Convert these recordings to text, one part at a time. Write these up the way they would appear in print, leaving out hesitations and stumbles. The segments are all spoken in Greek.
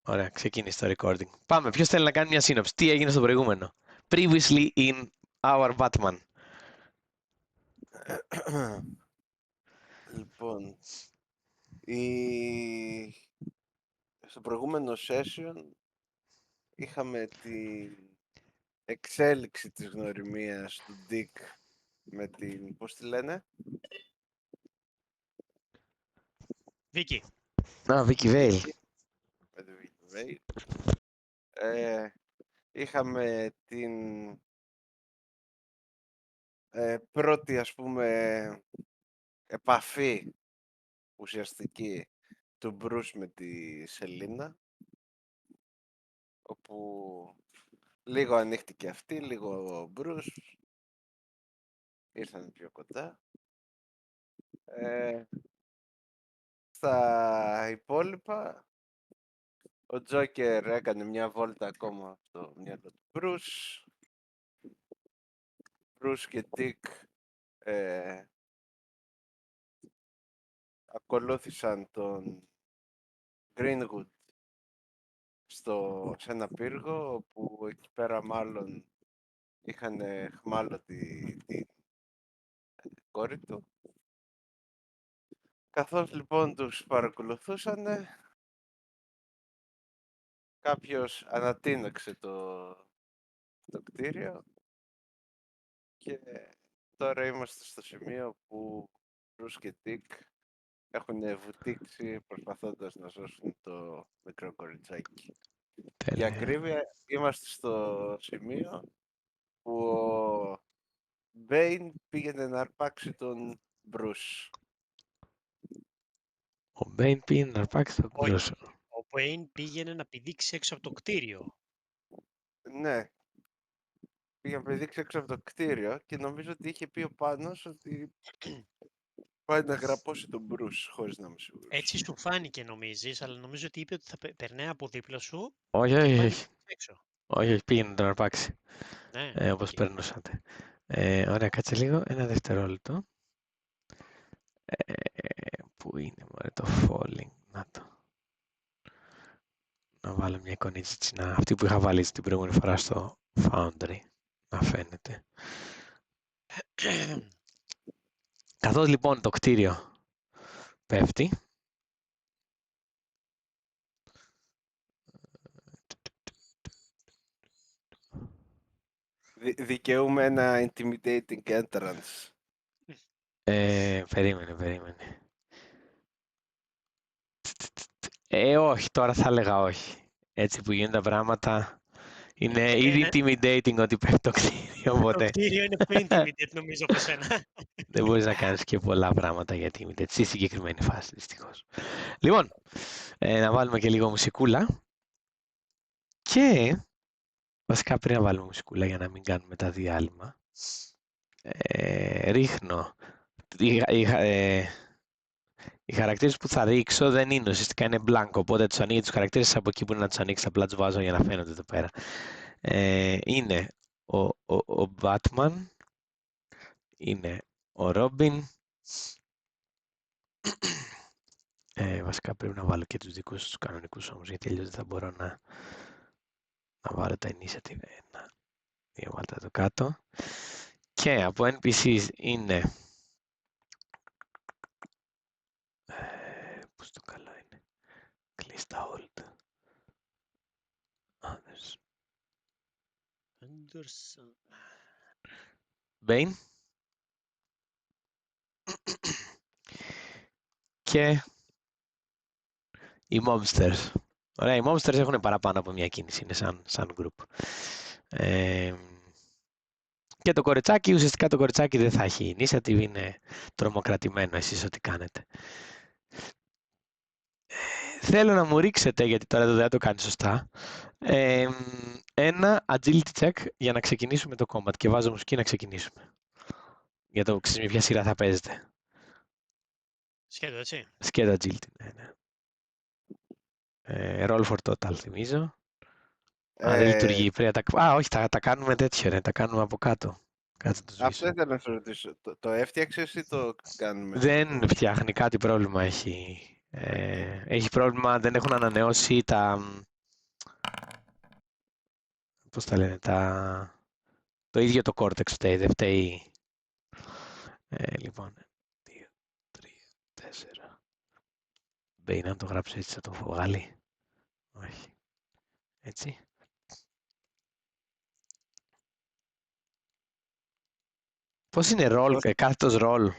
Ωραία, ξεκίνησε το recording. Πάμε, ποιος θέλει να κάνει μια σύνοψη? Τι έγινε στο προηγούμενο? Previously in our Batman. Λοιπόν, στο προηγούμενο session είχαμε την εξέλιξη της γνωριμίας του Dick με την, πώς τη λένε? Βίκυ. Vicky Vale. Με τη Vicky Vale. Είχαμε την πρώτη, ας πούμε, επαφή ουσιαστική του Bruce με τη Σελίνα, όπου λίγο ανοίχτηκε αυτή, λίγο ο Bruce, ήρθαν πιο κοντά. Στα υπόλοιπα, ο Τζόκερ έκανε μια βόλτα ακόμα στο μυαλό του Bruce. Bruce και Dick ακολούθησαν τον Greenwood σε ένα πύργο, όπου εκεί πέρα μάλλον είχαν χμάλωτη την κόρη του. Καθώς λοιπόν τους παρακολουθούσαν, κάποιος ανατείναξε το κτίριο και τώρα είμαστε στο σημείο που Bruce και Dick έχουν βουτήξει προσπαθώντας να σώσουν το μικρό κοριτσάκι. Για ακρίβεια, είμαστε στο σημείο που ο Bane πήγαινε να αρπάξει τον Bruce. Ο Bane πήγε να αρπάξει τον Bruce. Ο Wayne πήγαινε να πηδήξει έξω από το κτίριο. Ναι, πήγε να πηδήξει έξω από το κτίριο και νομίζω ότι είχε πει ο Πάνος ότι πάει να γραπώσει τον Bruce, χωρίς να είμαι σίγουρος. Έτσι σου φάνηκε νομίζεις, αλλά νομίζω ότι είπε ότι θα περνάει από δίπλα σου Όχι, και όχι, πάει όχι. έξω. Όχι, όχι, πήγε να τον αρπάξει. Ναι. Όπως περνούσατε. Ωραία, κάτσε λίγο. Ένα δευτερόλεπτο. Πού είναι μωρέ, το falling? Να το. Να βάλω μια εικονίτσα, αυτή που είχα βάλει την προηγούμενη φορά στο Foundry. Να φαίνεται. Καθώς λοιπόν το κτίριο πέφτει, Δικαιούμαι ένα intimidating entrance. περίμενε. Όχι, τώρα θα έλεγα όχι. Έτσι που γίνονται τα πράγματα, είναι ήδη intimidating ότι πέφτει το κτίριο, οπότε Το κτίριο είναι πιο intimidating νομίζω από σένα. δεν μπορείς να κάνεις και πολλά πράγματα για intimidate στη συγκεκριμένη φάση, δυστυχώς. Λοιπόν, να βάλουμε και λίγο μουσικούλα και βασικά πριν να βάλουμε μουσικούλα για να μην κάνουμε τα διάλειμμα, ρίχνω οι χαρακτήρες που θα ρίξω δεν είναι, ουσιαστικά είναι blank, οπότε τους ανοίγει τους χαρακτήρες από εκεί που είναι να τους ανοίξεις, απλά τους βάζω για να φαίνονται εδώ πέρα. Είναι ο Batman, είναι ο Robin, βασικά πρέπει να βάλω και τους δικούς τους κανονικούς όμως, γιατί αλλιώς δεν θα μπορώ να βάλω τα initiative. Ένα, δύο, βάλτε εδώ κάτω. Και από NPCs είναι... Πώς το καλό είναι. Κλείς τα old. Others. Bane. Και οι Mobsters. Ωραία, οι Mobsters έχουν παραπάνω από μια κίνηση, είναι σαν group. Και το κοριτσάκι, ουσιαστικά το κοριτσάκι δεν θα έχει initiative, είναι τρομοκρατημένο εσείς ό,τι κάνετε. Θέλω να μου ρίξετε, γιατί τώρα δεν το κάνει σωστά, ένα agility check για να ξεκινήσουμε το combat και βάζω μουσική να ξεκινήσουμε. Για το ξέρεις με ποια σειρά θα παίζετε. Σκέτο, έτσι. Σκέτο agility, ναι. Roll for total, θυμίζω. Δεν λειτουργεί. Πρέπει όχι, τα κάνουμε τέτοιο, ρε. Τα κάνουμε από κάτω. Κάτσε το σβήσω. Αυτό ήθελα να σου ρωτήσω. Το έφτιαξες ή το κάνουμε? Δεν φτιάχνει, κάτι πρόβλημα έχει. Έχει πρόβλημα, δεν έχουν ανανεώσει πώς τα λένε, το ίδιο το Cortex φταίει, δεν φταίει. Λοιπόν, 2, 3, 4. Μπαίνει να το γράψω έτσι, θα το βγάλει. Όχι. Έτσι. Πώς είναι roll, κάθετος roll.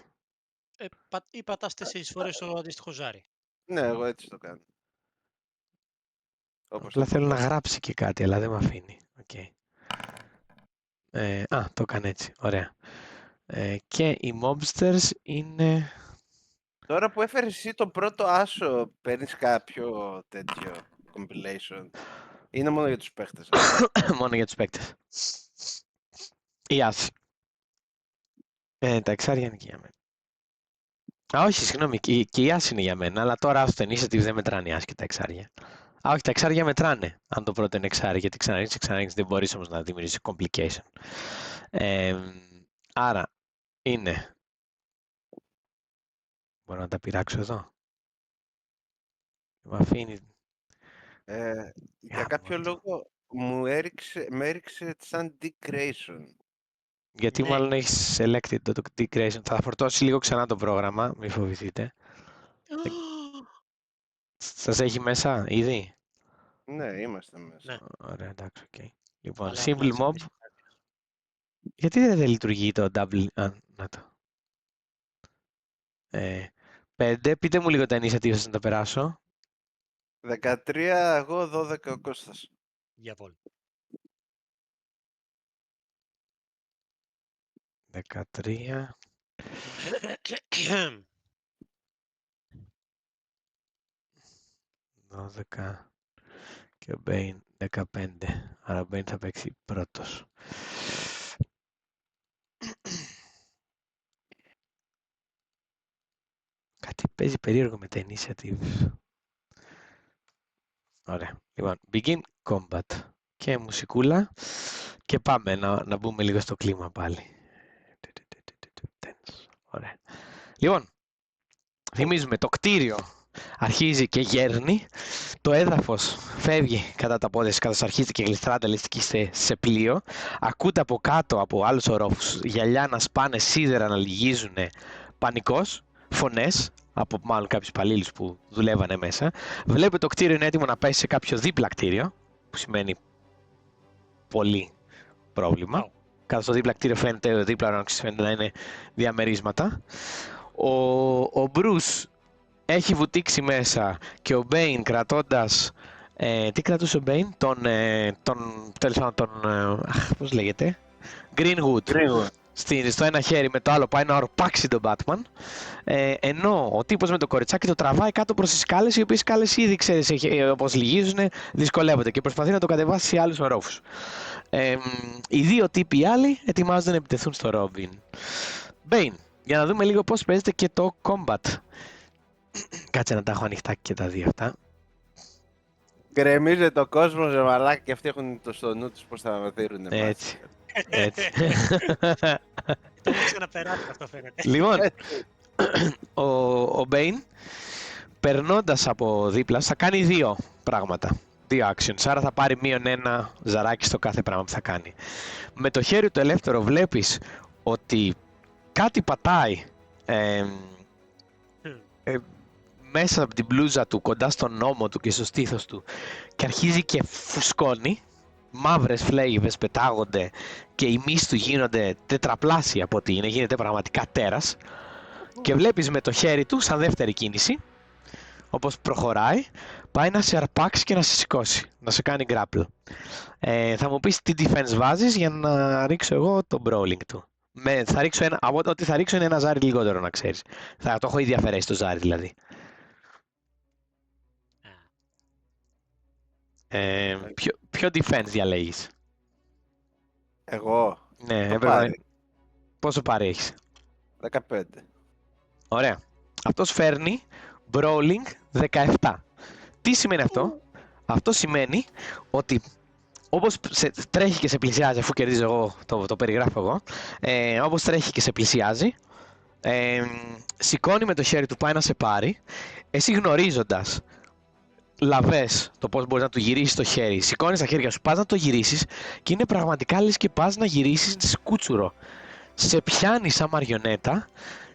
Ή πατάς 4 φορές το αντίστοιχο ζάρι. Ναι, εγώ έτσι το κάνω. Όπως Απλά το θέλω να προτάσεις. γράψει και κάτι, αλλά δεν με αφήνει. Okay. Το έκανε έτσι. Ωραία. Και οι mobsters είναι... Τώρα που έφερες εσύ το πρώτο άσο, παίρνεις κάποιο τέτοιο compilation. Είναι μόνο για τους παίχτες. Μόνο για τους παίκτες. Η άση. Τα εξάρια είναι και για μένα. Όχι, συγγνώμη, και η άση είναι για μένα, αλλά τώρα στο initiative δεν μετράνε οι άση και τα εξάρια. Όχι, τα εξάρια μετράνε, αν το πρώτο είναι εξάρι, γιατί ξαναρίξεις, δεν μπορείς όμως να δημιουργήσεις complication. Άρα, είναι... Μπορώ να τα πειράξω εδώ. Μου αφήνει... Για κάποιο λόγο με έριξε σαν decreation. Γιατί Ναι. μάλλον έχεις selected το decreation. Θα φορτώσει λίγο ξανά το πρόγραμμα, μην φοβηθείτε. Σας έχει μέσα ήδη? Ναι, είμαστε μέσα. Ναι. Ωραία, εντάξει, οκ. Λοιπόν, Αλλά simple αλλάζει mob. τις κάρτες. Γιατί δεν λειτουργεί το double... να το. 5, πείτε μου λίγο τα initiative σας να τα περάσω. 13, εγώ 12 ο Κώστας. Διαβόλ. 13, 12 και ο Bane 15. Άρα ο Bane θα παίξει πρώτος. Κάτι παίζει περίεργο με τα initiatives. Ωραία. Λοιπόν, begin combat. Και μουσικούλα. Και πάμε να μπούμε λίγο στο κλίμα πάλι. Ωραία. Λοιπόν, θυμίζουμε το κτίριο αρχίζει και γέρνει. Το έδαφος φεύγει κατά τα πόδια, καθώς αρχίζει και γλιστράτε ληστική σε πλοίο. Ακούτε από κάτω από άλλους ορόφους γυαλιά να σπάνε, σίδερα να λυγίζουν, πανικός, φωνές από μάλλον κάποιους υπαλλήλους που δουλεύανε μέσα. Βλέπετε το κτίριο είναι έτοιμο να πέσει σε κάποιο δίπλα κτίριο, που σημαίνει πολύ πρόβλημα. Καθώς το δίπλα κτίριο φαίνεται, δίπλα ορόξης φαίνεται να είναι διαμερίσματα. Ο Bruce έχει βουτήξει μέσα και ο Bane κρατώντας... τι κρατούσε ο Bane? Τέλος πάντων, πώς λέγεται? Greenwood. Στο ένα χέρι, με το άλλο πάει να ορπάξει τον Batman. Ενώ ο τύπος με το κοριτσάκι το τραβάει κάτω προς τις σκάλες, οι οποίες σκάλες ήδη ξέρεις όπως λυγίζουν, δυσκολεύονται και προσπαθεί να το κατεβάσει σε άλλους ορόφους. Οι δύο τύποι οι άλλοι ετοιμάζονται να επιτεθούν στο Robin. Bane, για να δούμε λίγο πώς παίζεται και το combat. Κάτσε να τα έχω ανοιχτά και τα δύο αυτά. Γκρεμίζεται ο κόσμος, ρε μαλάκα, και αυτοί έχουν το στο νου τους πώς θα δίνουν Έτσι. Έτσι. Το έχω ξαναπεράσει αυτό φαίνεται. Λοιπόν, ο Bane, περνώντας από δίπλα, θα κάνει δύο πράγματα. Δύο actions, άρα θα πάρει -1 ζαράκι στο κάθε πράγμα που θα κάνει. Με το χέρι του ελεύθερο βλέπεις ότι κάτι πατάει μέσα από την μπλούζα του, κοντά στον ώμο του και στο στήθος του και αρχίζει και φουσκώνει. Μαύρες φλέγηβες πετάγονται και οι μυς του γίνονται τετραπλάσια από ό,τι είναι, γίνεται πραγματικά τέρας. Και βλέπεις με το χέρι του, σαν δεύτερη κίνηση, όπως προχωράει, πάει να σε αρπάξει και να σε σηκώσει, να σε κάνει grapple. Θα μου πεις τι defense βάζεις για να ρίξω εγώ το brawling του. Ό,τι θα ρίξω είναι ένα ζάρι λιγότερο, να ξέρεις. Θα το έχω ήδη αφαιρέσει το ζάρι δηλαδή. Ποιο defense διαλέγεις? Εγώ. Ναι, Το έπρεπε. πάρει. Πόσο πάρει έχεις? 15. Ωραία. Αυτός φέρνει brawling 17. Τι σημαίνει αυτό? Αυτό σημαίνει ότι όπως τρέχει και σε πλησιάζει, αφού κερδίζω εγώ, το περιγράφω εγώ, όπως τρέχει και σε πλησιάζει, σηκώνει με το χέρι του, πάει να σε πάρει, εσύ γνωρίζοντας λαβές το πώς μπορείς να του γυρίσεις το χέρι. Σηκώνεις τα χέρια σου, πας να το γυρίσεις και είναι πραγματικά λες και πας να γυρίσεις σκούτσουρο. Σε πιάνει σαν μαριονέτα,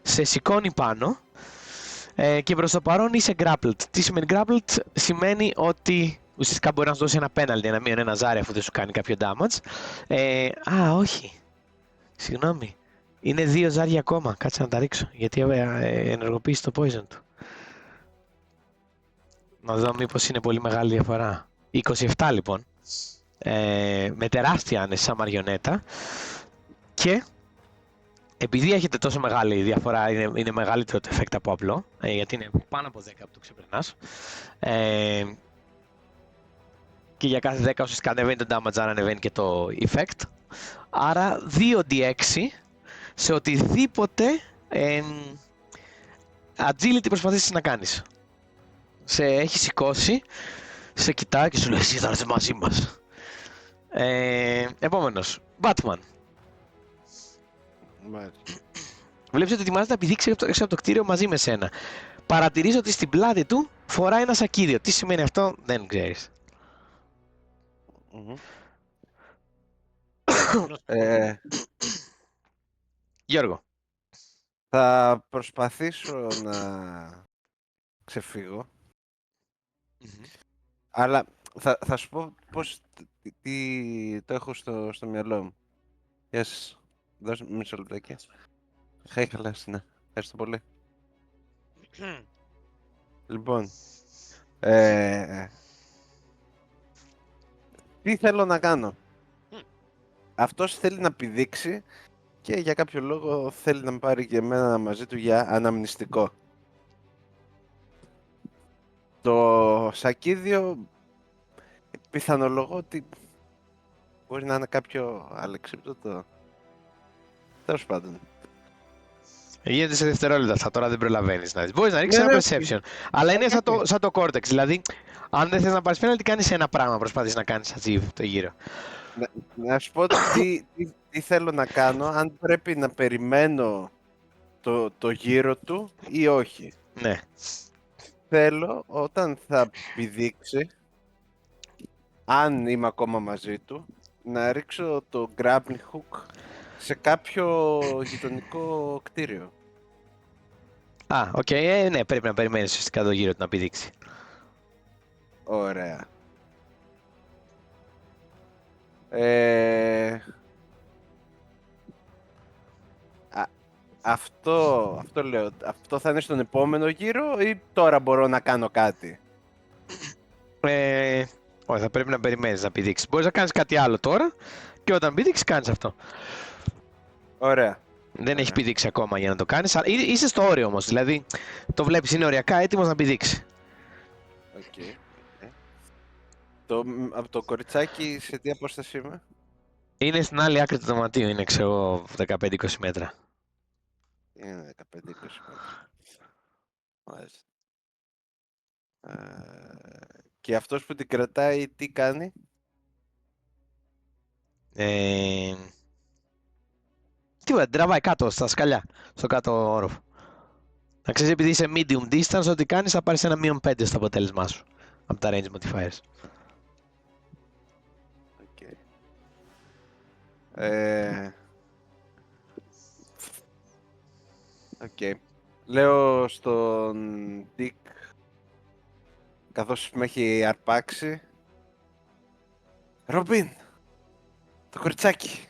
σε σηκώνει πάνω και προς το παρόν είσαι grappled. Τι σημαίνει grappled? Σημαίνει ότι ουσιαστικά μπορεί να σου δώσει ένα penalty, ένα μείον ένα ζάρι αφού δεν σου κάνει κάποιο damage. Όχι. Συγγνώμη. Είναι 2 ζάρια ακόμα. Κάτσε να τα ρίξω. Γιατί ενεργοποίησε το poison του. Να δω μήπως είναι πολύ μεγάλη διαφορά. 27 λοιπόν. Με τεράστια άνεση σαν μαριονέτα. Και επειδή έχετε τόσο μεγάλη διαφορά, είναι μεγαλύτερο το effect από απλό. Γιατί είναι πάνω από 10 που το ξεπερνάς. Και για κάθε 10 ουσιαστικά ανεβαίνει το damage, άρα ανεβαίνει και το effect. Άρα 2d6 σε οτιδήποτε agility προσπαθήσεις να κάνεις. Σε έχει σηκώσει, σε κοιτάει και σου λέει εσύ θα έρθεις μαζί μας. Επόμενος, Batman. Μάλιστα. Βλέπεις ότι ετοιμάζεται να πηδήξει έξω από το κτίριο μαζί με σένα. Παρατηρείς ότι στην πλάτη του φοράει ένα σακίδιο. Τι σημαίνει αυτό, δεν ξέρεις. Μμμ. Γνωστό. Γιώργο. Θα προσπαθήσω να ξεφύγω, αλλά θα σου πω πώς τι το έχω στο μυαλό μου. Γεια σας. Δώσε μου μισό λεπτάκι. Χαίει χαλάσει, ναι. Ευχαριστώ πολύ. Λοιπόν, τι θέλω να κάνω. Αυτός θέλει να πηδήξει και για κάποιο λόγο θέλει να με πάρει και εμένα μαζί του για αναμνηστικό. Το σακίδιο πιθανολογώ ότι μπορεί να είναι κάποιο αλεξίπτωτο. Τέλος πάντων. Γίνεται σε δευτερόλεπτα αυτά, τώρα δεν προλαβαίνεις να δεις. Μπορείς να ρίξεις Ναι, ένα ναι. perception, αλλά είναι σαν το cortex, δηλαδή αν δεν θες να πάρεις penalty κάνεις ένα πράγμα, προσπαθείς να κάνεις achieve το γύρο. Να σου πω τι θέλω να κάνω, αν πρέπει να περιμένω το γύρο του ή όχι. Ναι. Θέλω όταν θα πηδήξει, αν είμαι ακόμα μαζί του, να ρίξω το grappling hook σε κάποιο γειτονικό κτίριο. Οκ, ναι, πρέπει να περιμένεις ουσιαστικά το γύρο του να πηδήξει. Ωραία. Αυτό λέω. Αυτό θα είναι στον επόμενο γύρο ή τώρα μπορώ να κάνω κάτι? Όχι, θα πρέπει να περιμένεις να πηδήξεις. Μπορείς να κάνεις κάτι άλλο τώρα και όταν πηδήξεις κάνεις αυτό. Ωραία. Δεν έχει πηδήξει ακόμα για να το κάνεις, αλλά είσαι στο όριο όμως, δηλαδή το βλέπεις είναι οριακά έτοιμος να πηδήξει. Okay. Από το κοριτσάκι σε τι απόσταση είμαι? Είναι στην άλλη άκρη του δωματίου, είναι ξέρω 15-20 μέτρα. Είναι 15-20 μέτρα. Μάλιστα. Και αυτός που την κρατάει τι κάνει? Τίποτα, την τραβάει κάτω στα σκαλιά, στο κάτω όροφο. Να ξέρεις, επειδή είσαι medium distance, ό,τι κάνεις θα πάρεις ένα -5 στο αποτέλεσμά σου από τα range modifiers. Okay. Okay. Λέω στον Dick, καθώς με έχει αρπάξει, Ρομπίν, το κοριτσάκι.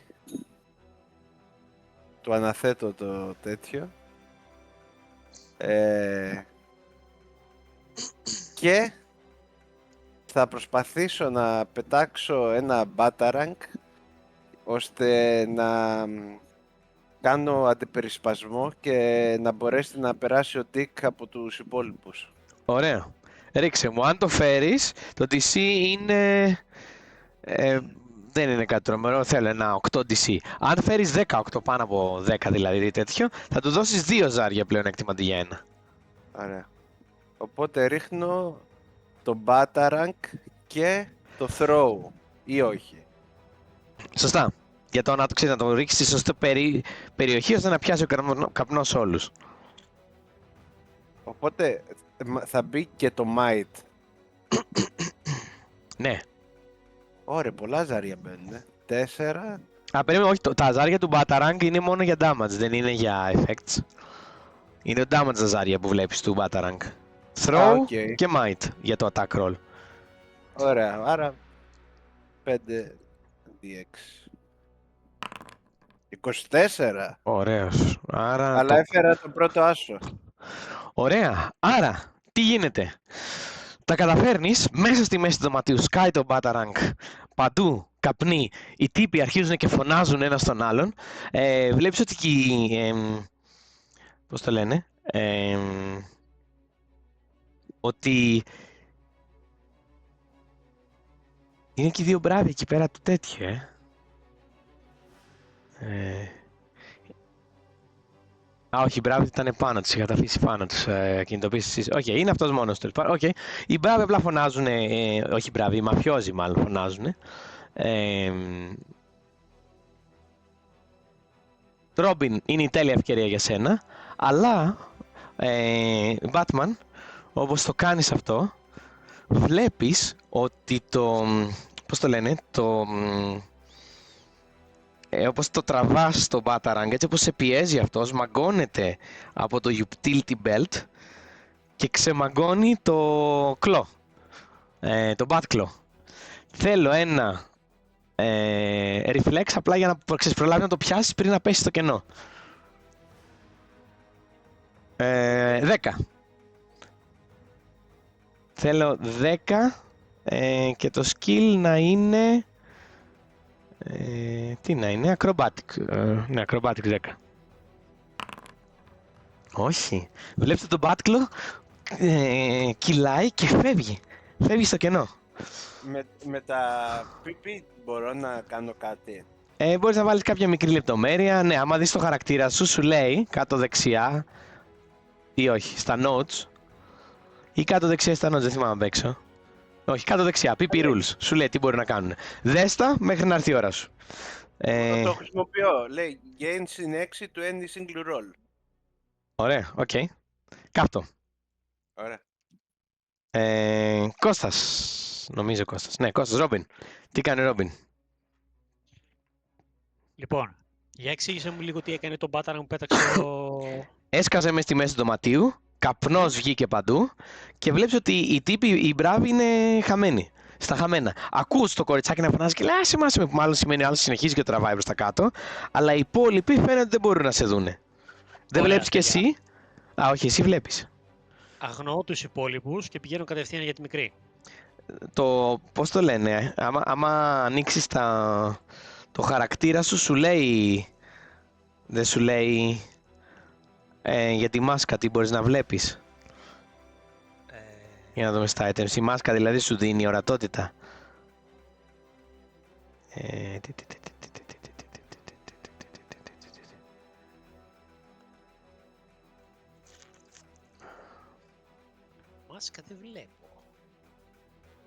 Του αναθέτω το τέτοιο. Και θα προσπαθήσω να πετάξω ένα Batarang ώστε να κάνω αντιπερισπασμό και να μπορέσει να περάσει ο Dick από τους υπόλοιπους. Ωραία. Ρίξε μου, αν το φέρεις, το DC είναι... δεν είναι κάτι τρομερό, θέλω ένα 8 DC. Αν φέρεις 18 πάνω από 10 δηλαδή τέτοιο, θα του δώσεις 2 ζάρια πλέον έκτημα αντί για 1. Ωραία. Οπότε ρίχνω το Batarang και το Throw, ή όχι? Σωστά. Για το να το ρίξεις στη σωστή περιοχή ώστε να πιάσει ο καπνός όλους. Οπότε θα μπει και το Might Ναι. Ωραία, πολλά ζάρια μπαίνουν. 4. Περίμενε, όχι, τα ζάρια του Batarang είναι μόνο για damage, δεν είναι για effects. Είναι το damage τα ζάρια που βλέπεις του Batarang. Throw οκ. και might για το attack roll. Ωραία, άρα 5 DX. 24. Ωραίος. Άρα Αλλά έφερα το πρώτο άσο. Ωραία. Άρα, τι γίνεται. Τα καταφέρνεις, μέσα στη μέση του δωματίου σκάει το Batarang. Παντού καπνί. Οι τύποι αρχίζουν και φωνάζουν ένα στον άλλον. Βλέπεις ότι πώς το λένε. Ότι είναι και οι δύο μπράβοι εκεί πέρα του τέτοιου, όχι, οι μπράβοι ήταν πάνω τους, είχα τα αφήσει πάνω τους, κινητοποίησεις εσείς. Οκ, είναι αυτός μόνος του. Οκ, οι μπράβοι απλά φωνάζουν, όχι οι μπράβοι, οι μαφιόζοι μάλλον φωνάζουν. Ρόμπιν, είναι η τέλεια ευκαιρία για σένα, αλλά Batman, όπως το κάνεις αυτό, βλέπεις ότι πώς το λένε, όπως το τραβάς στο Batarang, έτσι όπως σε πιέζει αυτός, μαγκώνεται από το utility belt και ξεμαγκώνει το κλό, το bat claw. Θέλω ένα reflex απλά για να προλάβει να το πιάσεις πριν να πέσει στο κενό. 10. Θέλω 10 και το skill να είναι... τι να είναι, acrobatic. Ναι, acrobatic 10. Όχι. Βλέπετε τον Batclaw κυλάει και φεύγει. Φεύγει στο κενό. Με τα PP μπορώ να κάνω κάτι. Μπορείς να βάλεις κάποια μικρή λεπτομέρεια. Ναι, άμα δεις το χαρακτήρα σου, σου λέει κάτω δεξιά ή όχι, στα notes ή κάτω δεξιά στα notes, δεν θυμάμαι απ' έξω. Όχι, κάτω δεξιά, PP rules. Σου λέει τι μπορεί να κάνουν. Δες τα μέχρι να έρθει η ώρα σου. Το χρησιμοποιώ. Λέει gain συν 6 to any single roll. Ωραία, οκ. Κάπτω. Ωραία. Κώστας. Νομίζω Κώστας. Ναι, Κώστας, Ρόμπιν. Τι κάνει ο Ρόμπιν. Λοιπόν, για εξήγησε μου λίγο τι έκανε τον Batarang που πέταξε ο... Έσκαζε μες στη μέση του δωματίου, καπνός βγήκε παντού και βλέπεις ότι οι τύποι, οι μπράβοι είναι χαμένοι. Στα χαμένα. Ακούς το κοριτσάκι να φωνάζει και λέει άσε με, που μάλλον σημαίνει άλλο συνεχίζει και τραβάει προς τα κάτω, αλλά οι υπόλοιποι φαίνεται ότι δεν μπορούν να σε δούνε. Δεν Ωραία, βλέπεις κι τέλεια. εσύ. Όχι, εσύ βλέπεις. Αγνοώ τους υπόλοιπους και πηγαίνω κατευθείαν για τη μικρή. Πώς το λένε, άμα ανοίξεις το χαρακτήρα σου, σου λέει, δεν σου λέει για τη μάσκα τι μπορείς να βλέπεις. Για να δούμε στα items. Η μάσκα δηλαδή σου δίνει ορατότητα. Μάσκα δεν βλέπω.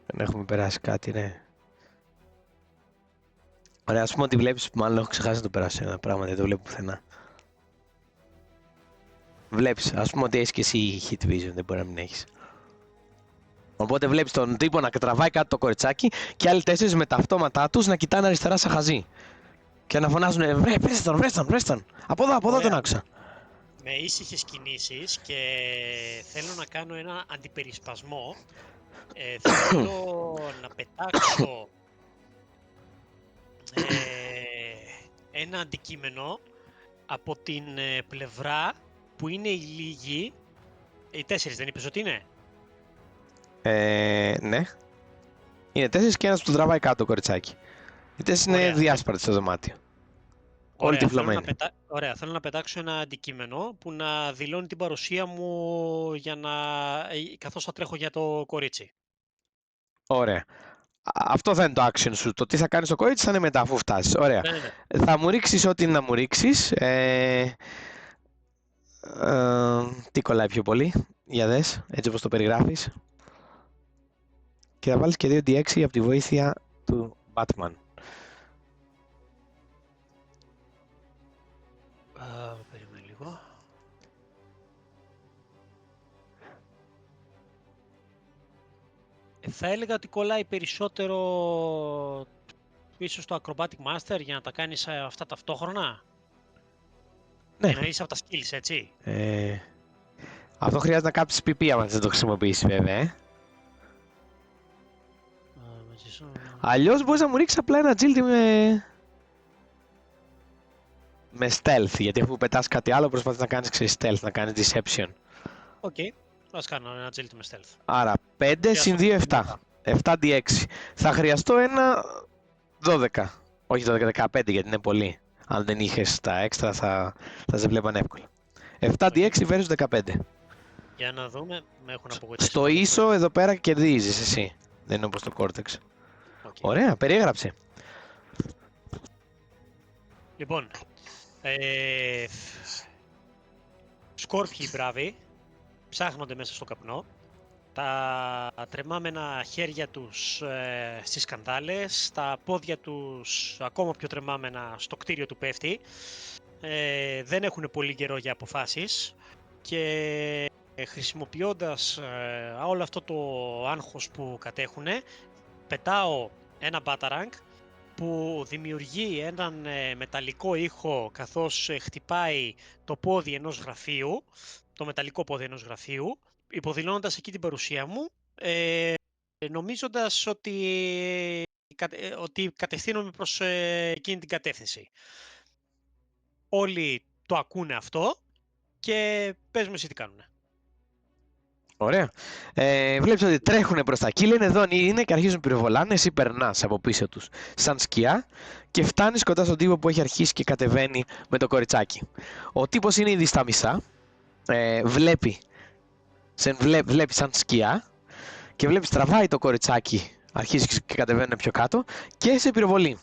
Δεν έχουμε περάσει κάτι, ναι. Ωραία, ας πούμε ότι βλέπεις, μάλλον έχω ξεχάσει να το περάσω ένα πράγμα, δεν το βλέπω πουθενά. Βλέπεις, ας πούμε ότι έχεις και εσύ hit vision, δεν μπορεί να μην έχεις. Οπότε βλέπεις τον τύπο να τραβάει κάτω το κοριτσάκι και άλλοι 4 με τα αυτόματά τους να κοιτάνε αριστερά σαν χαζί. Και να φωνάζουν βρες τον. Από εδώ Ωραία. τον άκουσα. Με ήσυχες κινήσεις και θέλω να κάνω ένα αντιπερισπασμό. Θέλω να πετάξω ένα αντικείμενο από την πλευρά που είναι οι λίγοι. Οι 4 δεν είπες ότι είναι? Ναι. Είναι 4 και ένας που τον τραβάει κάτω το κοριτσάκι. Οι 4 είναι Ωραία. διάσπαρτοι στο δωμάτιο. Όλοι τυφλωμένοι. Ωραία, θέλω να πετάξω ένα αντικείμενο που να δηλώνει την παρουσία μου καθώς θα τρέχω για το κορίτσι. Ωραία. Αυτό θα είναι το action σου. Το τι θα κάνεις στο κορίτσι θα είναι μετά αφού φτάσεις. Ωραία. Ναι. Θα μου ρίξεις ό,τι είναι να μου ρίξεις. Τι κολλάει πιο πολύ. Για δες, έτσι όπως το περιγράφεις. Και θα βάλεις και 2d6 από τη βοήθεια του Batman. Περίμενε λίγο. Θα έλεγα ότι κολλάει περισσότερο πίσω στο Acrobatic Master για να τα κάνεις αυτά ταυτόχρονα. Ναι. Εννοείς από τα skills, έτσι. Αυτό χρειάζεται να κάψεις PP άμα δεν το χρησιμοποιήσεις βέβαια. Αλλιώς μπορείς να μου ρίξεις απλά ένα agility με stealth, γιατί αφού πετάς κάτι άλλο προσπαθείς να κάνεις stealth, να κάνεις deception. Οκ, ας κάνω ένα agility με stealth. Άρα 5 συν 2, 7. 7d6. Θα χρειαστώ ένα 12. Όχι 12, 15 γιατί είναι πολύ. Αν δεν είχες τα έξτρα θα σε βλέπαν εύκολα. 7d6 versus 15. Για να δούμε, με έχουν απογοητεύσει. Στο ίσο εδώ πέρα κερδίζεις εσύ. Δεν είναι όπως το Cortex. Okay. Ωραία, περιέγραψε. Λοιπόν, σκόρπιοι μπράβοι ψάχνονται μέσα στο καπνό. Τα τρεμάμενα χέρια τους στις σκανδάλες, τα πόδια τους ακόμα πιο τρεμάμενα στο κτίριο του πέφτει. Δεν έχουν πολύ καιρό για αποφάσεις και χρησιμοποιώντας όλο αυτό το άγχος που κατέχουν, πετάω ένα Batarang που δημιουργεί έναν μεταλλικό ήχο καθώς χτυπάει το πόδι ενός γραφείου, το μεταλλικό πόδι ενός γραφείου, υποδηλώνοντας εκεί την παρουσία μου, νομίζοντας ότι κατευθύνομαι προς εκείνη την κατεύθυνση. Όλοι το ακούνε αυτό και πες μου εσύ τι κάνουνε. Ωραία. Βλέπεις ότι τρέχουν προς τα εκεί, λένε εδώ είναι και αρχίζουν να πυροβολάνε, εσύ περνάς από πίσω τους σαν σκιά και φτάνεις κοντά στον τύπο που έχει αρχίσει και κατεβαίνει με το κοριτσάκι. Ο τύπος είναι ήδη στα μισά, βλέπει σαν σκιά και βλέπεις τραβάει το κοριτσάκι, αρχίζει και κατεβαίνουν πιο κάτω και σε πυροβολεί.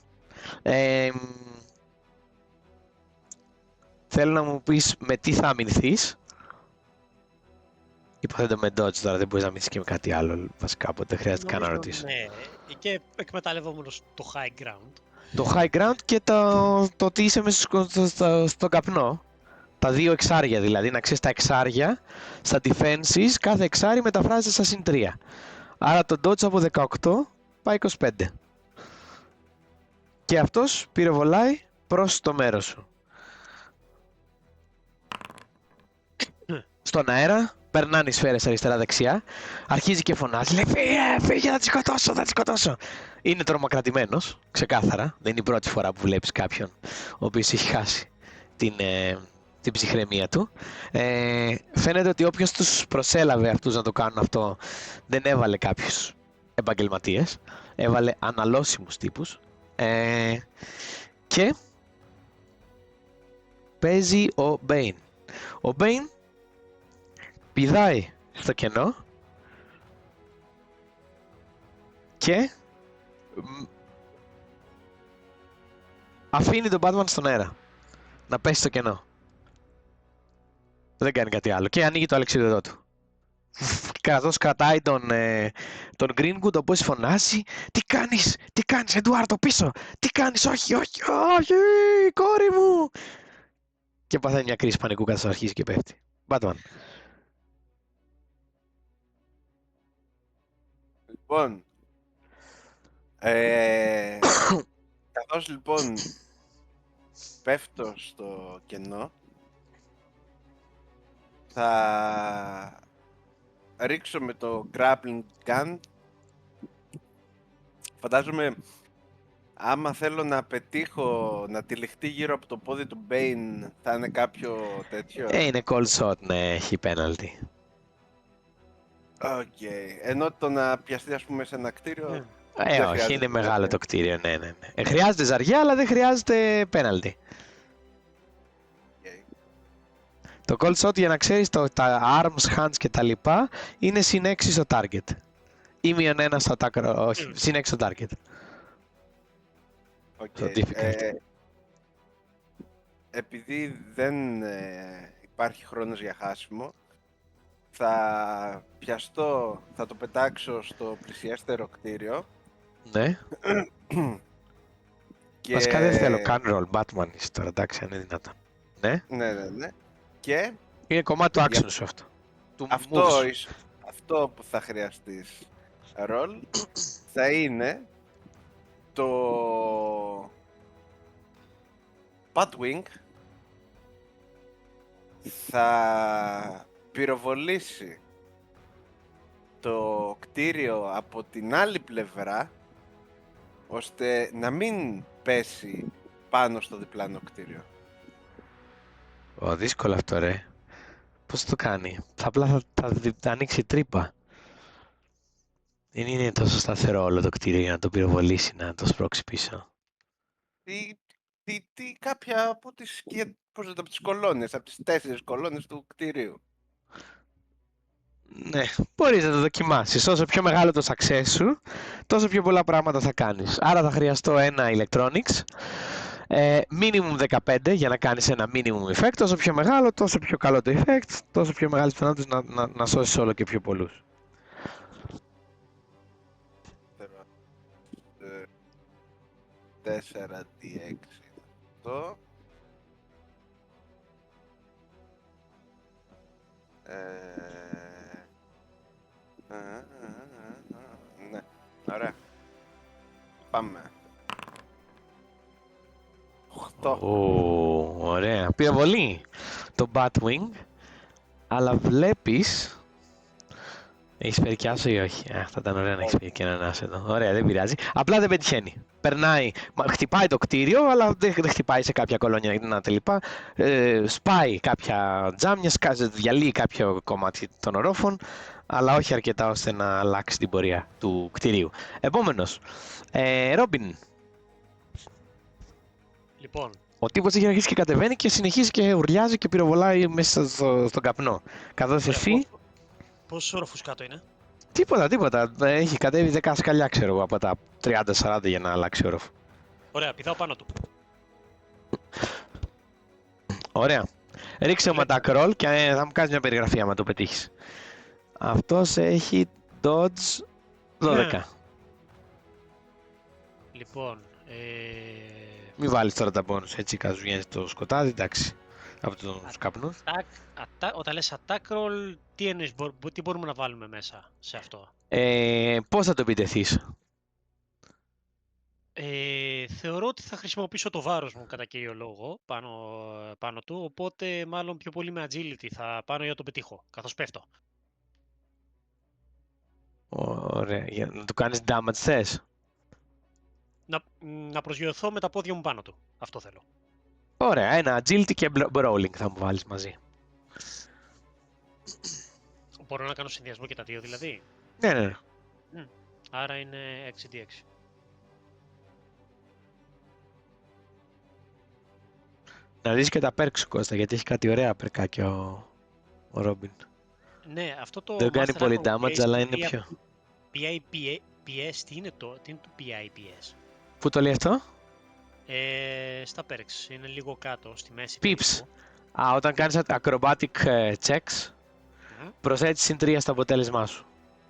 Θέλω να μου πεις με τι θα αμυνθείς. Υποθέτω με dodge τώρα, δεν μπορείς να αμυνθείς και με κάτι άλλο βασικά, οπότε δεν χρειάζεται καν να ρωτήσω. Ναι, και εκμεταλλευόμενος το high ground. Το high ground και το ότι είσαι μέσα στον καπνό. Τα δύο εξάρια δηλαδή, να ξέρεις τα εξάρια στα defenses, κάθε εξάρι μεταφράζεται στα συν 3. Άρα το dodge από 18 πάει 25. Και αυτός πυροβολάει προς το μέρος σου. Στον αέρα, περνάνε οι σφαίρες αριστερά-δεξιά, αρχίζει και φωνάζει, λέει φύγε, θα τη σκοτώσω. Είναι τρομοκρατημένος, ξεκάθαρα, δεν είναι η πρώτη φορά που βλέπεις κάποιον ο οποίος έχει χάσει την ψυχραιμία του. Φαίνεται ότι όποιος τους προσέλαβε αυτούς να το κάνουν αυτό δεν έβαλε κάποιους επαγγελματίες, έβαλε αναλώσιμους τύπους και παίζει ο Bane. Ο Bane πηδάει στο κενό και αφήνει τον Batman στον αέρα να πέσει στο κενό. Δεν κάνει κάτι άλλο και ανοίγει το αλεξίδωτό του. Καθώς κρατάει τον Greenwood, ο οποίος φωνάζει τι κάνεις Εντουάρντο πίσω, τι κάνεις, όχι, κόρη μου. Και παθαίνει μια κρίση πανικού καθώς αρχίζει και πέφτει. Batman. Λοιπόν, καθώς λοιπόν πέφτω στο κενό, θα ρίξω με το grappling gun. Φαντάζομαι άμα θέλω να πετύχω να τυλιχτεί γύρω από το πόδι του Bane θα είναι κάποιο τέτοιο. Είναι cold shot, ναι, έχει penalty. Οκ. Ενώ το να πιαστεί ας πούμε σε ένα κτίριο δεν όχι, χρειάζεται είναι μεγάλο penalty. το κτίριο, ναι. Χρειάζεται ζαριά, αλλά δεν χρειάζεται penalty. Okay. Το cold shot, για να ξέρεις, τα arms, hands και τα λοιπά, είναι συν 6 στο target. Ή μείον 1 στο attack, όχι, συν 6 στο target. Το Okay. difficult. Επειδή δεν υπάρχει χρόνος για χάσιμο, θα πιαστώ, θα το πετάξω στο πλησιέστερο κτίριο. Ναι. Και... Βασικά δεν θέλω καν roll, Batman είσαι τώρα, εντάξει, αν είναι δυνατόν. Ναι. Ναι. Και Είναι κομμάτι του action σου αυτό. Του αυτό, move σου. αυτό που θα χρειαστείς. ρολ θα είναι το Batwing θα πυροβολήσει το κτίριο από την άλλη πλευρά ώστε να μην πέσει πάνω στο διπλάνο κτίριο. Δύσκολο αυτό, ρε. Πώς το κάνει? Θα ανοίξει τρύπα. Δεν είναι τόσο σταθερό όλο το κτίριο για να το πυροβολήσει, να το σπρώξει πίσω. Κάποια από τις, από τις κολόνες, από τις 4 κολόνες του κτίριου. Ναι, μπορείς να το δοκιμάσεις. Όσο πιο μεγάλο το success σου, τόσο πιο πολλά πράγματα θα κάνεις. Άρα θα χρειαστώ ένα electronics, minimum 15 για να κάνεις ένα minimum effect. Όσο πιο μεγάλο, τόσο πιο καλό το effect, τόσο πιο μεγάλες πιθανότητες να σώσεις όλο και πιο πολλούς. 4d6 αυτό. Ναι, ωραία. Πάμε. 8. Ωραία. Πυροβολή το Batwing, αλλά βλέπεις... Έχεις φέρει κι άσο ή όχι? Θα ήταν ωραία να έχεις φέρει και έναν άσο εδώ. Ωραία, δεν πειράζει. Απλά δεν πετυχαίνει. Περνάει, χτυπάει το κτίριο, αλλά δεν χτυπάει σε κάποια κολόνια να τελειπά. Σπάει κάποια τζάμια, διαλύει κάποιο κομμάτι των ορόφων, αλλά όχι αρκετά ώστε να αλλάξει την πορεία του κτιρίου. Επόμενος, Ρόμπιν. Λοιπόν, Ο τύπος έχει αρχίσει και κατεβαίνει και συνεχίζει και ουρλιάζει και πυροβολάει μέσα στον καπνό. Καθώς εσύ... πόσους όροφους κάτω είναι? Τίποτα. Έχει κατέβει 10 σκαλιά, ξέρω εγώ, από τα 30-40 για να αλλάξει όροφο. Ωραία, πηδάω πάνω του. Ωραία. Ρίξε μου attack roll και θα μου κάνεις μια περιγραφή άμα το πετύχεις. Αυτός έχει dodge 12. Λοιπόν, Μην βάλεις τώρα τα bonus, έτσι κάτω βγαίνει το σκοτάδι, εντάξει. Από τους καπνούς. όταν λες attack roll, τι εννοείς, τι μπορούμε να βάλουμε μέσα σε αυτό? Πώς θα το επιτεθείς? Θεωρώ ότι θα χρησιμοποιήσω το βάρος μου κατά κύριο λόγο πάνω του, οπότε μάλλον πιο πολύ με agility θα πάνω για να το πετύχω, καθώς πέφτω. Ωραία. Για να του κάνεις damage θες? Να προσγειωθώ με τα πόδια μου πάνω του. Αυτό θέλω. Ωραία. Ένα agility και brawling θα μου βάλεις μαζί. Μπορώ να κάνω συνδυασμό και τα δύο δηλαδή. Ναι. Άρα είναι 6d6. Να δεις και τα perks σου, Κώστα, γιατί έχει κάτι ωραία περκάκια ο Ρόμπιν. Ναι, αυτό το Δεν κάνει Master πολύ Armor damage, αλλά είναι πιο... PIPS, τι είναι το PIPS? Πού το λέει αυτό? Στα perks, είναι λίγο κάτω, στη μέση. Pips. Όταν κάνεις acrobatic checks, προσθέτεις συν 3 στο αποτέλεσμά σου.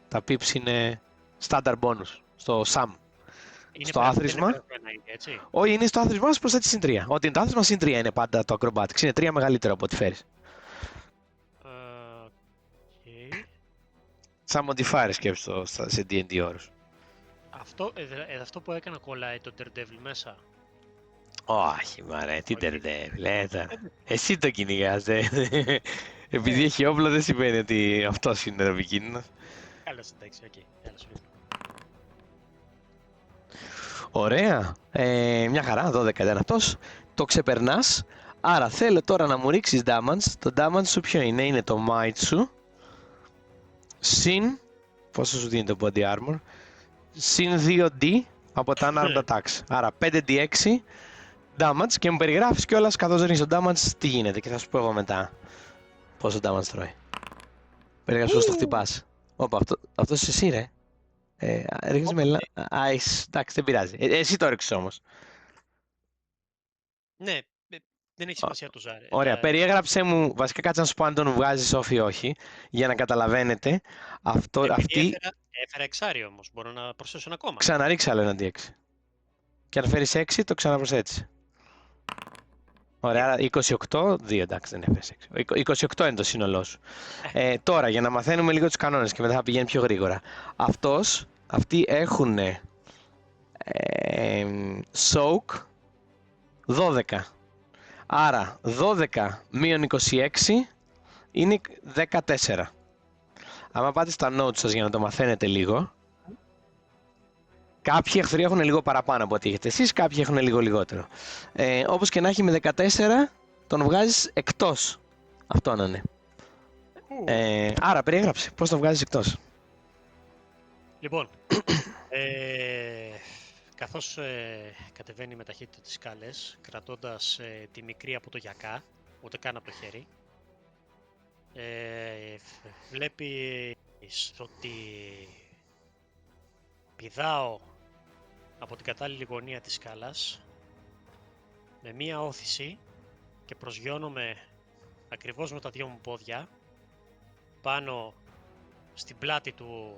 Τα pips είναι standard bonus, στο sum. Είναι στο άθροισμα. Όχι, είναι στο άθροισμά σου, προσθέτεις συν 3. Ό,τι είναι το άθροισμα, συν 3 είναι πάντα το acrobatics. Είναι 3 μεγαλύτερο από ό,τι φέρεις. Okay. Σαν modifier σκέψου σε D&D όρους. Αυτό που έκανα κολλάει το Daredevil μέσα. Όχι, μωρέ, τι Daredevil, εσύ το κυνηγάς, Επειδή έχει όπλο δεν σημαίνει ότι αυτός είναι ο επικίνδυνος. Καλώς, εντάξει, οκ. Ωραία, μια χαρά, 12 ήταν αυτός. Το ξεπερνάς, άρα θέλω τώρα να μου ρίξεις damage. Το damage σου ποιο είναι? Είναι το might σου συν, πόσο σου δίνει το body armor, συν 2d από τα unarmed attacks. Άρα 5d6 damage και μου περιγράφεις κιόλας καθώς ρίχνεις το damage τι γίνεται και θα σου πω εγώ μετά πόσο damage τρώει. Περιγράφεις πώς το χτυπάς. Όπα, αυτός είσαι εσύ ρε. Ρίχνεις με εντάξει, δεν πειράζει. Εσύ το ρίξεις όμως. Ναι, δεν έχει σημασία το ζάρι. Ωραία, περιέγραψε μου, βασικά κάτσε να σου πω αν τον βγάζεις off ή όχι, για να καταλαβαίνετε. Αυτή... Έφερα εξάρι όμως, μπορώ να προσθέσω ένα ακόμα. Ξαναρίξε άλλο ένα D6. Και αν φέρεις 6, το ξαναπροσθέτεις. Ωραία, άρα 28, 2 εντάξει, δεν έφερες 6. 28 είναι το σύνολό σου. Τώρα, για να μαθαίνουμε λίγο τους κανόνες και μετά θα πηγαίνει πιο γρήγορα. Αυτοί έχουν soak 12. Άρα 12 μείον 26 είναι 14. Άμα πάτε στα notes σας για να το μαθαίνετε λίγο, κάποιοι εχθροί έχουν λίγο παραπάνω από ό,τι έχετε εσείς, κάποιοι έχουν λίγο λιγότερο. Όπως και να έχει, με 14 τον βγάζεις εκτός. Αυτό να είναι. Άρα περιέγραψε πώς τον βγάζεις εκτός. Λοιπόν, καθώς κατεβαίνει με ταχύτητα τις σκάλες, κρατώντας τη μικρή από το γιακά, ούτε καν από το χέρι, βλέπεις ότι πηδάω από την κατάλληλη γωνία της σκάλας με μία όθηση και προσγειώνομαι ακριβώς με τα δυο μου πόδια πάνω στην πλάτη του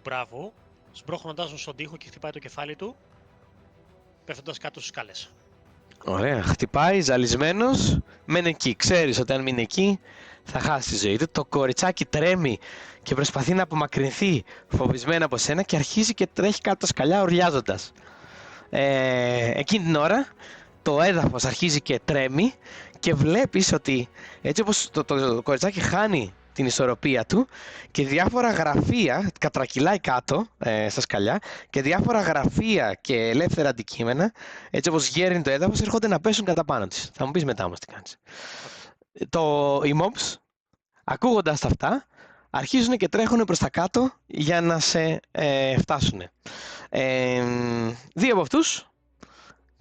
μπράβου, σμπρώχνοντάς τον στον τοίχο και χτυπάει το κεφάλι του, πέφτοντας κάτω στις σκάλες. Ωραία, χτυπάει, ζαλισμένος, μένει εκεί. Ξέρεις ότι αν μείνει εκεί θα χάσει τη ζωή του. Το κοριτσάκι τρέμει και προσπαθεί να απομακρυνθεί φοβισμένα από σένα και αρχίζει και τρέχει κάτω τα σκαλιά ουρλιάζοντας. Εκείνη την ώρα το έδαφος αρχίζει και τρέμει και βλέπεις ότι έτσι όπως το κοριτσάκι χάνει την ισορροπία του και διάφορα γραφεία κατρακυλάει κάτω στα σκαλιά και διάφορα γραφεία και ελεύθερα αντικείμενα, έτσι όπως γέρνει το έδαφος, έρχονται να πέσουν κατά πάνω της. Θα μου πεις μετά όμως τι κάνεις. Οι mobs, ακούγοντας τα αυτά, αρχίζουν και τρέχουν προς τα κάτω για να σε φτάσουν. Δύο από αυτούς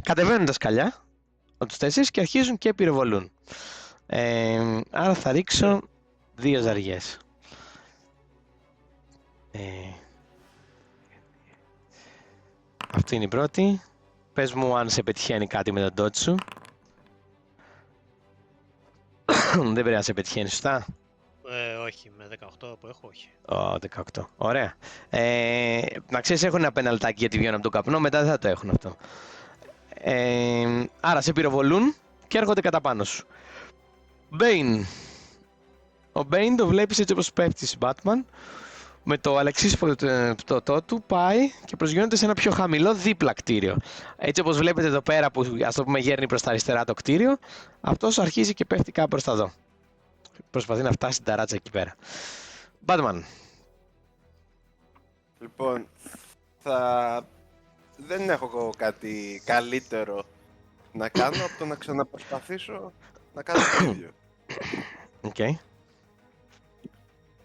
κατεβαίνουν τα σκαλιά, τους 4, και αρχίζουν και πυροβολούν. Άρα θα ρίξω 2 ζαριές. Αυτή είναι η πρώτη. Πες μου αν σε πετυχαίνει κάτι με τον dodge σου. Δεν πρέπει να σε πετυχαίνει, σωστά. Όχι, με 18 που έχω, όχι. 18. Ωραία. Να ξέρεις, έχουν ένα πεναλτάκι γιατί βγαίνουν από τον καπνό, μετά δεν θα το έχουν αυτό. Άρα σε πυροβολούν και έρχονται κατά πάνω σου. Bane. Ο Bane το βλέπεις έτσι όπως πέφτεις, Batman. Με το αλεξίσποτο του πάει και προσγειώνεται σε ένα πιο χαμηλό δίπλα κτίριο. Έτσι όπως βλέπετε εδώ πέρα που, ας το πούμε, γέρνει προς τα αριστερά το κτίριο, αυτός αρχίζει και πέφτει κάπου προς τα εδώ. Προσπαθεί να φτάσει την ταράτσα εκεί πέρα. Batman. Λοιπόν, δεν έχω εγώ κάτι καλύτερο να κάνω από το να ξαναπροσπαθήσω να κάνω το ίδιο. Okay.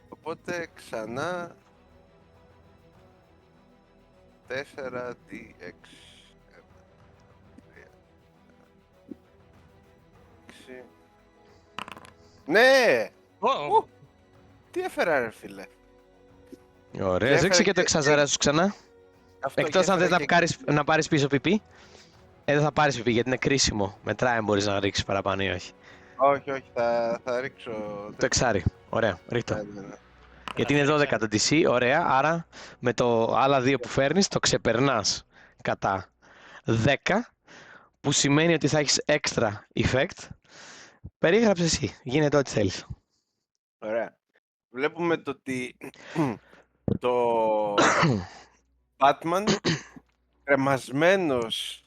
Οπότε ξανά 4d6. Ναι! Ου! Τι έφερα ρε φίλε. Ωραία, ρίξε και το εξαζέρα σου ξανά. Εκτός αν θες να πάρεις πίσω πιπί. Δεν θα πάρεις πιπί γιατί είναι κρίσιμο. Μετράει αν μπορείς να ρίξεις παραπάνω ή όχι. Όχι, θα ρίξω... Το εξάρι. Ωραία, ρίχτω. Ναι. Γιατί είναι 12 το DC, ωραία. Άρα με το άλλα 2 που φέρνεις το ξεπερνάς κατά 10. Που σημαίνει ότι θα έχεις extra effect. Περίγραψε εσύ. Γίνεται ό,τι θέλεις. Ωραία. Βλέπουμε το ότι το Batman κρεμασμένος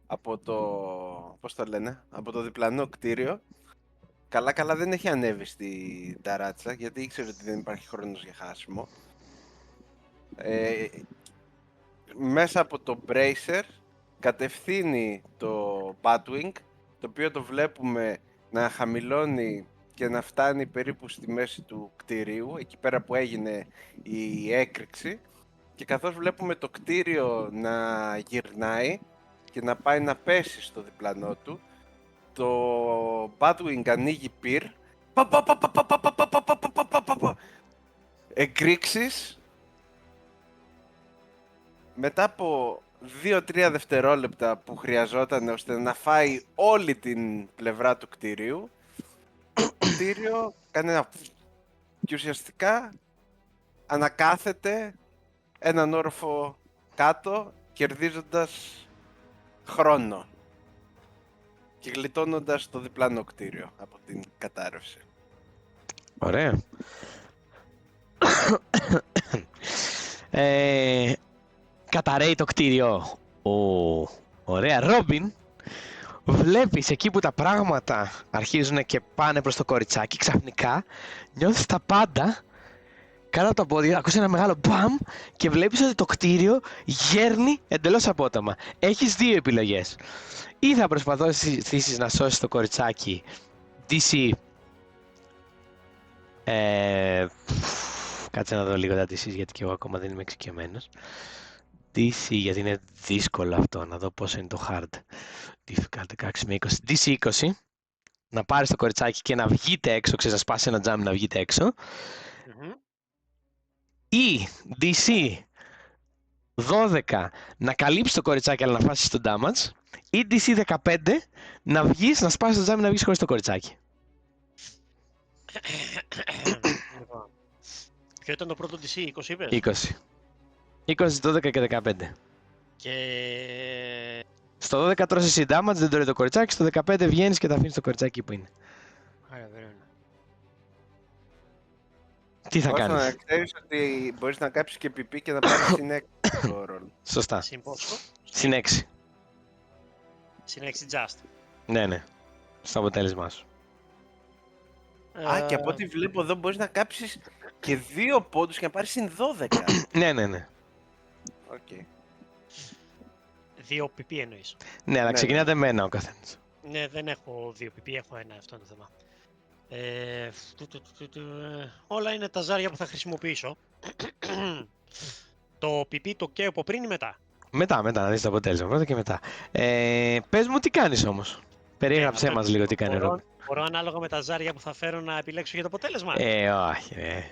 από το, πώς το λένε, από το διπλανό κτίριο, καλά δεν έχει ανέβει στην ταράτσα γιατί ήξερε ότι δεν υπάρχει χρόνος για χάσιμο. Μέσα από το Bracer κατευθύνει το Batwing, το οποίο το βλέπουμε να χαμηλώνει και να φτάνει περίπου στη μέση του κτηρίου, εκεί πέρα που έγινε η έκρηξη, και καθώς βλέπουμε το κτίριο να γυρνάει και να πάει να πέσει στο διπλανό του, το Batwing ανοίγει πυρ, εκρήξεις. Μετά από 2-3 δευτερόλεπτα που χρειαζόταν ώστε να φάει όλη την πλευρά του κτίριου, το κτίριο κάνει ένα και ουσιαστικά ανακάθεται έναν όροφο κάτω, κερδίζοντας χρόνο. και γλιτώνοντας το διπλανό κτίριο από την κατάρρευση. Ωραία. Καταραίει το κτίριο. Ωραία. Ρόμπιν, βλέπεις εκεί που τα πράγματα αρχίζουν και πάνε προς το κοριτσάκι, ξαφνικά νιώθεις τα πάντα κάτω από τα πόδια, ακούς ένα μεγάλο μπαμ και βλέπεις ότι το κτίριο γέρνει εντελώς απότομα. Έχεις δύο επιλογές. Ή θα προσπαθήσεις να σώσεις το κοριτσάκι DC. Κάτσε να δω λίγο τα DC γιατί και εγώ ακόμα δεν είμαι εξοικειωμένος. DC γιατί είναι δύσκολο αυτό, να δω πόσο είναι το hard. Difficult 16 με 20. DC 20. Να πάρεις το κοριτσάκι και να βγείτε έξω, ξέρεις, να σπάσει ένα τζάμι να βγείτε έξω. Ή DC 12 να καλύψεις το κοριτσάκι αλλά να φάσεις το damage. Ή DC 15 να βγεις, να σπάσεις το τζάμι να βγεις χωρίς το κοριτσάκι. Λοιπόν, ποιο ήταν το πρώτο DC, 20 είπες? 20. 20, 12 και 15. Και... Στο 12 τρως εσύ damage, δεν τρώει το κοριτσάκι, στο 15 βγαίνεις και τα αφήνεις το κοριτσάκι που είναι. Άρα, δεν είναι. Τι θα Όσο κάνεις? να ξέρεις ότι μπορείς να κάψεις και πιπί και να πάρεις συνέχεια το ρόλο. Σωστά. Συν πόσο? Συν 6. Συν 6 just. Ναι. Στο αποτέλεσμά σου. Α, και από ό,τι βλέπω εδώ μπορείς να κάψεις και 2 πόντους και να πάρεις συν 12. Ναι. Οκ. 2 PP εννοείς? Ναι, αλλά Ναι, ξεκινάτε με ένα ο καθένας. Ναι, δεν έχω 2 PP, έχω ένα, αυτό είναι το θέμα. Όλα είναι τα ζάρια που θα χρησιμοποιήσω. Το PP το καίω από πριν ή μετά? Μετά, να δεις το αποτέλεσμα. Πρώτα και μετά. Πες μου τι κάνεις όμως. Περιέγραψέ μας λίγο τι κάνει ο Ρόμπιν. Μπορώ ανάλογα με τα ζάρια που θα φέρω να επιλέξω για το αποτέλεσμα? Όχι.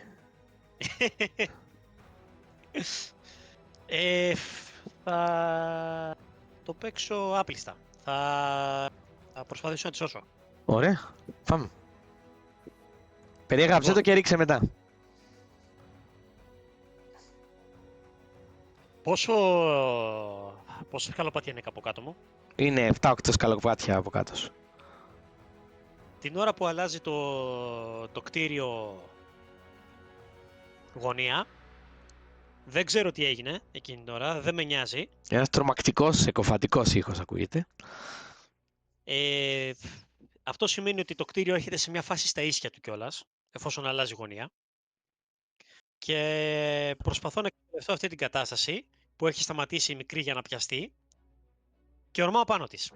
Θα το παίξω άπλιστα. Θα προσπαθήσω να τη σώσω. Ωραία. Πάμε. Περιέγραψέ το και ρίξε μετά. Πόσο σκαλοπάτια είναι από κάτω μου? Είναι 7-8 σκαλοπάτια από κάτω σου. Την ώρα που αλλάζει το κτίριο γωνία, δεν ξέρω τι έγινε εκείνη την ώρα, δεν με νοιάζει. Ένας τρομακτικός, εκοφαντικός ήχος ακούγεται. Αυτό σημαίνει ότι το κτίριο έρχεται σε μια φάση στα ίσια του κιόλας, εφόσον αλλάζει γωνία. Και προσπαθώ να εκμεταλλευτώ αυτή την κατάσταση που έχει σταματήσει η μικρή για να πιαστεί και ορμάω πάνω της.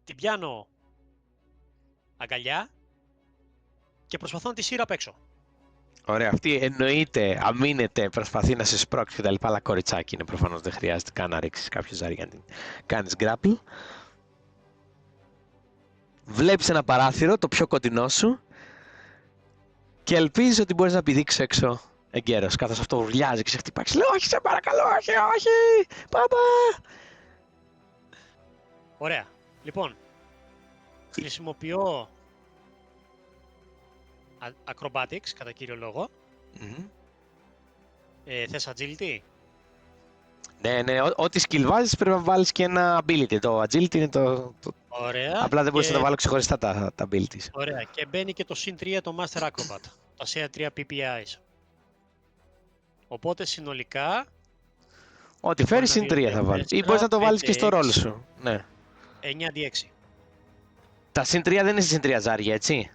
Την πιάνω αγκαλιά και προσπαθώ να τη σύρω απ' έξω. Ωραία, αυτή εννοείται, αμήνεται, προσπαθεί να σε σπρώξει κτλ. Αλλά κοριτσάκι είναι προφανώς, δεν χρειάζεται καν να ρίξεις κάποιο ζάρι για να την κάνεις grapple. Βλέπεις ένα παράθυρο, το πιο κοντινό σου, και ελπίζεις ότι μπορείς να πηδήξεις έξω εγκαίρος, καθώς αυτό ουρλιάζει και σε χτυπάει. Λέω, όχι, σε παρακαλώ, όχι, πάπα! Ωραία. Λοιπόν, χρησιμοποιώ acrobatics κατά κύριο λόγο. Θες agility? Ναι, ό,τι skill βάζεις πρέπει να βάλεις και ένα ability. Το agility είναι το... Ωραία. Απλά δεν μπορείς και... να τα βάλω ξεχωριστά τα abilities. Ωραία. Και μπαίνει και το συν 3 το Master Acrobat. Τα συν 3 PPIs. Οπότε συνολικά... Ό,τι φέρεις συν 3 θα βάλεις. Ή μπορείς να το βάλεις και στο ρόλο σου. Ναι. 9d6. Τα συν 3 δεν είναι συν 3 ζάρια, έτσι.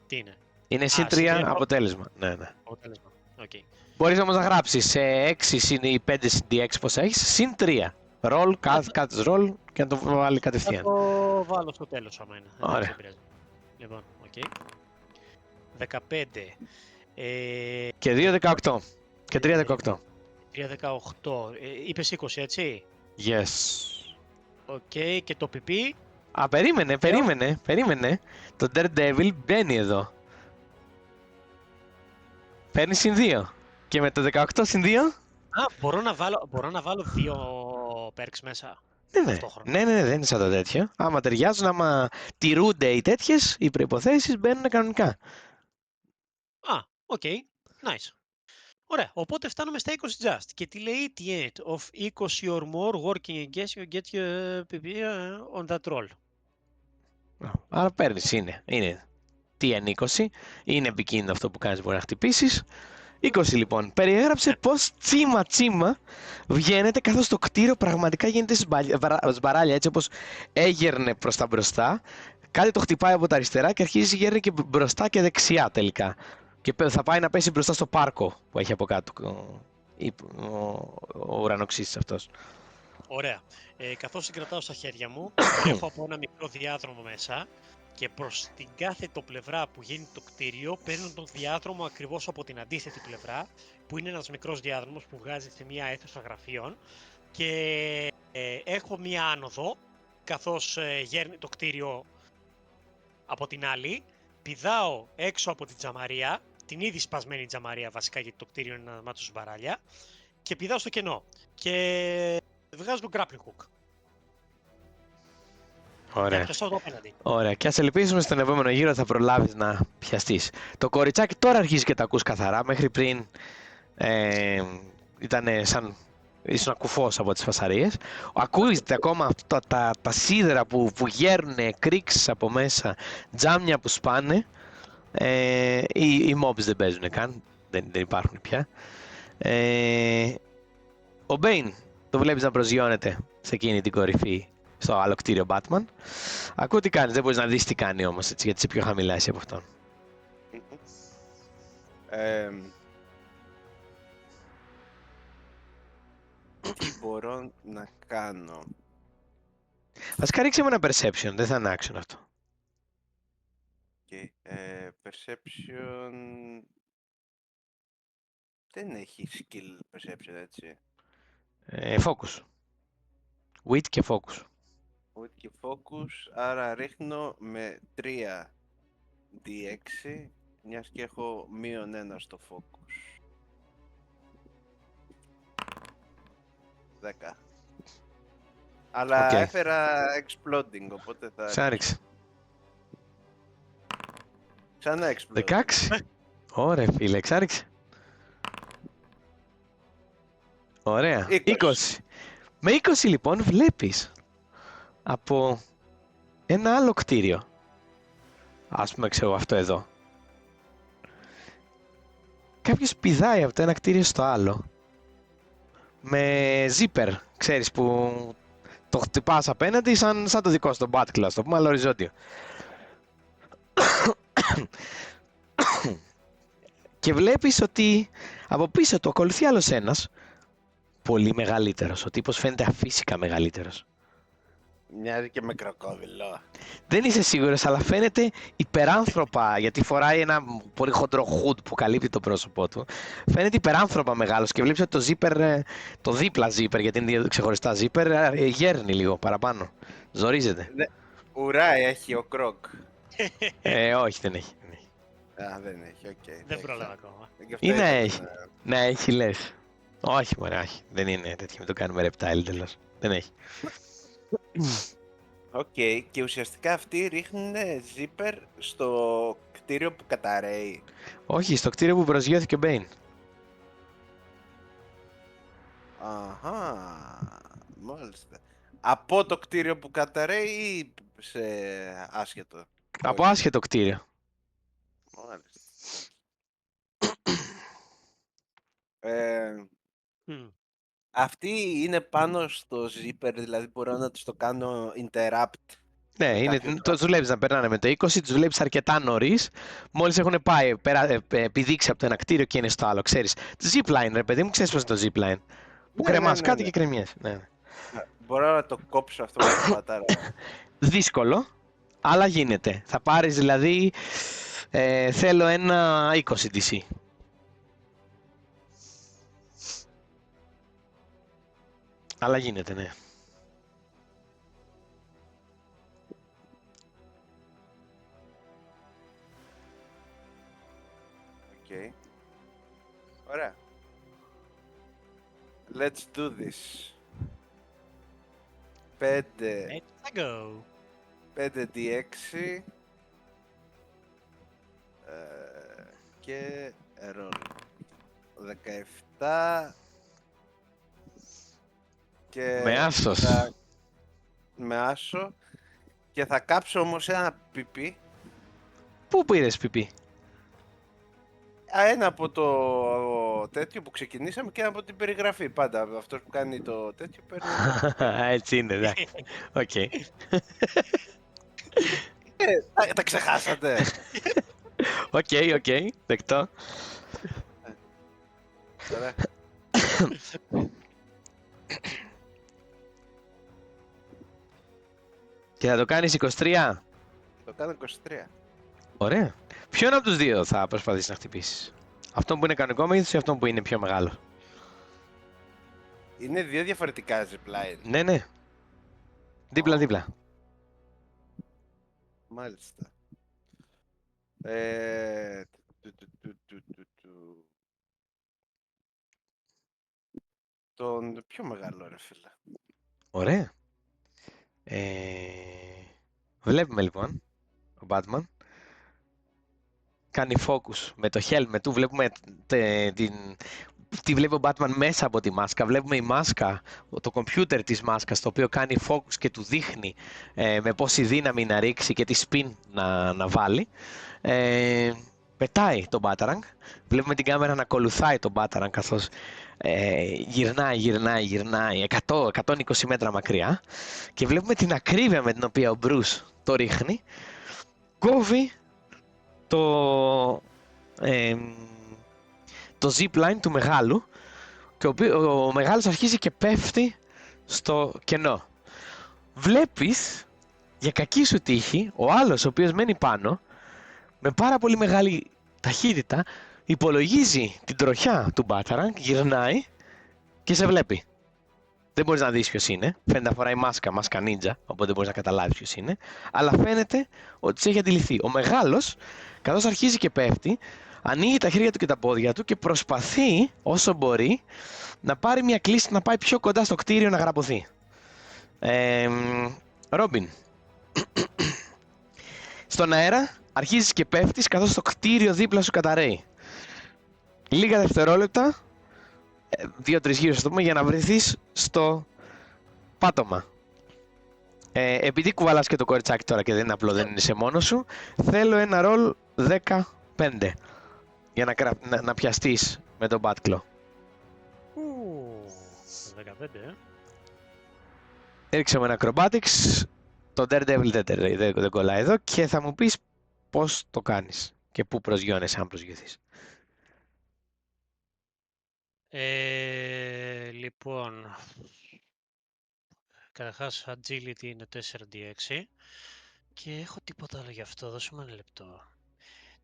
Τι είναι? Είναι συν 3 συν 3 αποτέλεσμα. Ναι. αποτέλεσμα. Okay. Μπορείς όμως να γράψεις 6 συν ή 5 συν d6 πόσα έχεις, συν 3. Ρολ, κάθε ρολ και να το βάλει Θα κατευθείαν. το βάλω στο τέλος άμα είναι. Ωραία. Δεν πειράζει. Λοιπόν, οκ. 15. Και 2 18. Και 3 18. 3, 18. Είπες 20, έτσι. Yes. Οκ, και το PP. Α, περίμενε. Το Daredevil μπαίνει εδώ. Παίρνει συν 2. Και με το 18 συν 2. Α, μπορώ να βάλω 2 perks μέσα. Ναι, δεν είναι σαν το τέτοιο. Άμα ταιριάζουν, άμα τηρούνται οι τέτοιες, οι προϋποθέσεις μπαίνουν κανονικά. Α, οκ. Nice. Ωραία, οπότε φτάνουμε στα 20 just. Και τι λέει T8 of 20 or more working against you get your PP on that roll. Άρα παίρνεις, είναι TN20, είναι επικίνδυνο αυτό που κάνεις, μπορεί να χτυπήσεις. 20 λοιπόν, περιέγραψε πως τσίμα βγαίνετε καθώς το κτίριο πραγματικά γίνεται σμπαράλια, έτσι όπως έγερνε προς τα μπροστά, κάτι το χτυπάει από τα αριστερά και αρχίζει γέρνει και μπροστά και δεξιά τελικά. Και θα πάει να πέσει μπροστά στο πάρκο που έχει από κάτω ο ουρανοξύστης αυτός. Ωραία. Καθώς συγκρατάω στα χέρια μου, έχω από ένα μικρό διάδρομο μέσα και προς την κάθετο πλευρά που γίνει το κτίριο παίρνω τον διάδρομο ακριβώς από την αντίθετη πλευρά, που είναι ένας μικρός διάδρομος που βγάζει σε μια αίθουσα γραφείων και έχω μια άνοδο καθώς γέρνει το κτίριο από την άλλη, πηδάω έξω από την τζαμαρία, την ήδη σπασμένη τζαμαρία βασικά γιατί το κτίριο είναι ένα μάτσο μπαράλια, και πηδάω στο κενό και βγάζω τον grappling hook. Για Ωραία. να πιαστώ εδώ απέναντι. Ωραία. Και ας ελπίσουμε στον επόμενο γύρο θα προλάβεις να πιαστείς. Το κοριτσάκι τώρα αρχίζει και τα ακούς καθαρά. Μέχρι πριν ήταν σαν ήσουν κουφός από τις φασαρίες. Ακούγεται ακόμα τα σίδερα που γέρνουνε, κρίξεις από μέσα, τζάμια που σπάνε. Οι mobs δεν παίζουν καν, δεν υπάρχουν πια. Ο Bane το βλέπεις να προσγειώνεται σε εκείνη την κορυφή, στο άλλο κτίριο Batman. Ακούω τι κάνεις, δεν μπορείς να δεις τι κάνει όμως, έτσι, γιατί είσαι πιο χαμηλά εσύ από αυτόν. Τι μπορώ να κάνω? Βασικά ρίξε με ένα perception, δεν θα είναι action αυτό. Okay. Perception... Δεν έχει skill perception, έτσι. Focus. Wit και focus. Wit και focus, άρα ρίχνω με 3 D6, μιας και έχω -1 στο focus. 10. Αλλά Okay. έφερα exploding, οπότε θα... Ξάριξε. Ξανά exploding. 16. Ωραία φίλε, εξάριξε. Ωραία. 20. Με 20 λοιπόν βλέπεις από ένα άλλο κτίριο. Ας πούμε ξέρω αυτό εδώ. Κάποιος πηδάει από το ένα κτίριο στο άλλο. Με zipper, ξέρεις που το χτυπάς απέναντι σαν το δικό στο Batclaw, το πούμε, αλλά οριζόντιο. Και βλέπεις ότι από πίσω του ακολουθεί άλλος ένας, πολύ μεγαλύτερος. Ο τύπος φαίνεται αφύσικα μεγαλύτερος. Μοιάζει και με κροκόδιλο. Δεν είσαι σίγουρος, αλλά φαίνεται υπεράνθρωπα, γιατί φοράει ένα πολύ χοντρό hood που καλύπτει το πρόσωπό του. Φαίνεται υπεράνθρωπα μεγάλος και βλέπεις ότι το zipper, το δίπλα zipper, γιατί είναι ξεχωριστά zipper, γέρνει λίγο παραπάνω. Ζορίζεται. Ναι. Ουρά έχει ο Κροκ. Όχι, δεν έχει. Α, δεν έχει, οκ. Δεν πρόλαβα ακόμα. Ή να έχει. Να έχει, λες. Όχι, μωρέ, όχι. Δεν είναι τέτοιο, μην το κάνουμε reptile τέλος. Δεν έχει. Οκ, και ουσιαστικά αυτοί ρίχνουν zipper στο κτίριο που καταραίει. Όχι, στο κτίριο που προσγειώθηκε ο Bane. Αχα, μάλιστα. Από το κτίριο που καταραίει ή σε άσχετο? Από άσχετο κτίριο. Μάλιστα. Αυτοί είναι πάνω στο zipper, δηλαδή μπορώ να τους το κάνω interrupt. Ναι, τους βλέπεις να περνάνε με το 20, τους βλέπεις αρκετά νωρίς. Μόλις έχουν πάει, επιδείξει από το ένα κτίριο και είναι στο άλλο, ξέρεις. Zipline, ρε παιδί μου, ξέρεις πώς είναι το zipline. Που κρεμάς κάτι και κρεμιές. Ναι. Μπορώ να το κόψω αυτό με την πατάρα. Δύσκολο, αλλά γίνεται. Θα πάρεις δηλαδή, θέλω ένα 20 DC. Αλλά γίνεται, ναι. Okay. Ωραία. Let's do this. 5 Let's go. 5d6 και roll. 17 και Με άσος. με άσο και θα κάψω όμως ένα πιπί. Πού πήρες πιπί? Ένα από το τέτοιο που ξεκινήσαμε και ένα από την περιγραφή. Πάντα αυτός που κάνει το τέτοιο παίρνει. Έτσι είναι, εντάξει. Οκ. Τα ξεχάσατε. Οκ, δεκτό. Ωραία. Και θα το κάνεις 23. Το κάνω 23. Ωραία. Ποιον από τους δύο θα προσπαθήσεις να χτυπήσεις? Αυτόν που είναι κανονικό μέγεθος ή αυτόν που είναι πιο μεγάλο? Είναι δύο διαφορετικά zipline. Ναι. Δίπλα-δίπλα. Μάλιστα. Τον πιο μεγάλο, ρε φίλε. Ωραία. Βλέπουμε λοιπόν ο Batman κάνει focus με το helmet του. Βλέπουμε τι βλέπει ο Batman μέσα από τη μάσκα. Βλέπουμε η μάσκα, το computer της μάσκας, το οποίο κάνει focus και του δείχνει με πόση δύναμη να ρίξει και τι spin να βάλει. Πετάει τον Batarang. Βλέπουμε την κάμερα να ακολουθάει τον Batarang καθώς γυρνάει 100-120 μέτρα μακριά και βλέπουμε την ακρίβεια με την οποία ο Bruce το ρίχνει. Κόβει το zipline του μεγάλου και ο μεγάλος αρχίζει και πέφτει στο κενό. Βλέπεις, για κακή σου τύχη, ο άλλος ο οποίος μένει πάνω με πάρα πολύ μεγάλη ταχύτητα υπολογίζει την τροχιά του Batarang, γυρνάει και σε βλέπει. Δεν μπορείς να δεις ποιος είναι, φαίνεται να φοράει μάσκα ninja, οπότε δεν μπορείς να καταλάβεις ποιος είναι, αλλά φαίνεται ότι σε έχει αντιληφθεί. Ο μεγάλος, καθώς αρχίζει και πέφτει, ανοίγει τα χέρια του και τα πόδια του και προσπαθεί όσο μπορεί να πάρει μια κλίση να πάει πιο κοντά στο κτίριο να γραπωθεί. Ρόμπιν, στον αέρα αρχίζεις και πέφτεις καθώς το κτίριο δίπλα σου καταραίει. Λίγα δευτερόλεπτα, 2-3 γύρους θα το πούμε, για να βρεθείς στο πάτωμα. Επειδή κουβαλάς και το κοριτσάκι τώρα και δεν είναι απλό, δεν είναι σε μόνος σου, θέλω ένα ρολ 15 για να πιαστείς με τον Batclaw. 15, Έριξε με ένα acrobatics, το Daredevil δεν κολλάει εδώ και θα μου πεις πώς το κάνεις και πού προσγειώνεσαι αν προσγειωθείς. Λοιπόν, καταρχάς agility είναι 4d6 και έχω τίποτα άλλο γι' αυτό, δώσε μου ένα λεπτό.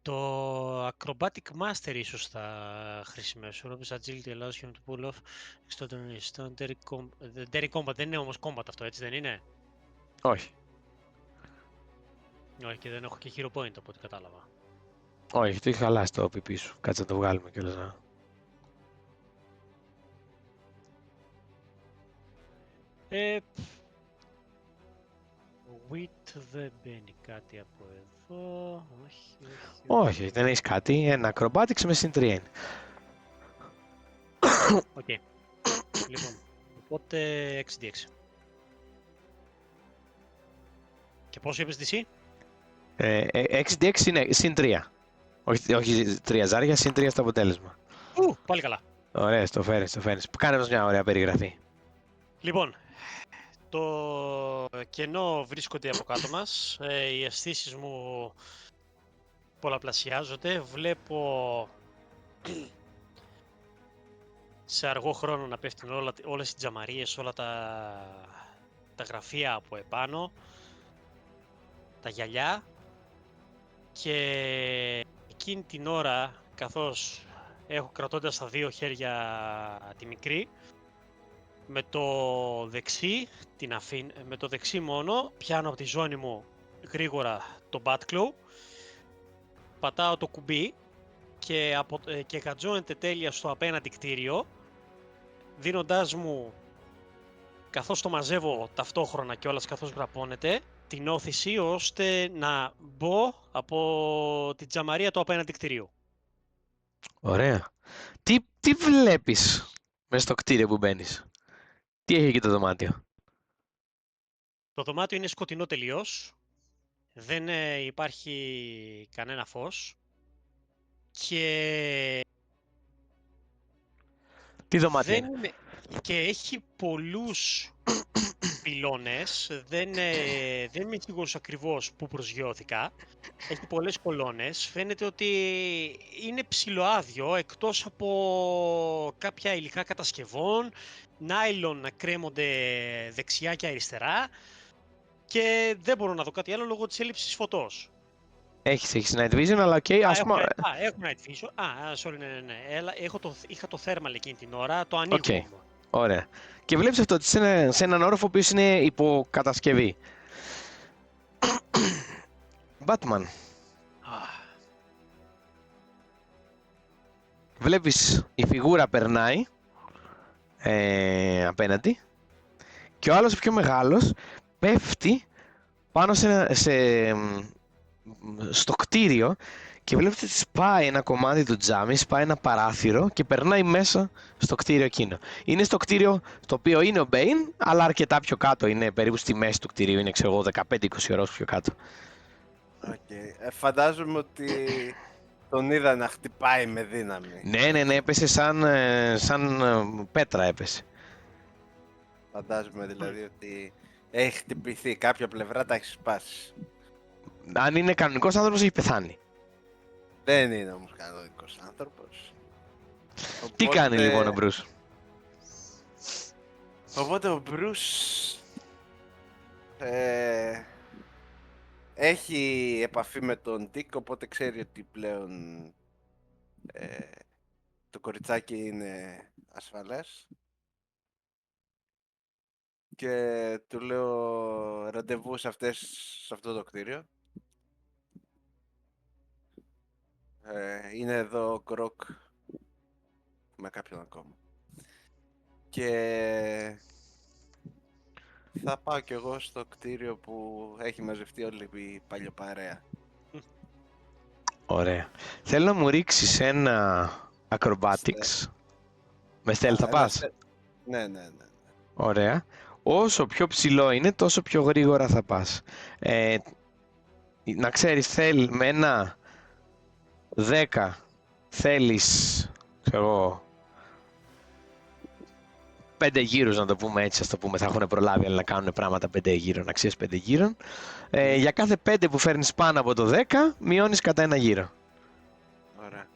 Το acrobatic master ίσως θα χρησιμεύσω. Rob's agility allows him to pull off extraordinary stunt. Daring combat δεν είναι όμως combat αυτό, έτσι δεν είναι? Όχι. Όχι, και δεν έχω και hero point από ό,τι κατάλαβα. Όχι, το έχει χαλάσει το PP σου. Κάτσε να το βγάλουμε κιόλας να... Wit δεν μπαίνει κάτι από εδώ. Όχι, δεν έχεις κάτι. Ένα acrobatics με συν 3 είναι. Οκ. Λοιπόν, οπότε 6d6. Και πόσο είπες DC? 6d6 είναι συν 3. Όχι 3 ζάρια, συν 3 στο αποτέλεσμα. Πάλι καλά. Ωραία, το φέρνεις. Κάνε μας μια ωραία περιγραφή. Λοιπόν, το κενό βρίσκονται από κάτω μας. Οι αισθήσεις μου πολλαπλασιάζονται. Βλέπω σε αργό χρόνο να πέφτουν όλες οι τζαμαρίες, όλα τα γραφεία από επάνω, τα γυαλιά, και εκείνη την ώρα, καθώς έχω κρατώντας στα δύο χέρια τη μικρή, με το δεξί μόνο πιάνω από τη ζώνη μου γρήγορα το Batclaw, πατάω το κουμπί και κατζώνεται τέλεια στο απέναντι κτίριο, δίνοντάς μου, καθώς το μαζεύω ταυτόχρονα κιόλας καθώς γραπώνεται, την όθηση ώστε να μπω από την τζαμαρία του απέναντι κτιρίου. Ωραία. Τι τι βλέπεις μέσα στο κτίριο που μπαίνεις? Τι έχει εκεί το δωμάτιο? Το δωμάτιο είναι σκοτεινό τελείως. Δεν υπάρχει κανένα φως. Και Τι δωμάτιο δεν είναι? είναι... Και έχει πολλούς πυλώνες. Δεν είμαι σίγουρος ακριβώς πού προσγειώθηκα. Έχει πολλές κολόνες. Φαίνεται ότι είναι ψιλοάδιο, εκτός από κάποια υλικά κατασκευών, νάιλον να κρέμονται δεξιά και αριστερά και δεν μπορώ να δω κάτι άλλο λόγω της έλλειψης φωτός. Έχεις night vision, αλλά οκ, ας πούμε... Έχω night vision. Sorry, ναι. Είχα το thermal εκείνη την ώρα, το ανοίγω Οκ. όμως. Ωραία. Και βλέπεις αυτό ότι σε έναν όροφο που είναι υποκατασκευή. Batman. Βλέπεις η φιγούρα περνάει απέναντι και ο άλλος ο πιο μεγάλος πέφτει πάνω στο κτίριο και βλέπετε ότι σπάει ένα κομμάτι του τζάμι, σπάει ένα παράθυρο και περνάει μέσα στο κτίριο εκείνο. Είναι στο κτίριο το οποίο είναι ο Bane, αλλά αρκετά πιο κάτω, είναι περίπου στη μέση του κτιρίου, είναι ξέρω εγώ 15-20 ώρες πιο κάτω. Okay. Φαντάζομαι ότι τον είδα να χτυπάει με δύναμη. Ναι, έπεσε σαν πέτρα έπεσε. Φαντάζομαι δηλαδή ότι έχει χτυπηθεί, κάποια πλευρά τα έχει σπάσει. Αν είναι κανονικός άνθρωπος έχει πεθάνει. Δεν είναι όμως κανονικός άνθρωπος. Τι κάνει λοιπόν ο Bruce? Οπότε ο Bruce έχει επαφή με τον Dick, οπότε ξέρει ότι πλέον το κοριτσάκι είναι ασφαλές. Και του λέω ραντεβού σε αυτό το κτίριο. Είναι εδώ ο Κροκ με κάποιον ακόμα. Και θα πάω κι εγώ στο κτίριο που έχει μαζευτεί όλη η παλιοπαρέα. Ωραία. Θέλω να μου ρίξεις ένα acrobatics. Με stealth θα πας? Ναι. Ωραία. Όσο πιο ψηλό είναι, τόσο πιο γρήγορα θα πας. Να ξέρεις, θέλει με ένα 10 θέλεις, ξέρω εγώ, 5 γύρους να το πούμε έτσι, ας το πούμε, θα έχουν προλάβει αλλά να κάνουν πράγματα 5 γύρων, αξίες 5 γύρων. Για κάθε 5 που φέρνεις πάνω από το 10, μειώνεις κατά ένα γύρο. Ωραία.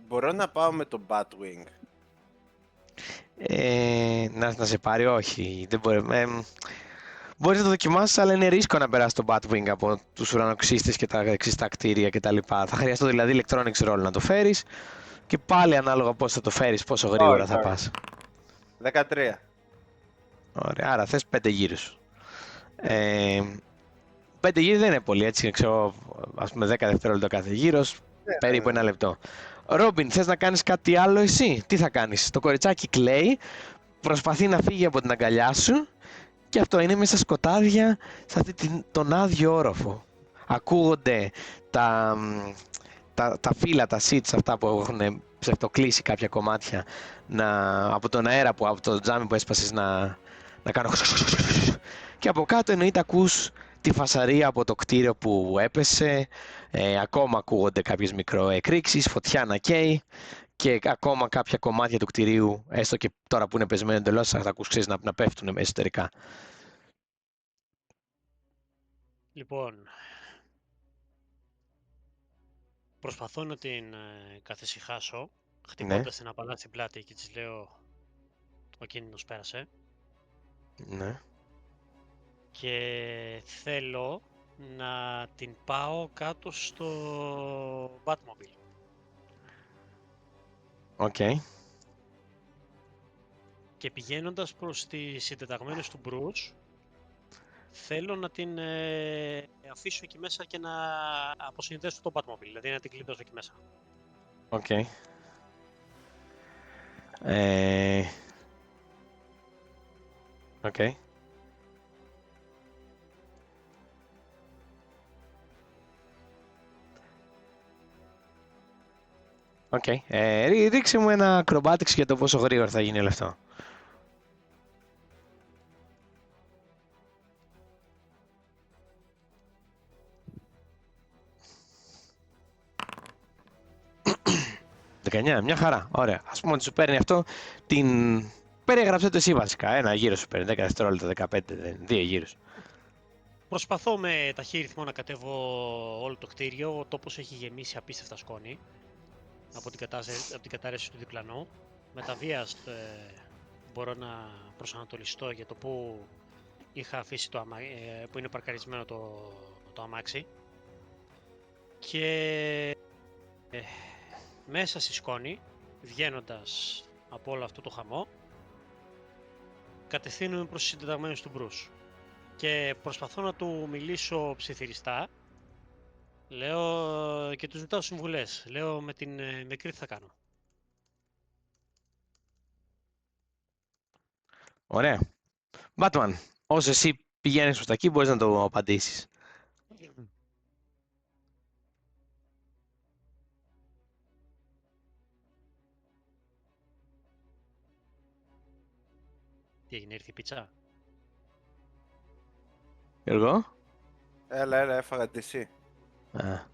Μπορώ να πάω με το Batwing. Να σε πάρει, όχι. Δεν μπορεί. Μπορείς να το δοκιμάσεις, αλλά είναι ρίσκο να περάσει το Batwing από τους ουρανοξύστες και τα εξιστά κτίρια κτλ. Θα χρειαστεί δηλαδή electronics roll να το φέρεις και πάλι ανάλογα πώς θα το φέρεις, πόσο γρήγορα θα πας. 13. Ωραία, άρα θες 5 γύρους. 5 γύροι δεν είναι πολύ, έτσι, ξέρω, ας πούμε 10 δευτερόλεπτα κάθε γύρος, περίπου ένα λεπτό. Ρόμπιν, θες να κάνεις κάτι άλλο εσύ? Τι θα κάνεις? Το κοριτσάκι κλαίει, προσπαθεί να φύγει από την αγκαλιά σου και αυτό είναι μέσα σκοτάδια σε αυτή τον άδειο όροφο. Ακούγονται τα φύλλα, τα seats αυτά που έχουν ψευτοκλείσει κάποια κομμάτια από τον αέρα, από το τζάμι που έσπασες να κάνω και από κάτω εννοείται ακούς τη φασαρία από το κτίριο που έπεσε, ακόμα ακούγονται κάποιες μικροεκρήξεις, φωτιά να καίει και ακόμα κάποια κομμάτια του κτιρίου, έστω και τώρα που είναι πεσμένο εντελώς, θα ακούς ξέρεις, να πέφτουν εσωτερικά. Λοιπόν, προσπαθώ να την καθησυχάσω, χτυπώντας την απαλά στην πλάτη και της λέω ο κίνδυνος πέρασε. Ναι. Και θέλω να την πάω κάτω στο Batmobile. Οκ. Και πηγαίνοντας προς τις συντεταγμένες του Bruce, θέλω να την αφήσω εκεί μέσα και να αποσυνδέσω το Batmobile, δηλαδή να την κλειδώσω εκεί μέσα. Οκ. Οκ. Οκ. Ρίξε μου ένα acrobatics για το πόσο γρήγορα θα γίνει όλο αυτό. «19, μια χαρά. Ωραία. Ας πούμε ότι σου παίρνει αυτό την... Περιέγραψε το εσύ βασικά. Ένα γύρο σου παίρνει. 10 δευτερόλεπτα, 15, 2 γύρους. Προσπαθώ με ταχύ ρυθμό να κατέβω όλο το κτίριο. Ο τόπος έχει γεμίσει απίστευτα σκόνη από την κατάρρευση του διπλανού. Με τα βίας μπορώ να προσανατολιστώ για το που είχα αφήσει που είναι παρκαρισμένο το αμάξι. Και μέσα στη σκόνη, βγαίνοντας από όλο αυτό το χαμό, κατευθύνομαι προς τους συντεταγμένους του Μπρους και προσπαθώ να του μιλήσω ψιθυριστά. Λέω και τους ζητάω συμβουλές. Λέω με την μικρή τι θα κάνω. Ωραία. Batman, όσο εσύ πηγαίνεις προς τα εκεί, μπορείς να το απαντήσεις. Τι έγινε, ήρθε η πίτσα? Γιώργο. Έλα, έφαγα τη εσύ. Α,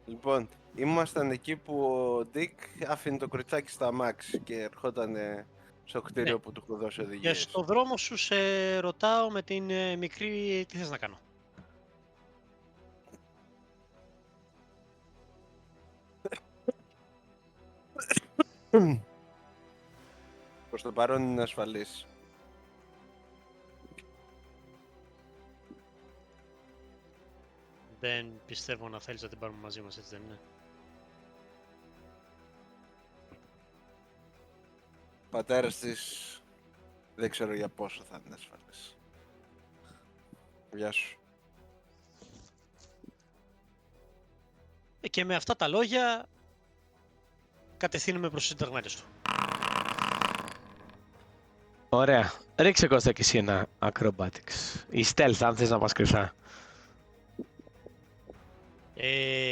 Λοιπόν, ήμασταν εκεί που ο Ντίκ άφηνε το κριτσάκι στο αμάξι και ερχόταν στο κτίριο Ναι. που του έχω δώσει Και οδηγίες. στο δρόμο σου σε ρωτάω με την μικρή τι θες να κάνω. Προς το παρόν είναι ασφαλής. Δεν πιστεύω να θέλεις να την πάρουμε μαζί μας, έτσι δεν είναι? Ο πατέρας της δεν ξέρω για πόσο θα είναι ασφαλής. Γεια σου. Και με αυτά τα λόγια κατευθύνουμε προς τους συνταγμένους του. ωραία. Ρίξε Κώστα και εσύ ένα acrobatics. Ή stealth, αν θες να πας κρυφά. Περίμενε.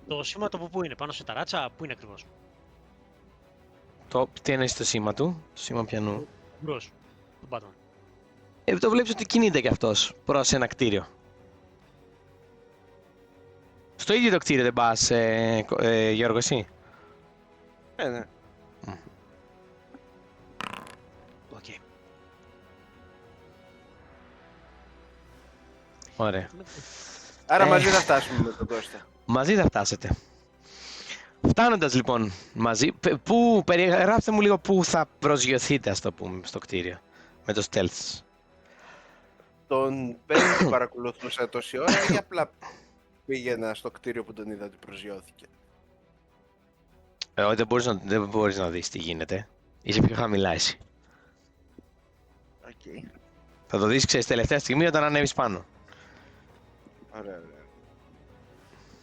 Το σήμα το πού είναι, πάνω σε ταράτσα, πού είναι ακριβώς? Τι εννοείς το σήμα του, το σήμα πιανού. Μπρος, τον Batman. Το βλέπεις ότι κινείται κι αυτός προς ένα κτίριο. Στο ίδιο το κτίριο δεν πας, Γιώργο, εσύ? Ναι. Οκ. Ωραία. Άρα μαζί θα φτάσουμε με τον Κώστα. Μαζί θα φτάσετε. Φτάνοντας λοιπόν μαζί, περιγράψτε μου λίγο πού θα προσγειωθείτε, ας το πούμε, στο κτίριο, με το stealth. Τον Μπέιν παρακολουθούσα τόση ώρα ή απλά πήγαινα στο κτίριο που τον είδα ότι προσγειώθηκε? Δεν μπορείς να δεις τι γίνεται. Είσαι πιο χαμηλά εσύ. Okay. Θα το δεις, ξέρεις, τελευταία στιγμή όταν ανέβεις πάνω. Ωραία.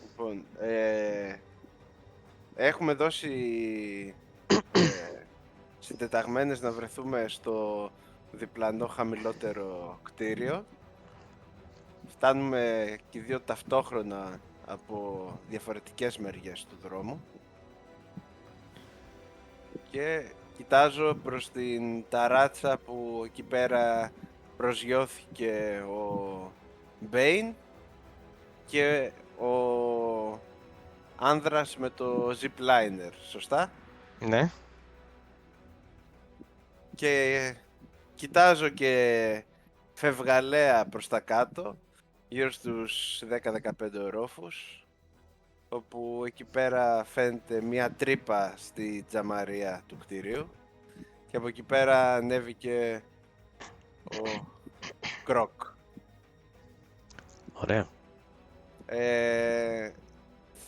Λοιπόν, έχουμε δώσει συντεταγμένες να βρεθούμε στο διπλανό χαμηλότερο κτίριο. Φτάνουμε και οι δύο ταυτόχρονα από διαφορετικές μεριές του δρόμου. Και κοιτάζω προς την ταράτσα που εκεί πέρα προσγειώθηκε ο Μπέιν και ο άνδρας με το zipliner, σωστά? Ναι. Και κοιτάζω και φευγαλέα προς τα κάτω, γύρω στους 10-15 ορόφους, όπου εκεί πέρα φαίνεται μια τρύπα στη τζαμαρία του κτηρίου και από εκεί πέρα ανέβηκε ο Κροκ. Ωραία.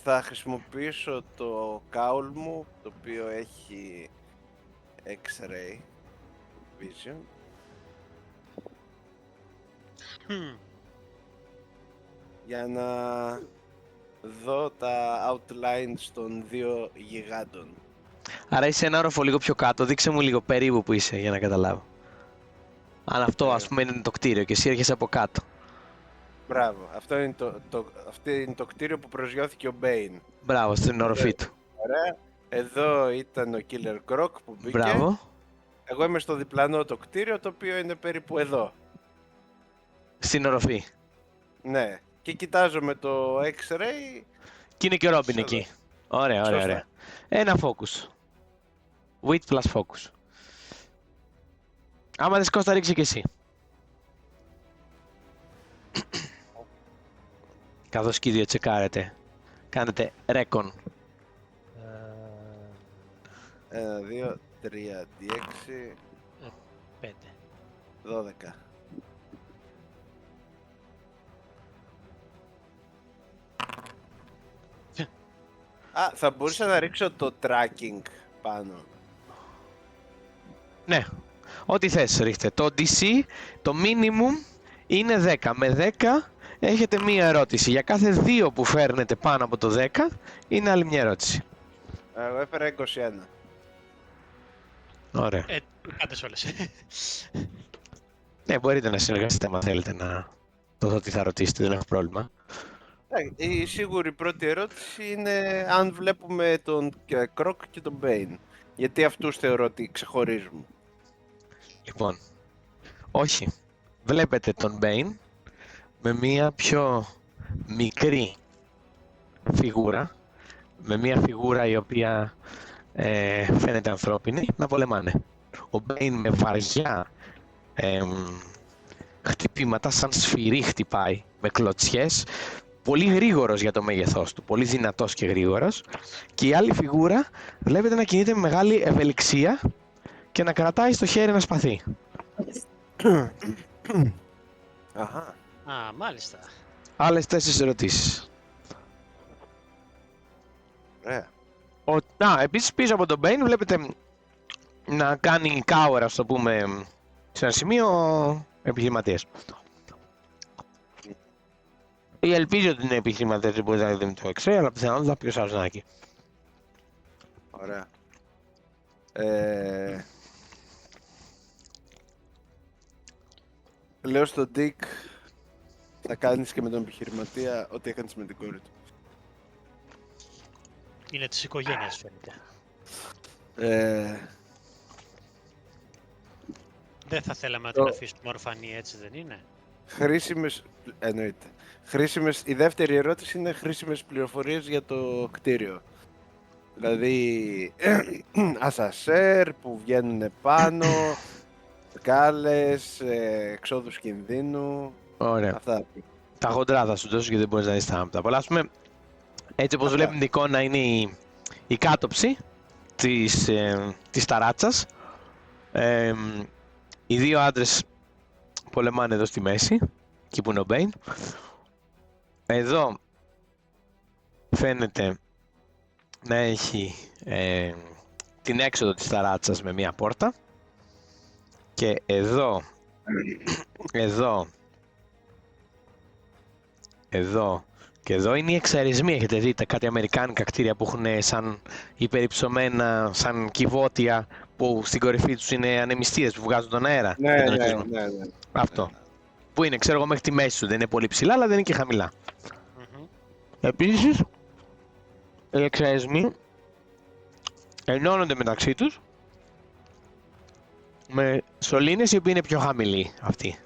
Θα χρησιμοποιήσω το κάουλ μου, το οποίο έχει X-ray vision. Για να δω τα outlines των δύο γιγάντων. Άρα είσαι ένα όροφο λίγο πιο κάτω. Δείξε μου λίγο περίπου που είσαι για να καταλάβω. Αν αυτό, ας πούμε, είναι το κτίριο και εσύ έρχεσαι από κάτω. Μπράβο. Αυτό είναι το κτίριο που προσγειώθηκε ο Μπέιν. Μπράβο, στην οροφή του. Ωραία. Εδώ ήταν ο Killer Croc που μπήκε. Μπράβο. Εγώ είμαι στο διπλανό το κτίριο, το οποίο είναι περίπου εδώ. Στην οροφή. Ναι. Και κοιτάζω με το X-ray. Και είναι και ο Ρόμπιν Σωστά. εκεί. Ωραία, ωραία, Σωστά. ωραία. Ένα focus. Wit plus focus. Άμα δεν σηκώσεις, θα ρίξει και εσύ. Καθώς και οι δύο τσεκάρετε. Κάνετε recon. 1, 2, 3, 6, 5. 12. Α, θα μπορούσα να ρίξω το tracking πάνω. Ναι. Ό,τι θες ρίχτε. Το DC, το minimum είναι 10. Με 10 έχετε μία ερώτηση. Για κάθε 2 που φέρνετε πάνω από το 10 είναι άλλη μια ερώτηση. Εγώ έφερα 21. Ωραία. Κάντε όλες. Ναι, μπορείτε να συνεργαστείτε άμα θέλετε να το δω τι θα ρωτήσετε, δεν έχω πρόβλημα. Η σίγουρη πρώτη ερώτηση είναι αν βλέπουμε τον Croc και τον Bane. Γιατί αυτούς θεωρώ ότι ξεχωρίζουν. Λοιπόν, όχι. Βλέπετε τον Bane με μία πιο μικρή φιγούρα, με μία φιγούρα η οποία φαίνεται ανθρώπινη, να πολεμάνε. Ο Bane με βαριά χτυπήματα, σαν σφυρί χτυπάει, με κλωτσιές, πολύ γρήγορος για το μέγεθός του, πολύ δυνατός και γρήγορος, και η άλλη φιγούρα βλέπετε να κινείται με μεγάλη ευελιξία και να κρατάει στο χέρι ένα σπαθί. Αχα. Α, μάλιστα. Άλλες 4 ερωτήσεις. Ωραία. Επίσης πίσω από τον Bane βλέπετε να κάνει cover, ας το πούμε, σε ένα σημείο επιχειρηματίες. Ή ελπίζω ότι είναι επιχειρηματίες, δεν μπορείτε να δείτε με το X-ray, αλλά πιθανότατα ποιος άλλος να είναι εκεί. Ωραία. Λέω στον Dick, θα κάνεις και με τον επιχειρηματία ό,τι έκανες με την κόρη του. Είναι της οικογένειας φαίνεται. Δεν θα θέλαμε να την αφήσουμε ορφανή, έτσι δεν είναι? Χρήσιμες, εννοείται. Η δεύτερη ερώτηση είναι χρήσιμες πληροφορίες για το κτίριο. Δηλαδή, ασασέρ που βγαίνουν πάνω, σκάλες, εξόδους κινδύνου, Ωραία. αυτά. Τα χοντρά θα σου δώσω γιατί δεν μπορείς να δεις τα πολλά. Ας πούμε, έτσι όπως Αυτά. βλέπουμε την εικόνα είναι η κάτωψη της ταράτσας. Οι δύο άντρες πολεμάνε εδώ στη μέση, εκεί που είναι ο Μπέιν. Εδώ φαίνεται να έχει την έξοδο της ταράτσας με μία πόρτα. Και εδώ και εδώ είναι οι εξαρισμοί. Έχετε δει κάτι αμερικάνικα κτίρια που έχουν σαν υπερυψωμένα, σαν κυβότια, που στην κορυφή τους είναι ανεμιστήρες που βγάζουν τον αέρα. Ναι. Αυτό. Που είναι, ξέρω εγώ, μέχρι τη μέση του. Δεν είναι πολύ ψηλά, αλλά δεν είναι και χαμηλά. Επίσης, οι εξαρισμοί ενώνονται μεταξύ τους με σωλήνες οι οποίοι είναι πιο χαμηλοί αυτοί.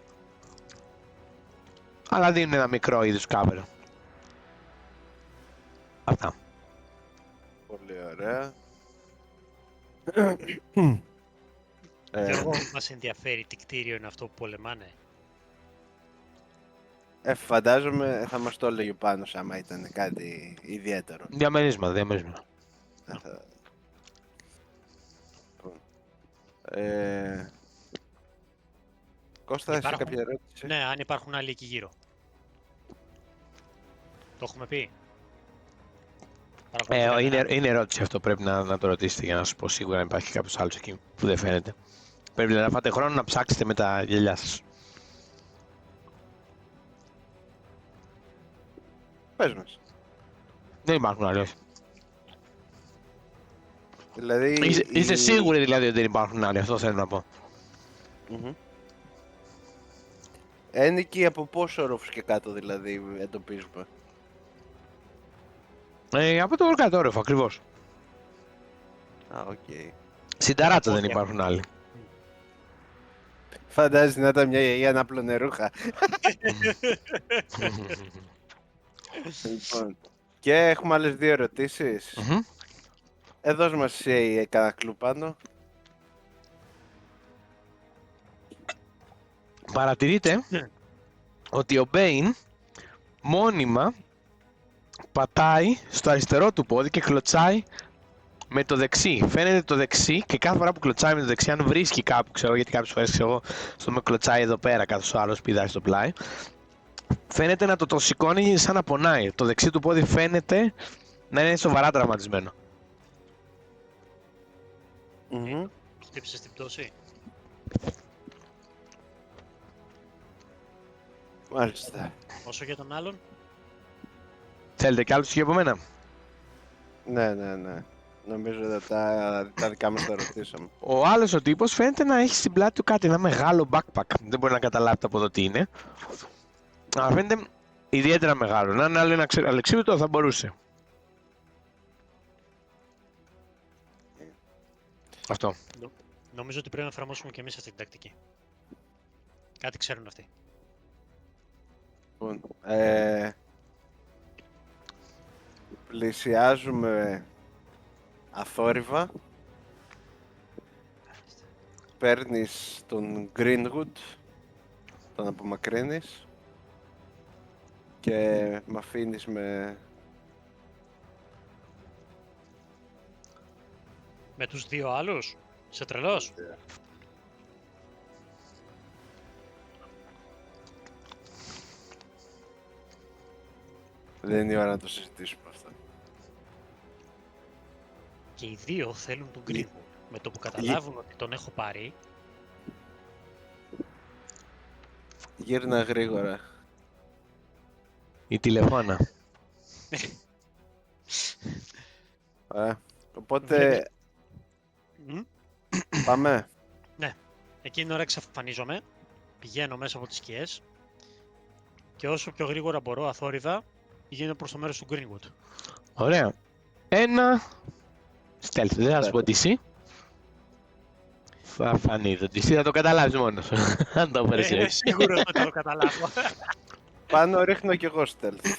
Αλλά δίνουν ένα μικρό είδους cover. Αυτά. Πολύ ωραία. Γιώργο, μας ενδιαφέρει τι κτίριο είναι αυτό που πολεμάνε. Φαντάζομαι θα μας το έλεγε πάνω άμα ήταν κάτι ιδιαίτερο. Διαμερίσματα. Κώστα, εσύ Υπάρχουν- κάποια ερώτηση? Ναι, αν υπάρχουν άλλοι εκεί γύρω. Το έχουμε πει. Είναι ερώτηση αυτό, πρέπει να το ρωτήσετε για να σας πω σίγουρα αν υπάρχει κάποιος άλλος εκεί που δεν φαίνεται. Πρέπει να φάτε χρόνο να ψάξετε με τα γυαλιά σας. Πες μας. Δεν υπάρχουν άλλοι, όχι. Δηλαδή, Είστε σίγουροι δηλαδή ότι δεν υπάρχουν άλλοι, αυτό θέλω να πω. Μμμ. Ένικοι από πόσο όροφους και κάτω δηλαδή εντοπίζουμε? Από το κατόρροφο ακριβώς. Α, οκ. Στην ταράτσα δεν πόδια. υπάρχουν άλλοι. Φαντάζεσαι να ήταν μια γιαγιά να πλώνε ρούχα. Λοιπόν, και έχουμε άλλες 2 ερωτήσεις. Μμμ. Δώσ' μας εσύ κανένα κλου πάνω. Παρατηρείτε Ναι. ότι ο Μπέιν μόνιμα πατάει στο αριστερό του πόδι και κλωτσάει με το δεξί. Φαίνεται το δεξί και κάθε φορά που κλωτσάει με το δεξί, αν βρίσκει κάπου, ξέρω, γιατί κάποιες φορές ξέρω, στο με κλωτσάει εδώ πέρα καθώς ο άλλος πηδάει στο πλάι, φαίνεται να το σηκώνει σαν να πονάει. Το δεξί του πόδι φαίνεται να είναι σοβαρά τραυματισμένο. Μμμ. Χτύπησε στην πτώση. Μάλιστα. Όσο για τον άλλον. Θέλετε κι άλλο στοιχείο από μένα? Ναι. Νομίζω ότι τα δικά μας τα ρωτήσαμε. Ο άλλος ο τύπος φαίνεται να έχει στην πλάτη του κάτι, ένα μεγάλο backpack. Δεν μπορεί να καταλάβετε από εδώ τι είναι. Αλλά φαίνεται ιδιαίτερα μεγάλο. Να είναι άλλο ένα αλεξίπτωτο θα μπορούσε. Αυτό. Νομίζω ότι πρέπει να εφαρμόσουμε και εμείς αυτή την τακτική. Κάτι ξέρουν αυτοί. Λοιπόν, πλησιάζουμε αθόρυβα. Παίρνεις τον Greenwood, τον απομακρύνεις και με αφήνεις με... Με τους 2 άλλους. Σε τρελός. Δεν είναι η ώρα να το συζητήσουμε αυτό. Και οι 2 θέλουν τον Greenwood. Με το που καταλάβουν ότι τον έχω πάρει. Γύρνα γρήγορα. Η τηλεφώνα. Οπότε Μμ. πάμε. Εκείνη την ώρα εξαφανίζομαι. Πηγαίνω μέσα από τις σκιές. Και όσο πιο γρήγορα μπορώ, αθόρυβα, πηγαίνω προς το μέρος του Greenwood. Ωραία. Ένα stealth. Δεν θα σου πω τι εσύ. Θα φανεί το τι εσύ, θα το καταλάβεις μόνος. Αν το φέρεις έτσι. Σίγουρα θα το καταλάβω. Πάνω ρίχνω κι εγώ stealth.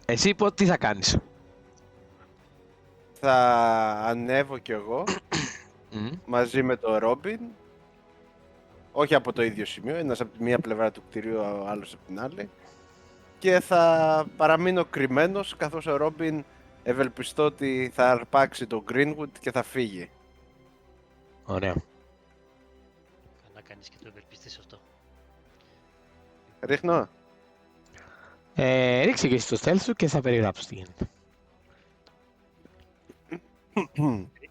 Εσύ τι θα κάνεις? Θα ανέβω κι εγώ μαζί με τον Ρόμπιν. Όχι από το ίδιο σημείο, ένας από τη μία πλευρά του κτηρίου, ο άλλος από την άλλη. Και θα παραμείνω κρυμμένος καθώς ο Ρόμπιν ευελπιστώ ότι θα αρπάξει τον Greenwood και θα φύγει. Ωραία. Να κάνεις και το ευελπιστείς αυτό. Ρίχνω. Ρίξε και εσύ το stealth σου και θα περιγράψω τι γίνεται.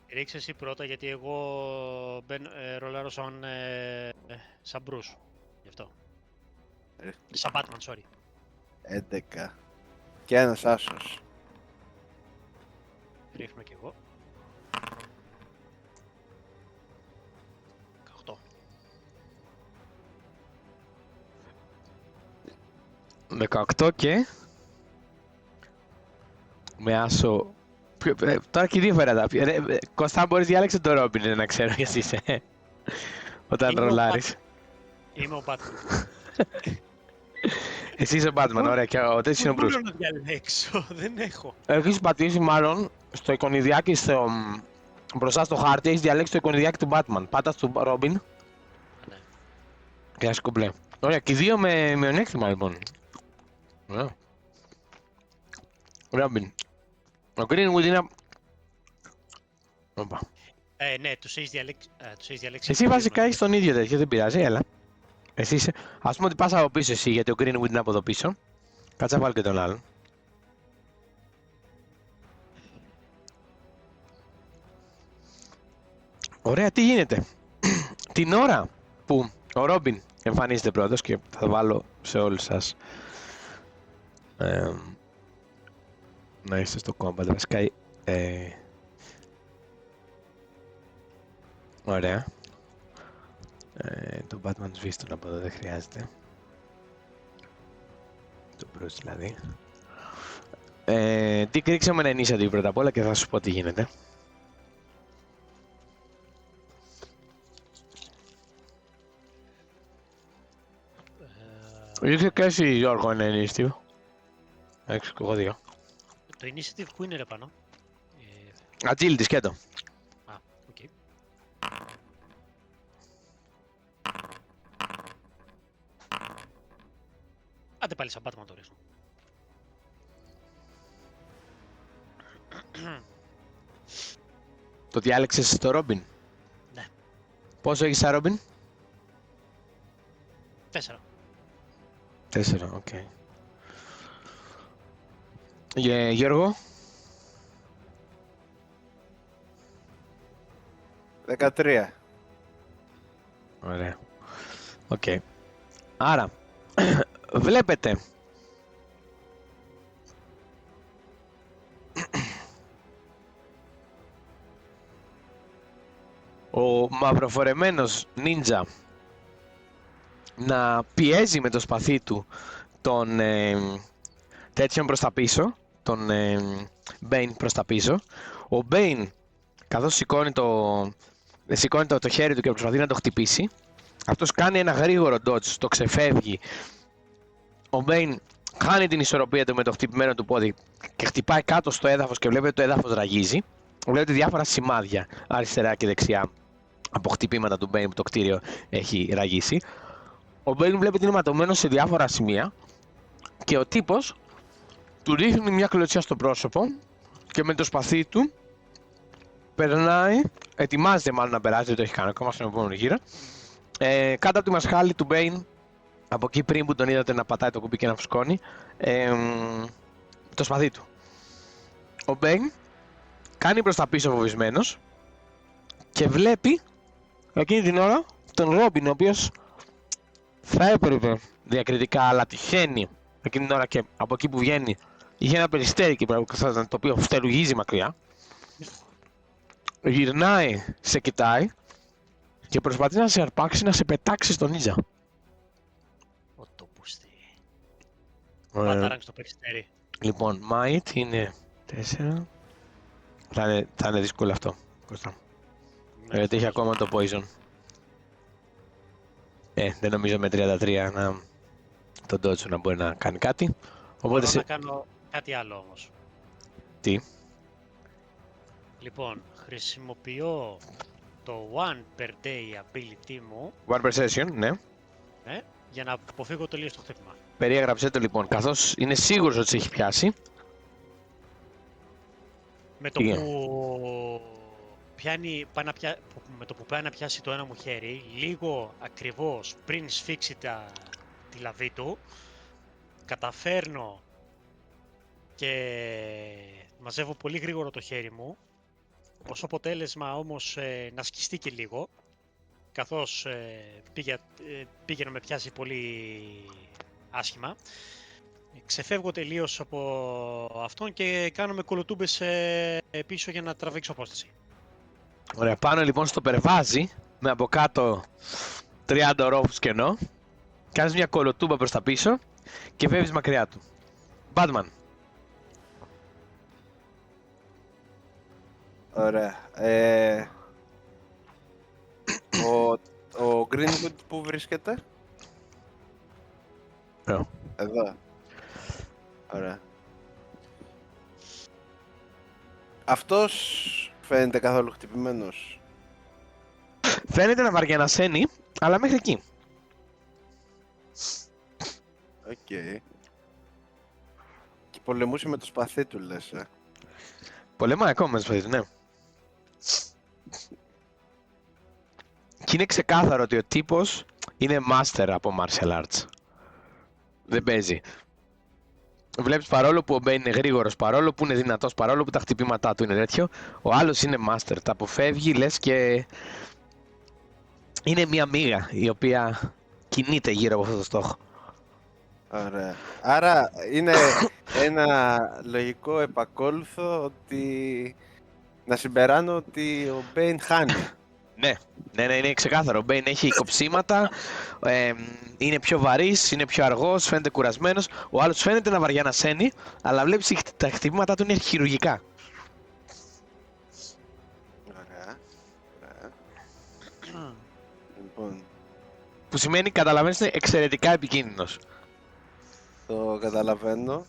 Ρίξε εσύ πρώτα γιατί εγώ ρολάρω σαν Bruce. Γι' αυτό. Σαν Batman, sorry. 11. Και ένας άσος. Ρίχνω κι εγώ. 18. 18 και... Με άσο... Τώρα και δύο φορά τα πει. Κωστά, μπορείς διάλεξε το Ρόμπιν, να ξέρω γιατί είσαι. Όταν Είμαι ο ρολάρεις. Είμαι ο Batman. Εσύ είσαι ο Batman, ωραία, και ο τέτοιος είναι ο Δεν Bruce. μπορώ να διαλέξω, δεν έχω. Έχεις πατήσει μάλλον στο εικονιδιάκι μπροστά στο χάρτη, έχεις διαλέξει το εικονιδιάκι του Batman. Πάτα στο Robin Ναι. και άσχο μπλε. Ωραία, και οι δύο με μειονέκτημα λοιπόν. Ωραία. Robin. Ο Greenwood είναι... Οπα. Ναι, τους έχεις διαλέξει. Εσύ βασικά έχεις τον ίδιο τέτοιο, δεν πειράζει, έλα. Εσύ είσαι... Ας πούμε ότι πας από πίσω εσύ, γιατί ο Greenwood είναι από εδώ πίσω. Κάτσε να βάλω και τον άλλον. Ωραία, τι γίνεται. Την ώρα που ο Ρόμπιν εμφανίζεται πρώτος και θα βάλω σε όλους σας να είστε στο combat βασικά. Ωραία. Το Batman σβήστον από εδώ, δεν χρειάζεται. Το Bruce δηλαδή. Τι ρίξαμε ένα initiative πρώτα απ' όλα και θα σου πω τι γίνεται. Ήρθε και εσύ Γιώργο ένα initiative. Έχεις και εγώ δύο. Το initiative που είναι ρε πάνω. Agility σκέτο. Α, οκ. Άντε πάλι σαν Batman το ρίχνω. Το διάλεξες στο Robin. Ναι. Πόσο έχεις σαν Robin? 4. 4, οκ. Γιώργο. 13. Ωραία. Οκ. Άρα, βλέπετε ο μαυροφορεμένος νίντζα να πιέζει με το σπαθί του τον τέτοιον προς τα πίσω, τον Bane προς τα πίσω. Ο Bane, καθώς σηκώνει το χέρι του και προσπαθεί να το χτυπήσει, αυτός κάνει ένα γρήγορο dodge, το ξεφεύγει. Ο Bane χάνει την ισορροπία του με το χτυπημένο του πόδι και χτυπάει κάτω στο έδαφος και βλέπετε το έδαφος ραγίζει. Βλέπετε διάφορα σημάδια αριστερά και δεξιά από χτυπήματα του Bane που το κτίριο έχει ραγίσει. Ο Bane βλέπετε είναι ματωμένος σε διάφορα σημεία και ο τύπος του ρίχνει μια κλωτσιά στο πρόσωπο και με το σπαθί του περνάει, ετοιμάζεται μάλλον να περάσει, δεν το έχει κάνει ακόμα στον επόμενο γύρο, κάτω από τη μασχάλη του Bane, από εκεί πριν που τον είδατε να πατάει το κουμπί και να φουσκώνει, το σπαθί του. Ο Bane κάνει προς τα πίσω φοβισμένος και βλέπει εκείνη την ώρα τον Robin, ο οποίος θα έπρεπε διακριτικά, αλλά τυχαίνει εκείνη την ώρα και από εκεί που βγαίνει είχε ένα περιστέρι και το οποίο φτερουγίζει μακριά. Γυρνάει, σε κοιτάει και προσπαθεί να σε αρπάξει, να σε πετάξει στον νίτζα. Ο το πούστη. Παταράκι στο περιστέρι. Λοιπόν, might είναι 4. Θα είναι δύσκολο αυτό, Κώστα. Γιατί έχει ακόμα το poison. Δεν νομίζω με 33 να τον dodge να μπορεί να κάνει κάτι. Οπότε Μπορώ να κάνω κάτι άλλο όμως. Τι? Λοιπόν, χρησιμοποιώ το one per day ability μου One per session, ναι. για να αποφύγω τελείως το χτύπημα. Περιέγραψε το λοιπόν, καθώς είναι σίγουρος ότι σε έχει πιάσει. Με το που πάει να πιάσει το ένα μου χέρι, λίγο ακριβώς πριν σφίξει τη λαβή του, καταφέρνω και μαζεύω πολύ γρήγορα το χέρι μου, ως αποτέλεσμα όμως να σκιστεί και λίγο, καθώς πήγε να με πιάσει πολύ άσχημα. Ξεφεύγω τελείως από αυτόν και κάνω με κολοτούμπες πίσω για να τραβήξω απόσταση. Ωραία, πάνω λοιπόν στο περβάζι, με από κάτω 30 ορόφους κενό, κάνεις μια κολοτούμπα προς τα πίσω και φεύγεις μακριά του. Batman. Ωραία. Ο Greenwood που βρίσκεται? Εδώ. Ωραία. Αυτός φαίνεται καθόλου χτυπημένος? Φαίνεται να βαριανασένει, αλλά μέχρι εκεί. Οκ. Και πολεμούσε με το σπαθί του, λες, Πολεμάει ακόμα με το σπαθί του, ναι. Και είναι ξεκάθαρο ότι ο τύπος είναι master από martial arts. Δεν παίζει. Βλέπεις, παρόλο που ο Bane είναι γρήγορος, παρόλο που είναι δυνατός, παρόλο που τα χτυπήματά του είναι τέτοιο, ο άλλος είναι master. Τα αποφεύγει, λες, και είναι μια μύγα η οποία κινείται γύρω από αυτό το στόχο. Ωραία. Άρα είναι ένα λογικό επακόλουθο ότι να συμπεράνω ότι ο Bane χάνει. Ναι, είναι ξεκάθαρο. Ο Μπέιν έχει κοψίματα, είναι πιο βαρύς, είναι πιο αργός, φαίνεται κουρασμένος. Ο άλλος φαίνεται να βαριανασένει, αλλά βλέπεις τα χτυπήματά του είναι χειρουργικά. Ωραία. Λοιπόν, Που σημαίνει, καταλαβαίνεις, είναι εξαιρετικά επικίνδυνος. το καταλαβαίνω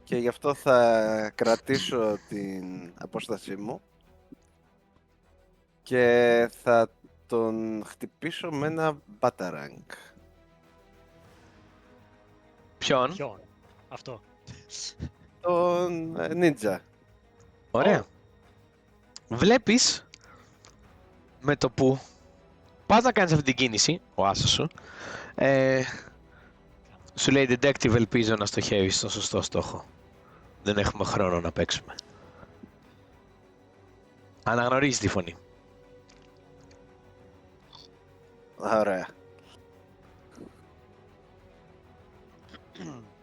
και γι' αυτό θα κρατήσω την απόστασή μου και θα τον χτυπήσω με ένα Batarang. Ποιον? Ποιον? Αυτό. Τον Ninja. Ωραία. Βλέπεις με το που πας να κάνεις αυτή την κίνηση, ο άσος σου, σου λέει detective, ελπίζω να στοχεύεις στον σωστό στόχο. Δεν έχουμε χρόνο να παίξουμε. Αναγνωρίζεις τη φωνή. Ωραία.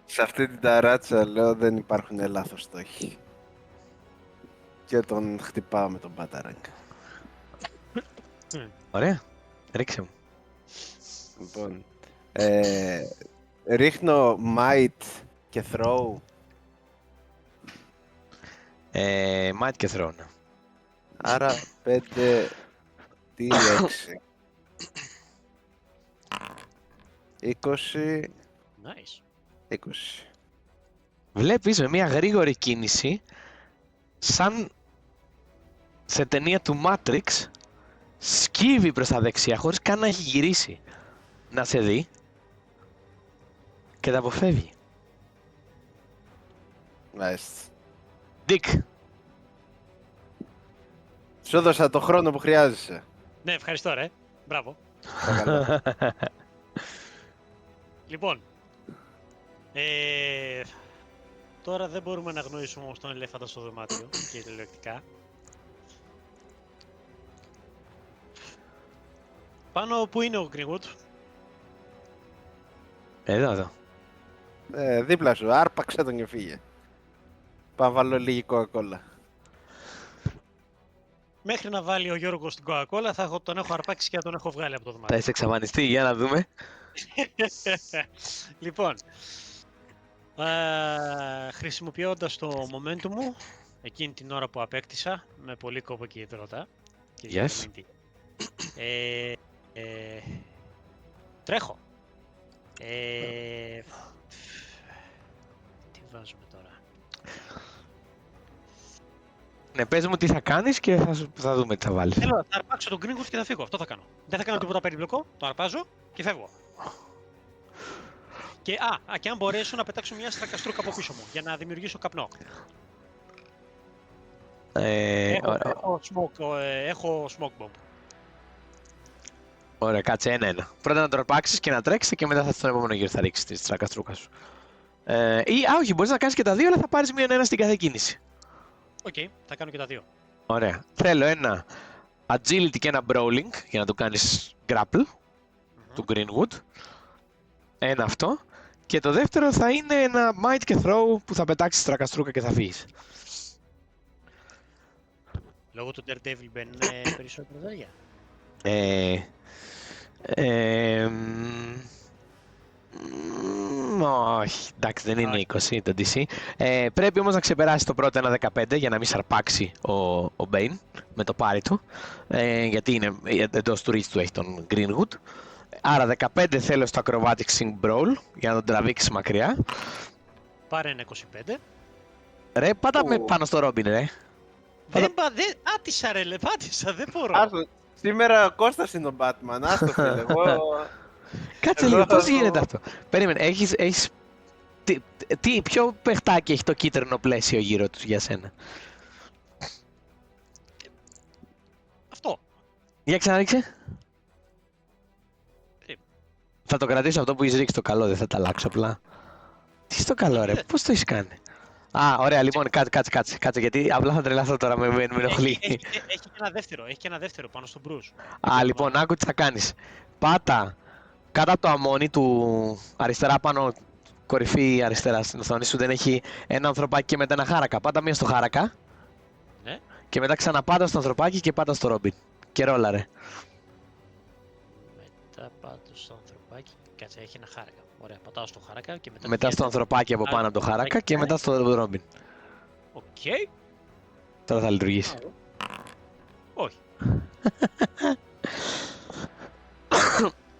Σε αυτή την ταράτσα λέω δεν υπάρχουν λάθος στόχοι. Και τον χτυπάω με τον Batarang. Ωραία. Ρίξε μου. Λοιπόν, ρίχνω might και throw. Might και throw, ναι. Άρα 5 D6. 20. Nice. 20. Βλέπεις με μια γρήγορη κίνηση, σαν σε ταινία του Matrix, σκύβει προς τα δεξιά χωρίς καν να έχει γυρίσει να σε δει και τα αποφεύγει. Nice. Dick, Σου έδωσα το χρόνο που χρειάζεσαι. Ναι, ευχαριστώ ρε. Μπράβο. Παρακαλώ. Λοιπόν, τώρα δεν μπορούμε να γνωρίσουμε όμως τον ελέφαντα στο δωμάτιο, κυριολεκτικά. Πάνω που είναι ο Greenwood? εδώ. Δίπλα σου, άρπαξε τον και φύγε. Πάω βάλω λίγη Coca-Cola. Μέχρι να βάλει ο Γιώργος την Coca-Cola τον έχω αρπάξει και θα τον έχω βγάλει από το Θα δωμάτιο. είσαι εξαφανιστεί, για να δούμε. Λοιπόν, χρησιμοποιώντας το momentum μου, εκείνη την ώρα που απέκτησα, με πολύ κόπο και υδρότα, Yes. Τρέχω. Τι βάζουμε τώρα? Ναι, πες μου τι θα κάνεις και θα δούμε τι θα βάλεις. Θέλω να αρπάξω τον Greenwood και θα φύγω. Αυτό θα κάνω. Δεν θα κάνω τίποτα περίπλοκο. Το αρπάζω και φεύγω. Και αν μπορέσω να πετάξω μια στρακαστρούκα από πίσω μου για να δημιουργήσω καπνό. Έχω smoke bomb. Ωραία, κάτσε ένα-ένα. Πρώτα να το αρπάξεις και να τρέξεις και μετά στον επόμενο γύρο θα ρίξεις τη στρακαστρούκα σου. Όχι, μπορείς να κάνεις και τα δύο, αλλά θα πάρεις μείον ένα στην κάθε κίνηση. Οκ, θα κάνω και τα δύο. Ωραία. Θέλω ένα agility και ένα brawling για να το κάνεις grapple του Greenwood. Ένα αυτό. Και το δεύτερο θα είναι ένα might και throw που θα πετάξεις στρακαστρούκα και θα φύγεις. Λόγω του Daredevil μπαίνουν περισσότερα ζάρια. Όχι, εντάξει, δεν είναι 20 το DC. Πρέπει όμως να ξεπεράσει το πρώτο ένα 15 για να μην σαρπάξει ο Bane με το πάρι του. Γιατί είναι εντός του reach του, έχει τον Greenwood. Άρα 15 θέλω στο Acrobatic Sync Brawl για να τον τραβήξει μακριά. Πάρε ένα 25. Ρε, πάτα με πάνω στο Robin, ρε. Δεν πάτησα ρε, πάτησα, δεν μπορώ. Σήμερα ο Κώστας είναι ο Batman, άστο φίλε, εγώ... Κάτσε λίγο, πώς γίνεται αυτό? Περίμενε, έχεις... Ποιο παιχτάκι έχει το κίτρινο πλαίσιο γύρω τους για σένα? Αυτό. Για ξαναρίξε. Θα το κρατήσω αυτό που έχεις ρίξει το καλό, δεν θα τα αλλάξω απλά. Τι στο καλό ρε, πώς το έχεις κάνει? Ωραία, λοιπόν, κάτσε, γιατί απλά θα τρελαθώ τώρα, με ενοχλεί. Έχει και ένα δεύτερο πάνω στον Bruce. Λοιπόν, άκου τι θα κάνεις. Πάτα κάτω από το αμόνι του αριστερά πάνω, κορυφή αριστερά στην οθόνη σου, δεν έχει ένα ανθρωπάκι και μετά ένα χάρακα. Πάτα μία στο χάρακα. Ναι. Και μετά ξαναπάτα στο ανθρωπάκι και πάτα στο Robin. Και ρόλαρε. Μετά πάω στο ανθρωπάκι. Κάτσε, έχει ένα χάρακα. Ωραία, πατάω στο χάρακα και μετά. Μετά στο ανθρωπάκι από πάνω από το χαράκα και μετά στο Ρόμπιν. Οκ. Τώρα θα λειτουργήσει. Όχι.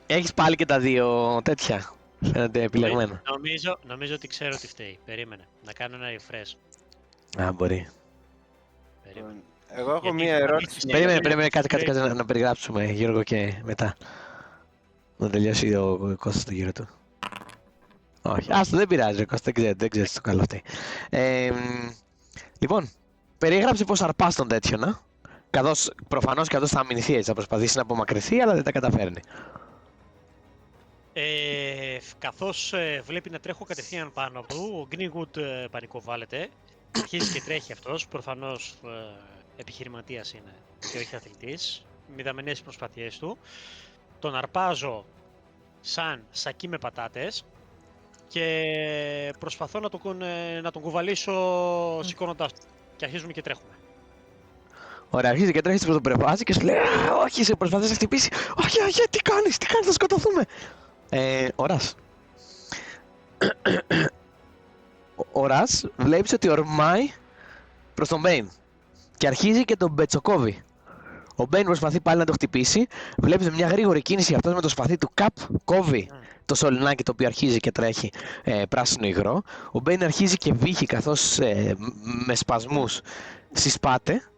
Έχεις πάλι και τα δύο τέτοια. Φαίνεται επιλεγμένα. Νομίζω ότι ξέρω τι φταίει. Περίμενε. Να κάνω ένα refresh. Α, μπορεί. Περίμενε. Εγώ έχω Γιατί μία θα ερώτηση. Περίμενε, κάτσε να περιγράψουμε, Γιώργο, και μετά. Να τελειώσει ο Κώστας το γύρο του. Όχι, άστο, δεν πειράζει, Κώστα, δεν ξέρεις το καλό αυτή. Λοιπόν, περιγράψε πώς αρπάς τον τέτοιο, να. Προφανώς και αυτός θα αμυνθεί έτσι, θα προσπαθήσει να απομακρυνθεί, αλλά δεν τα καταφέρνει. Καθώς βλέπει να τρέχω κατευθείαν πάνω από του, ο Greenwood πανικοβάλλεται. Αρχίζει και τρέχει αυτός, προφανώς επιχειρηματίας είναι και όχι αθλητής. Μηδαμενές οι προσπάθειές του. Τον αρπάζω σαν σακί με πατάτες και προσπαθώ να τον κουβαλήσω σηκώνοντας του. Και αρχίζουμε και τρέχουμε. Ωραία, αρχίζει και τρέχει, τον πρεβάζει και σου λέει όχι, σε προσπαθείς να χτυπήσει. Όχι, τι κάνεις, θα σκοτωθούμε. Ωράς. Ο Ρας βλέπεις ότι ορμάει προς τον Μπέιν και αρχίζει και τον μπετσοκόβει. Ο Μπέιν προσπαθεί πάλι να το χτυπήσει. Βλέπεις με μια γρήγορη κίνηση αυτός με το σπαθί του κόβει το σωληνάκι το οποίο αρχίζει και τρέχει πράσινο υγρό. Ο Μπέιν αρχίζει και βύχει καθώς με σπασμούς συσπάται.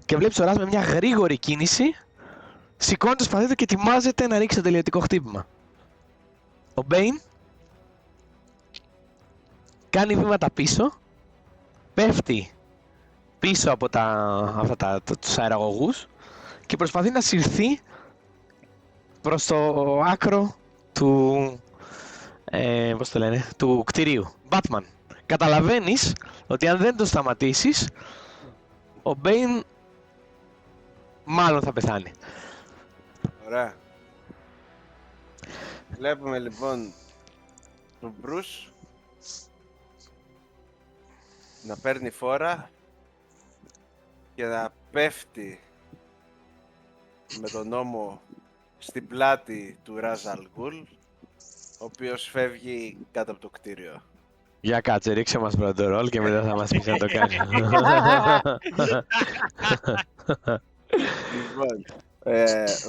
Και βλέπεις ο Ρας με μια γρήγορη κίνηση σηκώνει το σπαθί του και ετοιμάζεται να ρίξει το τελειωτικό χτύπημα. Ο Μπέιν κάνει βήματα πίσω, πέφτει πίσω από τους αεραγωγούς και προσπαθεί να συρθεί προς το άκρο του, του κτηρίου. Batman, καταλαβαίνεις ότι αν δεν το σταματήσεις, ο Μπέιν μάλλον θα πεθάνει. Ωραία. Βλέπουμε λοιπόν τον Bruce να παίρνει φόρα και να πέφτει με τον ώμο στην πλάτη του Ραζ-αλ Γκουλ, ο οποίος φεύγει κάτω από το κτίριο. Για κάτσε, ρίξε μας πρώτο ρόλ και μετά θα μας πεις να το κάνει. Λοιπόν,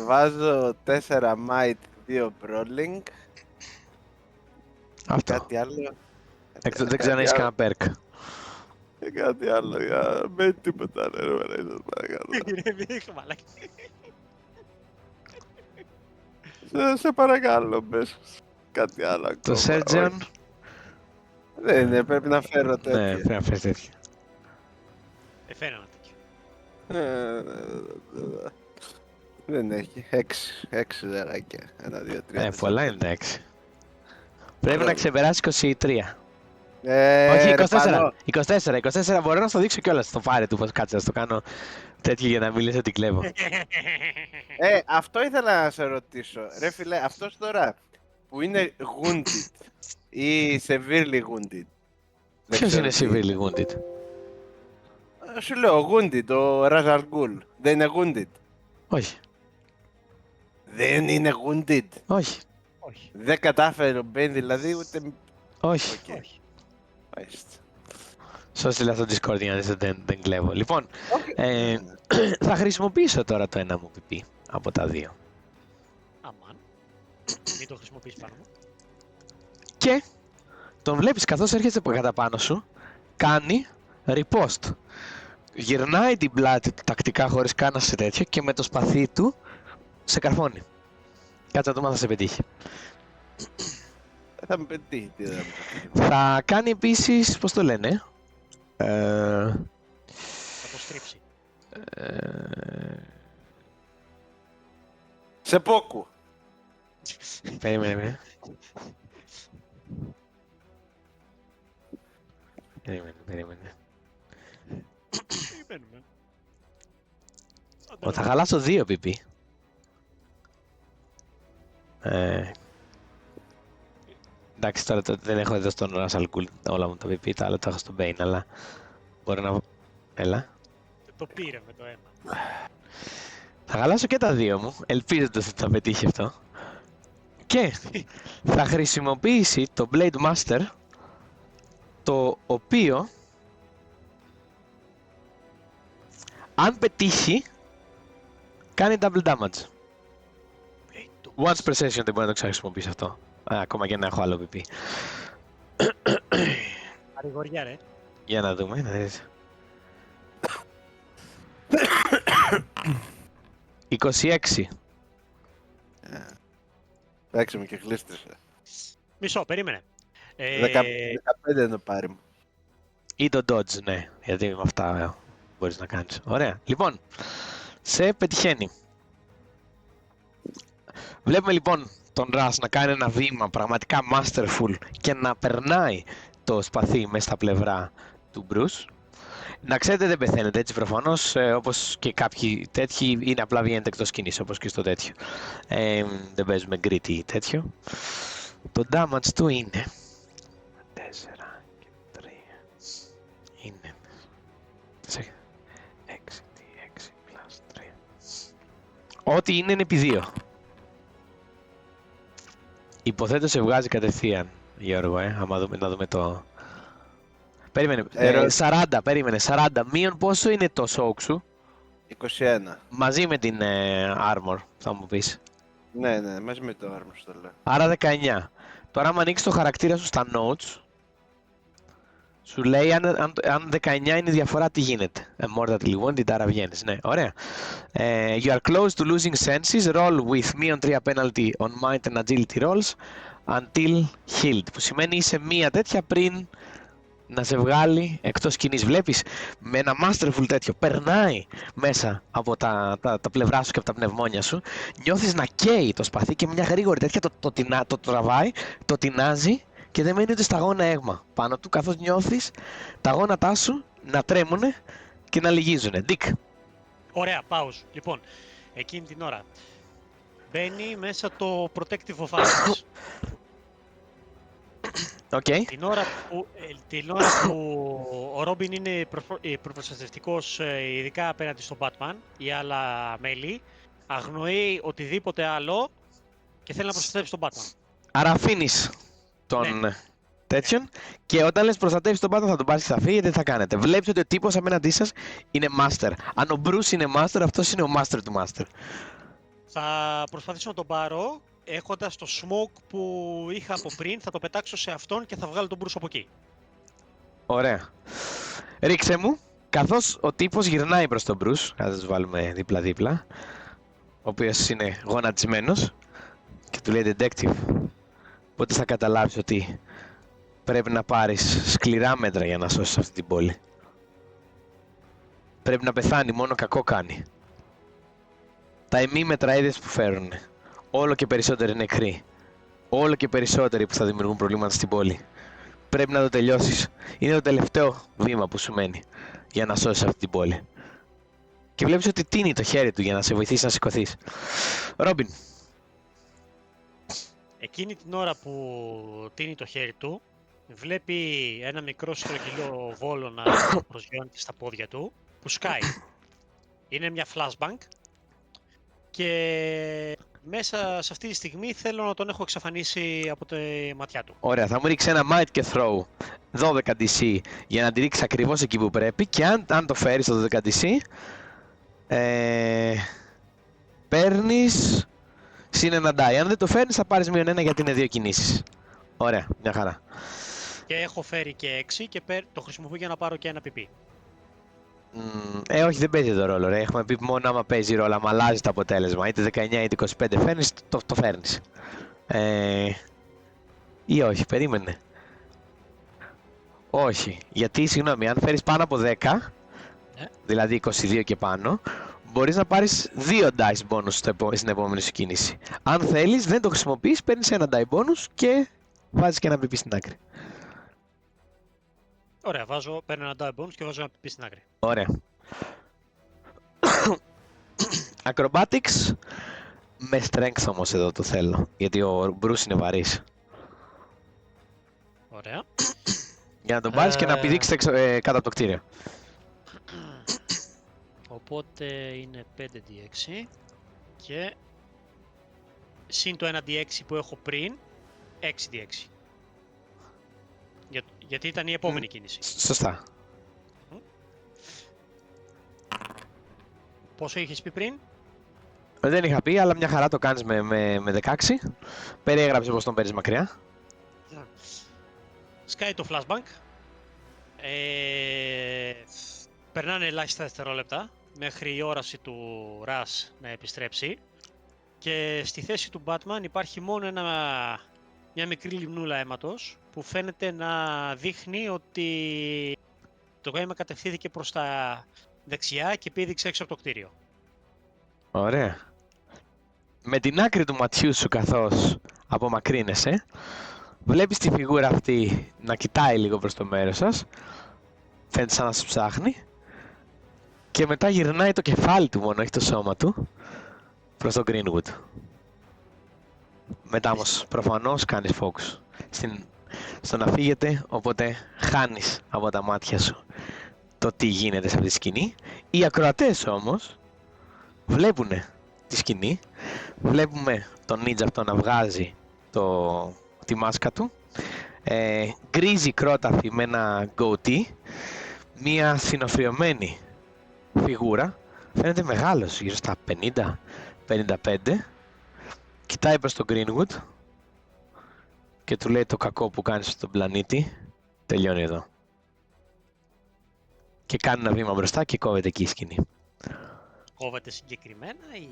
βάζω 4 might, 2 brawling. Αυτό. Κάτι άλλο. Δεν ξέρω αν έχεις κανένα perk. Κάτι άλλο, με τίποτα, ρε σας παρακαλώ. Σε παρακαλώ, πες κάτι άλλο ακόμα. Το Surgeon. Ναι, πρέπει να φέρω Ναι, τέτοια. πρέπει να φέρεις τέτοια. Φέρω ένα τέτοιο. Δεν έχει. 6 δεράκια. 1, 2, 3. Πολλά είναι τα 6. Πρέπει να ξεπεράσει 23. Όχι, 24 μπορώ να στο δείξω κιόλας στο φάρε του πως κάτσε να στο κάνω τέτοιο για να μην λες ότι κλέβω. Αυτό ήθελα να σε ρωτήσω. Ρε φίλε, αυτός τώρα που είναι wounded ή severely wounded. Ποιος είναι severely wounded? Σου λέω, wounded, ο Ραζ-αλ Γκουλ. Δεν είναι wounded. Όχι. Δεν είναι wounded. Όχι. Δεν κατάφερε ο Μπέιν δηλαδή ούτε... Όχι. Okay. Μάλιστα. Σώσε λέει στο Discord για να δεις ότι δεν κλέβω. Λοιπόν, θα χρησιμοποιήσω τώρα το ένα μου PP από τα δύο. Αμάν. Μην το χρησιμοποιείς πάνω μου. Και τον βλέπεις καθώς έρχεσαι κατά πάνω σου, κάνει repost. Γυρνάει την πλάτη του τακτικά χωρίς καν να σε τέτοιο και με το σπαθί του σε καρφώνει. Κάτσε να δούμε αν θα σε πετύχει. Θα με πετύχει, τι δεν Θα κάνει επίσης, πώς το λένε, Θα το στρίψει. σε πόκου. Περίμενε. Περιμένουμε. Θα χαλάσω 2 PP. Εντάξει, τώρα δεν έχω εδώ στον Ραζ-αλ Γκουλ όλα μου τα PP, τα άλλα τα έχω στον Bane, αλλά μπορεί να... Έλα. Το πήρε με το αίμα. Θα χαλάσω και τα δύο μου, ελπίζοντας ότι θα πετύχει αυτό. Και θα χρησιμοποιήσει το Blade Master, το οποίο, αν πετύχει, κάνει double damage. Once per session δεν μπορεί να το ξαναχρησιμοποιήσει αυτό. Ακόμα και να έχω άλλο PP. Παρηγοριά, ρε. Για να δούμε, να δεις. 26. Παίξαμε και γλίστρισε. Μισό, περίμενε. 15 είναι το πάρει μου. Ή το dodge, ναι, γιατί με αυτά μπορείς να κάνεις. Ωραία. Λοιπόν, σε πετυχαίνει. Βλέπουμε λοιπόν τον Rush να κάνει ένα βήμα πραγματικά masterful και να περνάει το σπαθί μέσα στα πλευρά του Bruce. Να ξέρετε, δεν πεθαίνετε έτσι προφανώς, όπως και κάποιοι τέτοιοι είναι απλά βγαίνετε εκτός σκηνής, όπως και στο τέτοιο. Δεν παίζουμε gritty ή τέτοιο. Το damage του είναι 4 και 3. Είναι 6 plus 3. Ό,τι είναι επί 2. Υποθέτω σε βγάζει κατευθείαν, Γιώργο, άμα δούμε, να δούμε το... Περίμενε, 40, περίμενε, 40. Μείον πόσο είναι το soak σου? 21. Μαζί με την armor, θα μου πεις. Ναι, μαζί με το armor στο λέω. Άρα 19. Τώρα άμα ανοίξεις το χαρακτήρα σου στα notes, σου λέει αν 19 είναι η διαφορά, τι γίνεται. Mortally wounded, άρα βγαίνεις. Ναι, ωραία. You are close to losing senses. Roll with μείον 3 penalty on might and agility rolls until healed. Που σημαίνει είσαι μία τέτοια πριν να σε βγάλει εκτός σκηνής. Βλέπεις, με ένα masterful τέτοιο περνάει μέσα από τα πλευρά σου και από τα πνευμόνια σου. Νιώθεις να καίει το σπαθί και μια γρήγορη τέτοια το τραβάει, το τεινάζει και δεν μένει ούτε σταγόνα αίγμα πάνω του, καθώς νιώθεις τα γόνατά σου να τρέμουνε και να λυγίζουνε. Dick. Ωραία, pause. Λοιπόν, εκείνη την ώρα μπαίνει μέσα το Protective of Others. Okay. Την ώρα που ο Ρόμπιν είναι προπροστατευτικός, ειδικά απέναντι στον Batman ή άλλα μέλη, αγνοεί οτιδήποτε άλλο και θέλει να προστατεύσει τον Batman. Άρα αφήνεις τον τέτοιον και όταν λες προστατεύεις τον Batman θα τον πάρεις και θα φύγει, γιατί θα κάνετε. Βλέπεις ότι ο τύπος απέναντί σας είναι Master. Αν ο Bruce είναι Master, αυτός είναι ο Master του Master. Θα προσπαθήσω να τον πάρω, έχοντας το smoke που είχα από πριν, θα το πετάξω σε αυτόν και θα βγάλω τον Bruce από εκεί. Ωραία. Ρίξε μου, καθώς ο τύπος γυρνάει προς τον Bruce, θα τους βάλουμε δίπλα-δίπλα, ο οποίος είναι γονατισμένος και του λέει detective, πότε θα καταλάβεις ότι πρέπει να πάρεις σκληρά μέτρα για να σώσεις αυτή την πόλη. Πρέπει να πεθάνει, μόνο κακό κάνει. Τα ημίμετρα είδες που φέρουν. Όλο και περισσότεροι νεκροί. Όλο και περισσότεροι που θα δημιουργούν προβλήματα στην πόλη. Πρέπει να το τελειώσεις. Είναι το τελευταίο βήμα που σου μένει για να σώσεις αυτή την πόλη. Και βλέπεις ότι τίνει το χέρι του για να σε βοηθήσει να σηκωθείς. Ρόμπιν. Εκείνη την ώρα που τίνει το χέρι του, βλέπει ένα μικρό στρογγυλό βόλο να προσγειώνεται στα πόδια του, που σκάει. Είναι μια flashbang και μέσα σε αυτή τη στιγμή θέλω να τον έχω εξαφανίσει από τη ματιά του. Ωραία, θα μου ρίξει ένα might και throw 12 DC για να τη ρίξει ακριβώς εκεί που πρέπει και αν το φέρεις το 12 DC παίρνεις συν ένα die. Αν δεν το φέρνεις θα πάρεις μείον 1 γιατί είναι 2 κινήσεις. Ωραία, μια χαρά. Και έχω φέρει και 6 και το χρησιμοποιώ για να πάρω και ένα PP. Όχι, δεν παίζει το ρόλο, ρε. Έχουμε πει μόνο άμα παίζει ρόλο, άμα αλλάζει το αποτέλεσμα. Είτε 19 είτε 25 φέρνεις, το φέρνεις. Ή όχι, περίμενε. Όχι, γιατί, συγγνώμη, αν φέρεις πάνω από 10, δηλαδή 22 και πάνω, μπορείς να πάρεις 2 dice bonus στην επόμενη σου κίνηση. Αν θέλεις, δεν το χρησιμοποιείς, παίρνεις ένα die bonus και βάζεις και ένα PP στην άκρη. Ωραία, παίρνω ένα die bonus και βάζω ένα PP στην άκρη. Ωραία. Acrobatics με strength όμως εδώ το θέλω, γιατί ο Bruce είναι βαρύς. Ωραία. Για να τον πάρεις και να πηδήξεις κάτω από το κτίριο. Ο οπότε είναι 5d6 και συν το 1d6 που έχω πριν, 6d6. Γιατί ήταν η επόμενη κίνηση. Σωστά. Πόσο είχες πει πριν? Δεν είχα πει, αλλά μια χαρά το κάνεις με 16. Περιέγραψε πως τον παίρνεις μακριά. Σκάει το flashbang. Περνάνε ελάχιστα δευτερόλεπτα μέχρι η όραση του Ρας να επιστρέψει και στη θέση του Batman υπάρχει μόνο μια μικρή λιμνούλα αίματος που φαίνεται να δείχνει ότι το αίμα κατευθύνθηκε προς τα δεξιά και πήδηξε έξω από το κτίριο. Ωραία. Με την άκρη του ματιού σου καθώς απομακρύνεσαι, βλέπεις τη φιγούρα αυτή να κοιτάει λίγο προς το μέρος σας, φαίνεται σαν να σου ψάχνει και μετά γυρνάει το κεφάλι του μόνο, όχι το σώμα του, προς το Greenwood. Μετά όμως προφανώς κάνεις focus στο να φύγετε, οπότε χάνεις από τα μάτια σου το τι γίνεται σε αυτή τη σκηνή. Οι ακροατές όμως βλέπουνε τη σκηνή, βλέπουμε τον ninja αυτό να βγάζει τη μάσκα του, γκρίζη κρόταφη με ένα goatee, μία συνοφριωμένη φιγούρα, φαίνεται μεγάλος, γύρω στα 50-55, κοιτάει προς τον Greenwood και του λέει το κακό που κάνεις στον πλανήτη τελειώνει εδώ. Και κάνει ένα βήμα μπροστά και κόβεται εκεί η σκηνή. Κόβεται συγκεκριμένα ή...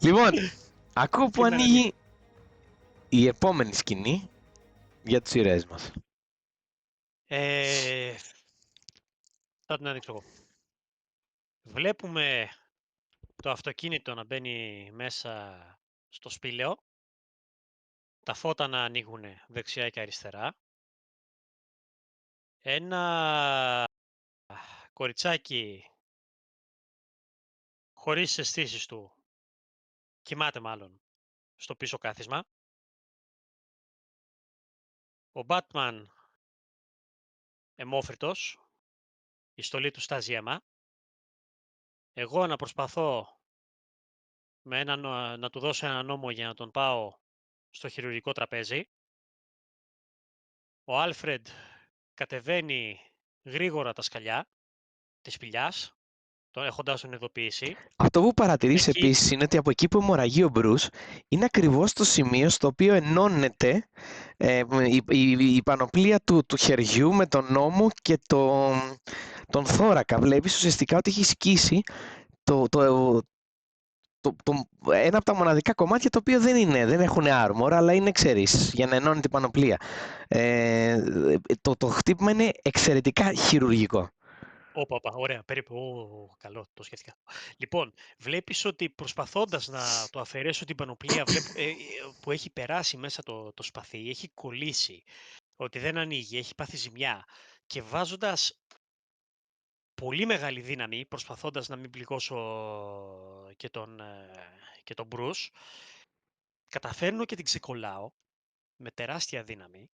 Λοιπόν, ακούω που ανοίγει η επόμενη σκηνή για τους ηρωές μας. Θα την ανοίξω εγώ. Βλέπουμε το αυτοκίνητο να μπαίνει μέσα στο σπήλαιο, τα φώτα να ανοίγουν δεξιά και αριστερά, ένα κοριτσάκι χωρίς τις αισθήσεις του, κοιμάται μάλλον, στο πίσω κάθισμα. Ο Batman αιμόφριτος, η στολή του στάζει αίμα. Εγώ να προσπαθώ να του δώσω ένα νόμο για να τον πάω στο χειρουργικό τραπέζι. Ο Άλφρεντ κατεβαίνει γρήγορα τα σκαλιά της σπηλιάς, έχοντας τον ειδοποιήσει. Αυτό που παρατηρείς Εκεί- επίσης είναι ότι από εκεί που αιμορραγεί ο Μπρους είναι ακριβώς το σημείο στο οποίο ενώνεται η πανοπλία του χεριού με τον ώμο και τον θώρακα. Βλέπεις ουσιαστικά ότι έχει σκίσει ένα από τα μοναδικά κομμάτια το οποίο δεν έχουν armor, αλλά είναι, ξέρεις, για να ενώνει την πανοπλία. Το χτύπημα είναι εξαιρετικά χειρουργικό. Όπα, ωραία, περίπου. Καλό, το σκέφτηκα. Λοιπόν, βλέπεις ότι προσπαθώντας να το αφαιρέσω την πανοπλία που έχει περάσει μέσα το σπαθί, έχει κολλήσει, ότι δεν ανοίγει, έχει πάθει ζημιά και βάζοντας πολύ μεγάλη δύναμη, προσπαθώντας να μην πληγώσω και τον Bruce, καταφέρνω και την ξεκολλάω με τεράστια δύναμη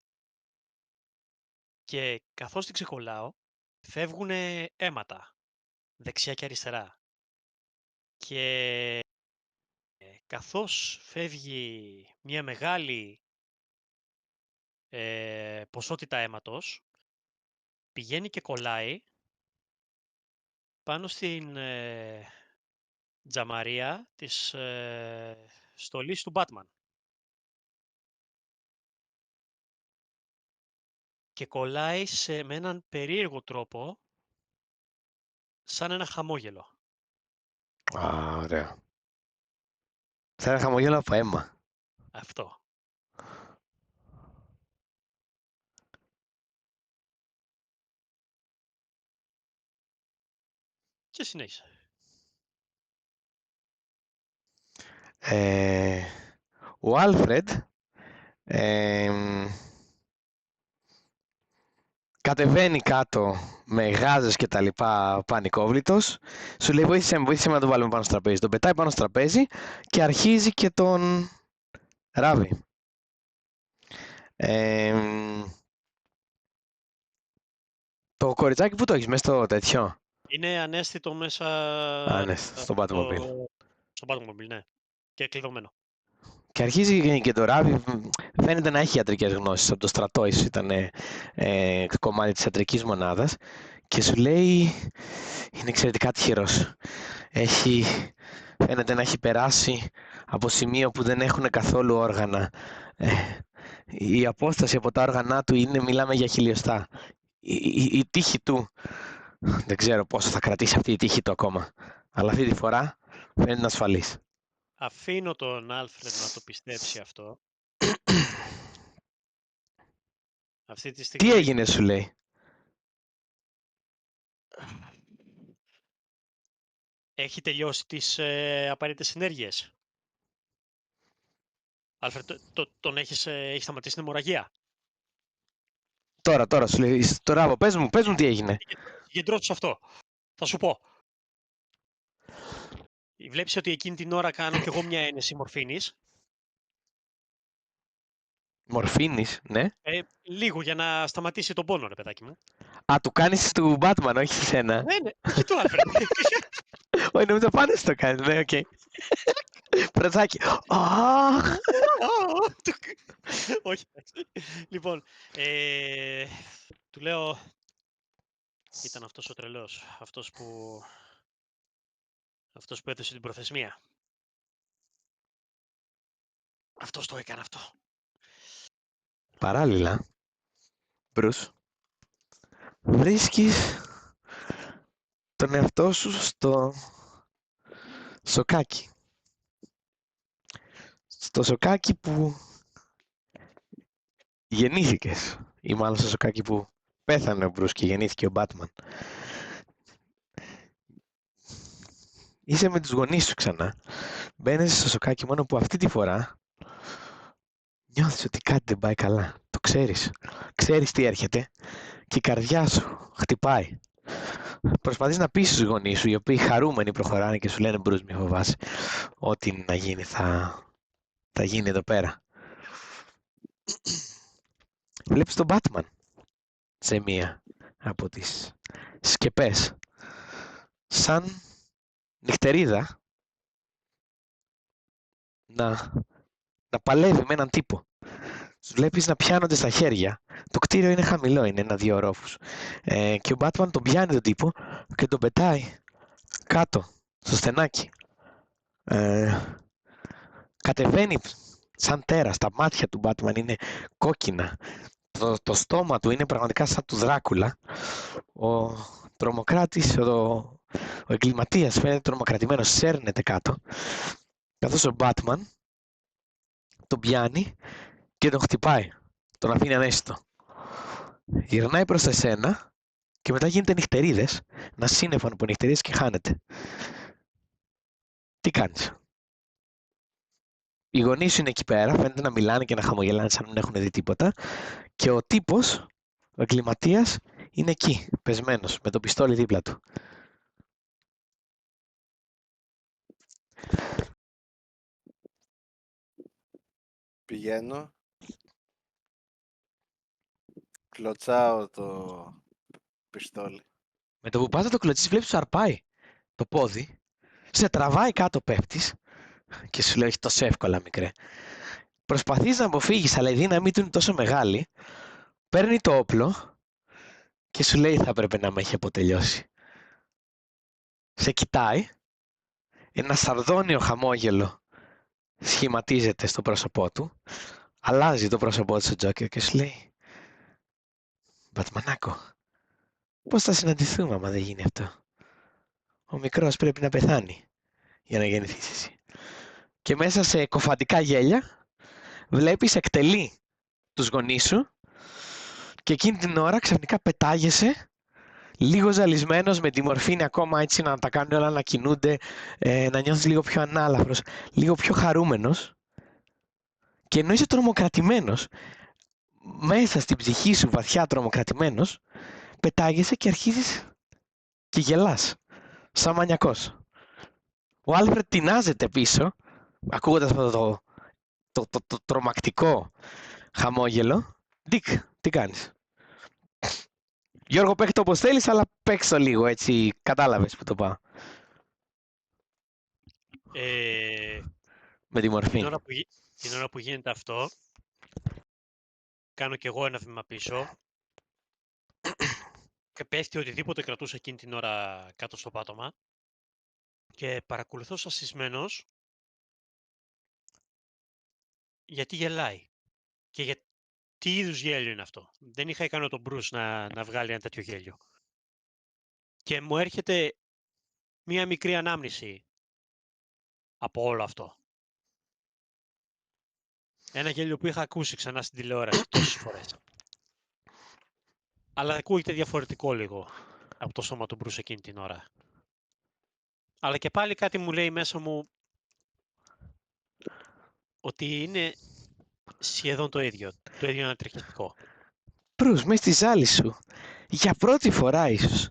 και καθώς την ξεκολλάω, φεύγουν αίματα δεξιά και αριστερά. Και καθώς φεύγει μια μεγάλη ποσότητα αίματος, πηγαίνει και κολλάει πάνω στην τζαμαρία της στολής του Batman. Και κολλάει με έναν περίεργο τρόπο, σαν ένα χαμόγελο. Ωραία. Σαν ένα χαμογέλο από αίμα. Αυτό. Και συνέχισε. Ο Άλφρεντ κατεβαίνει κάτω με γάζες και τα λοιπά, πανικόβλητος. Σου λέει βοήθησε με να τον βάλουμε πάνω στο τραπέζι. Τον πετάει πάνω στο τραπέζι και αρχίζει και τον ράβει. Το κοριτσάκι που το έχεις μέσα στο τέτοιο. Είναι ανέστητο μέσα Ναι, στο Batmobile. στο Batmobile, ναι. Και κλειδωμένο. Και αρχίζει και το ράβει, φαίνεται να έχει ιατρικές γνώσεις. Από το στρατό ήταν κομμάτι της ιατρικής μονάδας και σου λέει είναι εξαιρετικά τυχερός. Φαίνεται να έχει περάσει από σημείο που δεν έχουν καθόλου όργανα. Η απόσταση από τα όργανά του μιλάμε για χιλιοστά. Η τύχη του, δεν ξέρω πόσο θα κρατήσει αυτή η τύχη του ακόμα, αλλά αυτή τη φορά φαίνεται να ασφαλής. Αφήνω τον Άλφρεντ να το πιστέψει αυτό. Αυτή τη στιγμή... Τι έγινε, σου λέει? Έχει τελειώσει τις απαραίτητες ενέργειες. Άλφρεντ, τον έχεις σταματήσει την αιμορραγία. Τώρα σου λέει, το ράβο, πες μου τι έγινε. Συγκεντρώσου αυτό. Θα σου πω. Βλέπεις ότι εκείνη την ώρα κάνω κι εγώ μια ένεση μορφήνης. Μορφήνης, ναι. Λίγο για να σταματήσει τον πόνο, ρε παιδάκι μου. Α, του κάνεις του Batman, όχι σε σένα. Ναι, όχι του Άλφρεντ. Όχι, νομίζω πάνω το κάνεις, ναι, οκ. Πρατσάκι. Όχι. Λοιπόν, του λέω, ήταν αυτός ο τρελός, αυτός που έδωσε την προθεσμία. Αυτός το έκανε αυτό. Παράλληλα, Μπρους, βρίσκεις τον εαυτό σου στο σοκάκι. Στο σοκάκι που γεννήθηκες, ή μάλλον στο σοκάκι που πέθανε ο Μπρους και γεννήθηκε ο Batman. Είσαι με τους γονείς σου ξανά. Μπαίνεις στο σοκάκι, μόνο που αυτή τη φορά νιώθεις ότι κάτι δεν πάει καλά. Το ξέρεις. Ξέρεις τι έρχεται και η καρδιά σου χτυπάει. Προσπαθείς να πείσεις τους γονείς σου, οι οποίοι χαρούμενοι προχωράνε και σου λένε Μπρους, μη φοβάσαι. Ό,τι να γίνει θα γίνει εδώ πέρα. Βλέπεις τον Batman σε μία από τις σκεπές. Σαν νυχτερίδα να παλεύει με έναν τύπο. Τους βλέπεις να πιάνονται στα χέρια. Το κτίριο είναι χαμηλό, είναι 1-2 ορόφους. Και ο Batman τον πιάνει τον τύπο και τον πετάει κάτω, στο στενάκι. Κατεβαίνει σαν τέρας. Τα μάτια του Batman είναι κόκκινα. Το στόμα του είναι πραγματικά σαν του Δράκουλα. Ο τρομοκράτης, ο εγκληματίας φαίνεται τρομοκρατημένος, σέρνεται κάτω. Καθώς ο Batman τον πιάνει και τον χτυπάει. Τον αφήνει ανέστητο. Γυρνάει προς εσένα και μετά γίνεται νυχτερίδες. Ένα σύννεφο από νυχτερίδες και χάνεται. Τι κάνεις? Οι γονείς σου είναι εκεί πέρα, φαίνεται να μιλάνε και να χαμογελάνε σαν να μην έχουν δει τίποτα. Και ο τύπος, ο εγκληματίας, είναι εκεί, πεσμένος, με το πιστόλι δίπλα του. Πηγαίνω. Κλωτσάω το πιστόλι. Με το που πας να το κλωτσίσεις, βλέπεις σου αρπάει το πόδι, σε τραβάει κάτω, πέφτεις και σου λέει όχι τόσο εύκολα, μικρέ. Προσπαθείς να αποφύγεις, αλλά η δύναμή του είναι τόσο μεγάλη, παίρνει το όπλο και σου λέει θα έπρεπε να με έχει αποτελειώσει. Σε κοιτάει, ένα σαρδόνιο χαμόγελο σχηματίζεται στο πρόσωπό του, αλλάζει το πρόσωπό του ο Τζόκερ και σου λέει Μπατμανάκο, πώς θα συναντηθούμε άμα δεν γίνει αυτό? Ο μικρός πρέπει να πεθάνει για να γεννηθείς εσύ. Και μέσα σε κοφαντικά γέλια βλέπεις εκτελεί τους γονείς σου και εκείνη την ώρα ξαφνικά πετάγεσαι λίγο ζαλισμένος, με τη μορφήνη ακόμα έτσι να τα κάνουν όλα να κινούνται, να νιώθεις λίγο πιο ανάλαφρος, λίγο πιο χαρούμενος, και ενώ είσαι τρομοκρατημένος, μέσα στην ψυχή σου βαθιά τρομοκρατημένος, πετάγεσαι και αρχίζεις και γελάς, σαν μανιακός. Ο Άλφρεντ τεινάζεται πίσω, ακούγοντας αυτό το τρομακτικό χαμόγελο. Ντίκ, τι κάνεις? Γιώργο, παίχτε όπως θέλεις, αλλά παίξ' το λίγο, έτσι, κατάλαβες που το πάω. Με τη μορφή. Την ώρα που γίνεται αυτό, κάνω κι εγώ ένα βήμα πίσω και πέφτει οτιδήποτε κρατούσε εκείνη την ώρα κάτω στο πάτωμα και παρακολουθώ σασισμένος γιατί γελάει και για τι είδους γέλιο είναι αυτό. Δεν είχα ικανό τον Bruce να βγάλει ένα τέτοιο γέλιο. Και μου έρχεται μία μικρή ανάμνηση από όλο αυτό. Ένα γέλιο που είχα ακούσει ξανά στην τηλεόραση τόσες φορές. Αλλά ακούγεται διαφορετικό λίγο από το σώμα του Bruce εκείνη την ώρα. Αλλά και πάλι κάτι μου λέει μέσα μου ότι είναι σχεδόν το ίδιο ανατριχιαστικό. Bruce, μες στη ζάλη σου, για πρώτη φορά ίσως,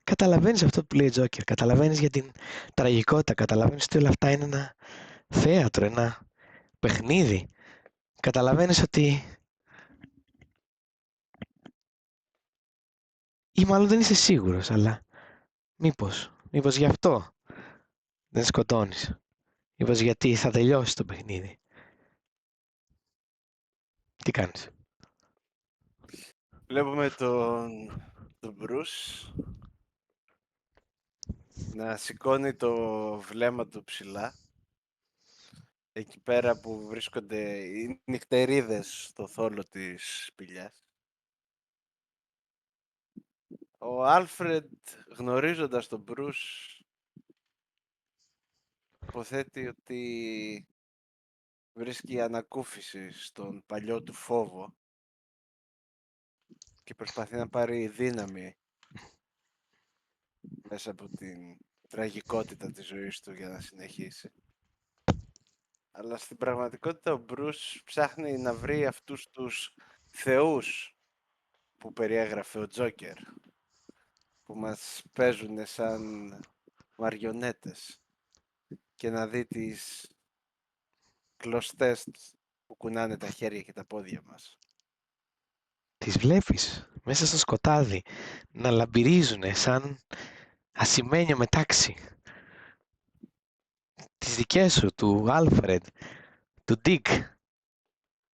καταλαβαίνεις αυτό που λέει ο Τζόκερ, καταλαβαίνεις για την τραγικότητα, καταλαβαίνεις ότι όλα αυτά είναι ένα θέατρο, ένα παιχνίδι. Καταλαβαίνεις ότι ή μάλλον δεν είσαι σίγουρος, αλλά μήπως γι' αυτό δεν σκοτώνεις. Μήπως γιατί θα τελειώσει το παιχνίδι. Τι κάνεις? Βλέπουμε τον Bruce να σηκώνει το βλέμμα του ψηλά. Εκεί πέρα που βρίσκονται οι νυχτερίδες στο θόλο της σπηλιάς. Ο Άλφρεντ, γνωρίζοντας τον Bruce, υποθέτει ότι βρίσκει ανακούφιση στον παλιό του φόβο και προσπαθεί να πάρει δύναμη μέσα από την τραγικότητα της ζωής του για να συνεχίσει. Αλλά στην πραγματικότητα ο Bruce ψάχνει να βρει αυτούς τους θεούς που περιέγραφε ο Τζόκερ, που μας παίζουν σαν μαριονέτες, και να δει τις κλωστές που κουνάνε τα χέρια και τα πόδια μας. Τις βλέπεις μέσα στο σκοτάδι να λαμπυρίζουνε σαν ασημένιο μετάξι. Τις δικές σου, του Άλφρεντ, του Ντίκ,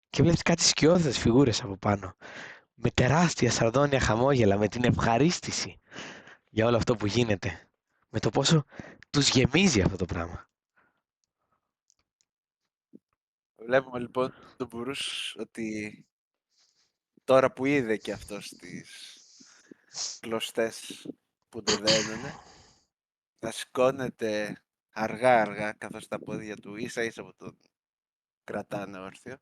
και βλέπεις κάτι σκιώδες φιγούρες από πάνω, με τεράστια σαρδόνια χαμόγελα, με την ευχαρίστηση για όλο αυτό που γίνεται, με το πόσο τους γεμίζει αυτό το πράγμα. Βλέπουμε λοιπόν τον Bruce ότι τώρα που είδε και αυτός τις κλωστές που το δένουνε, να σηκώνεται αργά-αργά, καθώς τα πόδια του ίσα-ίσα που τον κρατάνε όρθιο,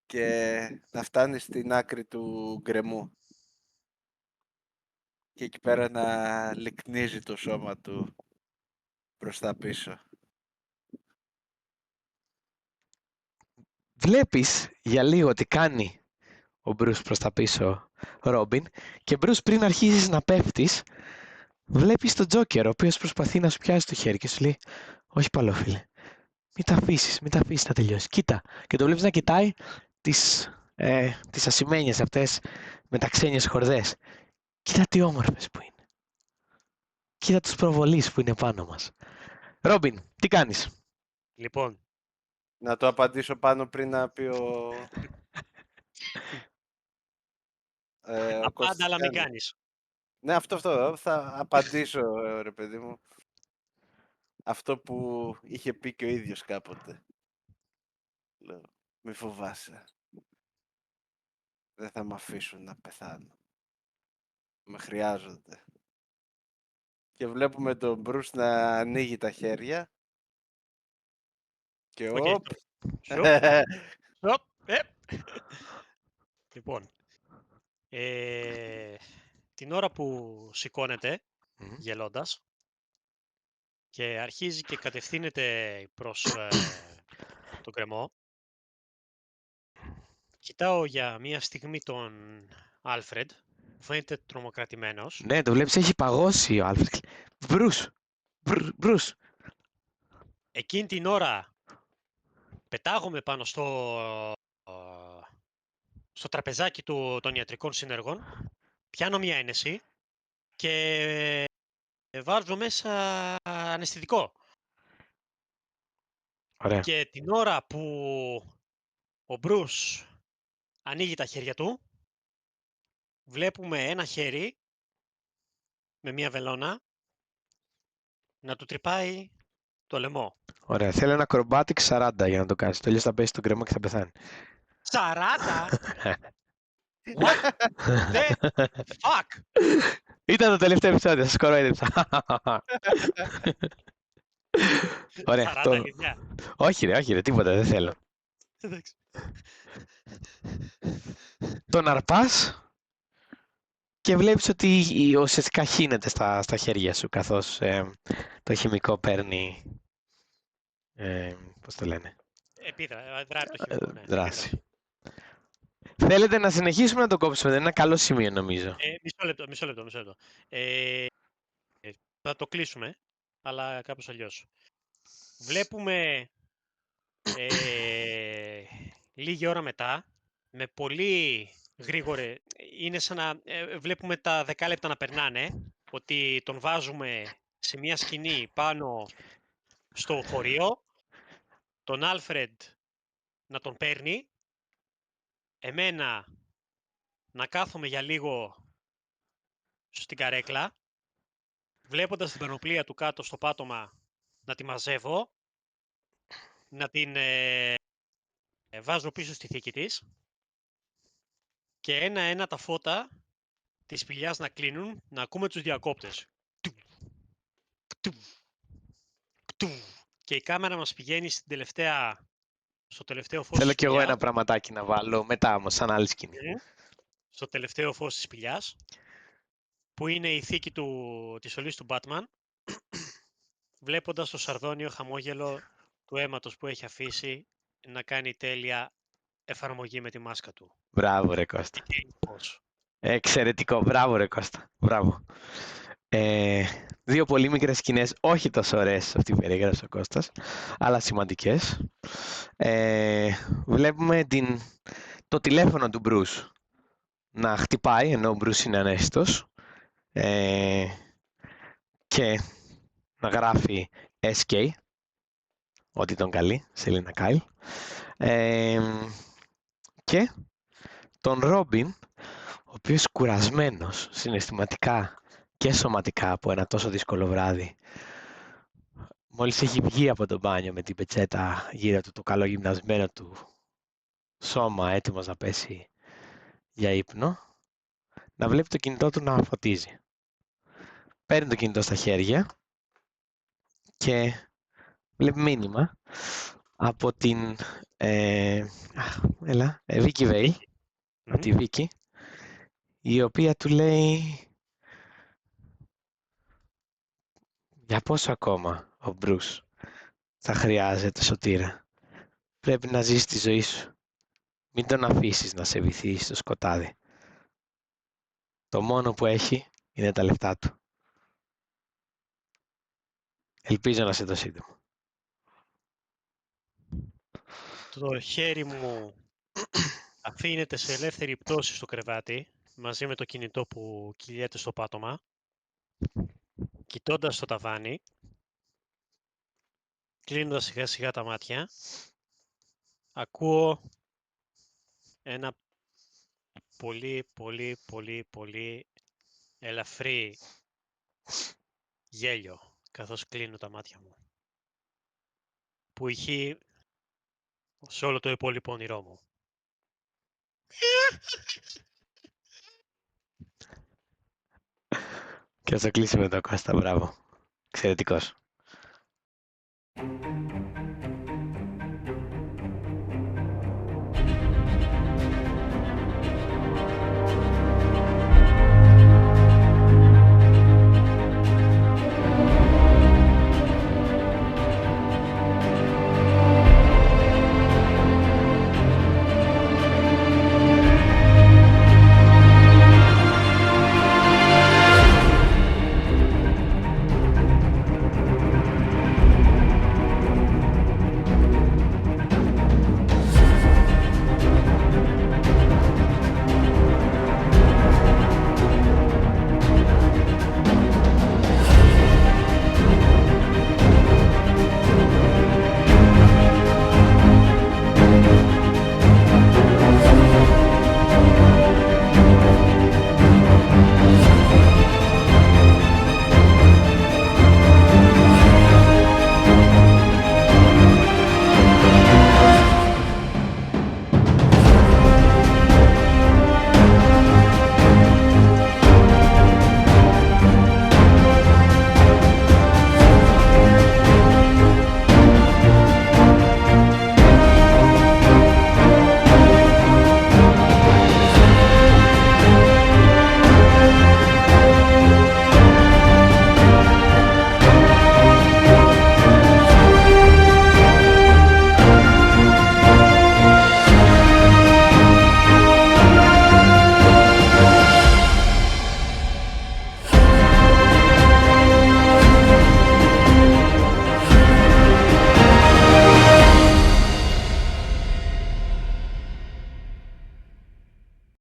και να φτάνει στην άκρη του γκρεμού. Και εκεί πέρα να λυκνίζει το σώμα του προς τα πίσω. Βλέπεις για λίγο τι κάνει ο Μπρους προς τα πίσω, Ρόμπιν, και Μπρους, πριν αρχίσεις να πέφτεις, βλέπεις τον Τζόκερ, ο οποίος προσπαθεί να σου πιάσει το χέρι και σου λέει «Όχι παλόφιλε, μην τα αφήσεις να τελειώσει. Κοίτα». Και το βλέπεις να κοιτάει τις ασημένιες αυτές με τα ξένιες χορδές. Κοίτα τι όμορφες που είναι. Κοίτα τους προβολείς που είναι πάνω μας. Ρόμπιν, τι κάνεις? Λοιπόν, Να το απαντήσω πάνω πριν να πει ο απάντα Κώστας αλλά μην κάνει. κάνεις. Ναι, αυτό. Θα απαντήσω, ρε παιδί μου. Αυτό που είχε πει και ο ίδιος κάποτε. Λέω, μη φοβάσαι. Δεν θα με αφήσουν να πεθάνω. Με χρειάζονται. Και βλέπουμε τον Μπρους να ανοίγει τα χέρια. Και Οκ, οπ. Σοπ, σοπ, Λοιπόν, την ώρα που σηκώνεται, Μμμ. γελώντας, και αρχίζει και κατευθύνεται προς τον κρεμό, κοιτάω για μία στιγμή τον Άλφρεντ, που φαίνεται τρομοκρατημένος. Ναι, το βλέπεις, έχει παγώσει ο Άλφρεντ. Μπρους. Εκείνη την ώρα πετάγομαι πάνω στο τραπεζάκι των ιατρικών συνεργών πιάνω μια ένεση και βάζω μέσα αναισθητικό. Ωραία. Και την ώρα που ο Μπρους ανοίγει τα χέρια του, βλέπουμε ένα χέρι με μια βελόνα να του τρυπάει το λαιμό. Ωραία. Θέλω ένα acrobatics 40 για να το κάνεις. Τελείως θα πέσει στον κρεμό και θα πεθάνει. 40! What the fuck! Ήταν το τελευταίο επεισόδιο, σας κοροϊδέψα. Ωραία. 40 αλήθεια. Όχι ρε, τίποτα, δεν θέλω. Εντάξει. Τον αρπάς και βλέπεις ότι ουσιαστικά χύνεται στα χέρια σου, καθώς το χημικό παίρνει, πώς το λένε, Δράει το χημικό, ναι. δράση. Θέλετε να συνεχίσουμε να το κόψουμε, δεν είναι ένα καλό σημείο νομίζω. Μισό λεπτό. Θα το κλείσουμε, αλλά κάπως αλλιώς. Βλέπουμε λίγη ώρα μετά, με πολύ γρήγορη, είναι σαν να βλέπουμε τα 10 λεπτά να περνάνε, ότι τον βάζουμε σε μια σκηνή πάνω στο χωρίο, τον Άλφρεντ να τον παίρνει, εμένα να κάθομαι για λίγο στην καρέκλα, βλέποντας την πανοπλία του κάτω στο πάτωμα να τη μαζεύω, να την βάζω πίσω στη θήκη της και ένα-ένα τα φώτα της σπηλιάς να κλείνουν, να ακούμε τους διακόπτες. Και η κάμερα μας πηγαίνει στο τελευταίο φως Θέλω της κι εγώ σπηλιάς. ένα πραγματάκι να βάλω μετά όμως, σαν άλλη σκηνή. Στο τελευταίο φως της σπηλιάς, που είναι η θήκη της στολής του Batman, βλέποντας το σαρδόνιο χαμόγελο του αίματος που έχει αφήσει να κάνει τέλεια εφαρμογή με τη μάσκα του. Μπράβο ρε Κώστα. Και φως. Εξαιρετικό, μπράβο ρε Κώστα, μπράβο. Δύο πολύ μικρές σκηνές, όχι τόσο ωραίες αυτή που περιέγραψε ο Κώστας, αλλά σημαντικές. Βλέπουμε το τηλέφωνο του Μπρους να χτυπάει, ενώ ο Μπρους είναι ανέστητος, και να γράφει SK, ότι τον καλεί, Σελίνα Κάιλ, και τον Ρόμπιν, ο οποίος κουρασμένος συναισθηματικά και σωματικά από ένα τόσο δύσκολο βράδυ, μόλις έχει βγει από το μπάνιο με την πετσέτα γύρω του, το καλογυμνασμένο του σώμα έτοιμος να πέσει για ύπνο, να βλέπει το κινητό του να φωτίζει. Παίρνει το κινητό στα χέρια και βλέπει μήνυμα από την Vicky Vale, από τη Vicky, η οποία του λέει για πόσο ακόμα ο Μπρους θα χρειάζεται σωτήρα. Πρέπει να ζήσεις τη ζωή σου. Μην τον αφήσεις να σε βυθίσει στο σκοτάδι. Το μόνο που έχει είναι τα λεφτά του. Ελπίζω να σε το σύντομο. Το χέρι μου αφήνεται σε ελεύθερη πτώση στο κρεβάτι, μαζί με το κινητό που κυλιέται στο πάτωμα, κοιτώντας το ταβάνι, κλείνοντας σιγά σιγά τα μάτια, ακούω ένα πολύ ελαφρύ γέλιο, καθώς κλείνω τα μάτια μου, που ηχεί σε όλο το υπόλοιπο όνειρό μου. Και θα το κλείσουμε εδώ, Κώστα, μπράβο. Εξαιρετικός.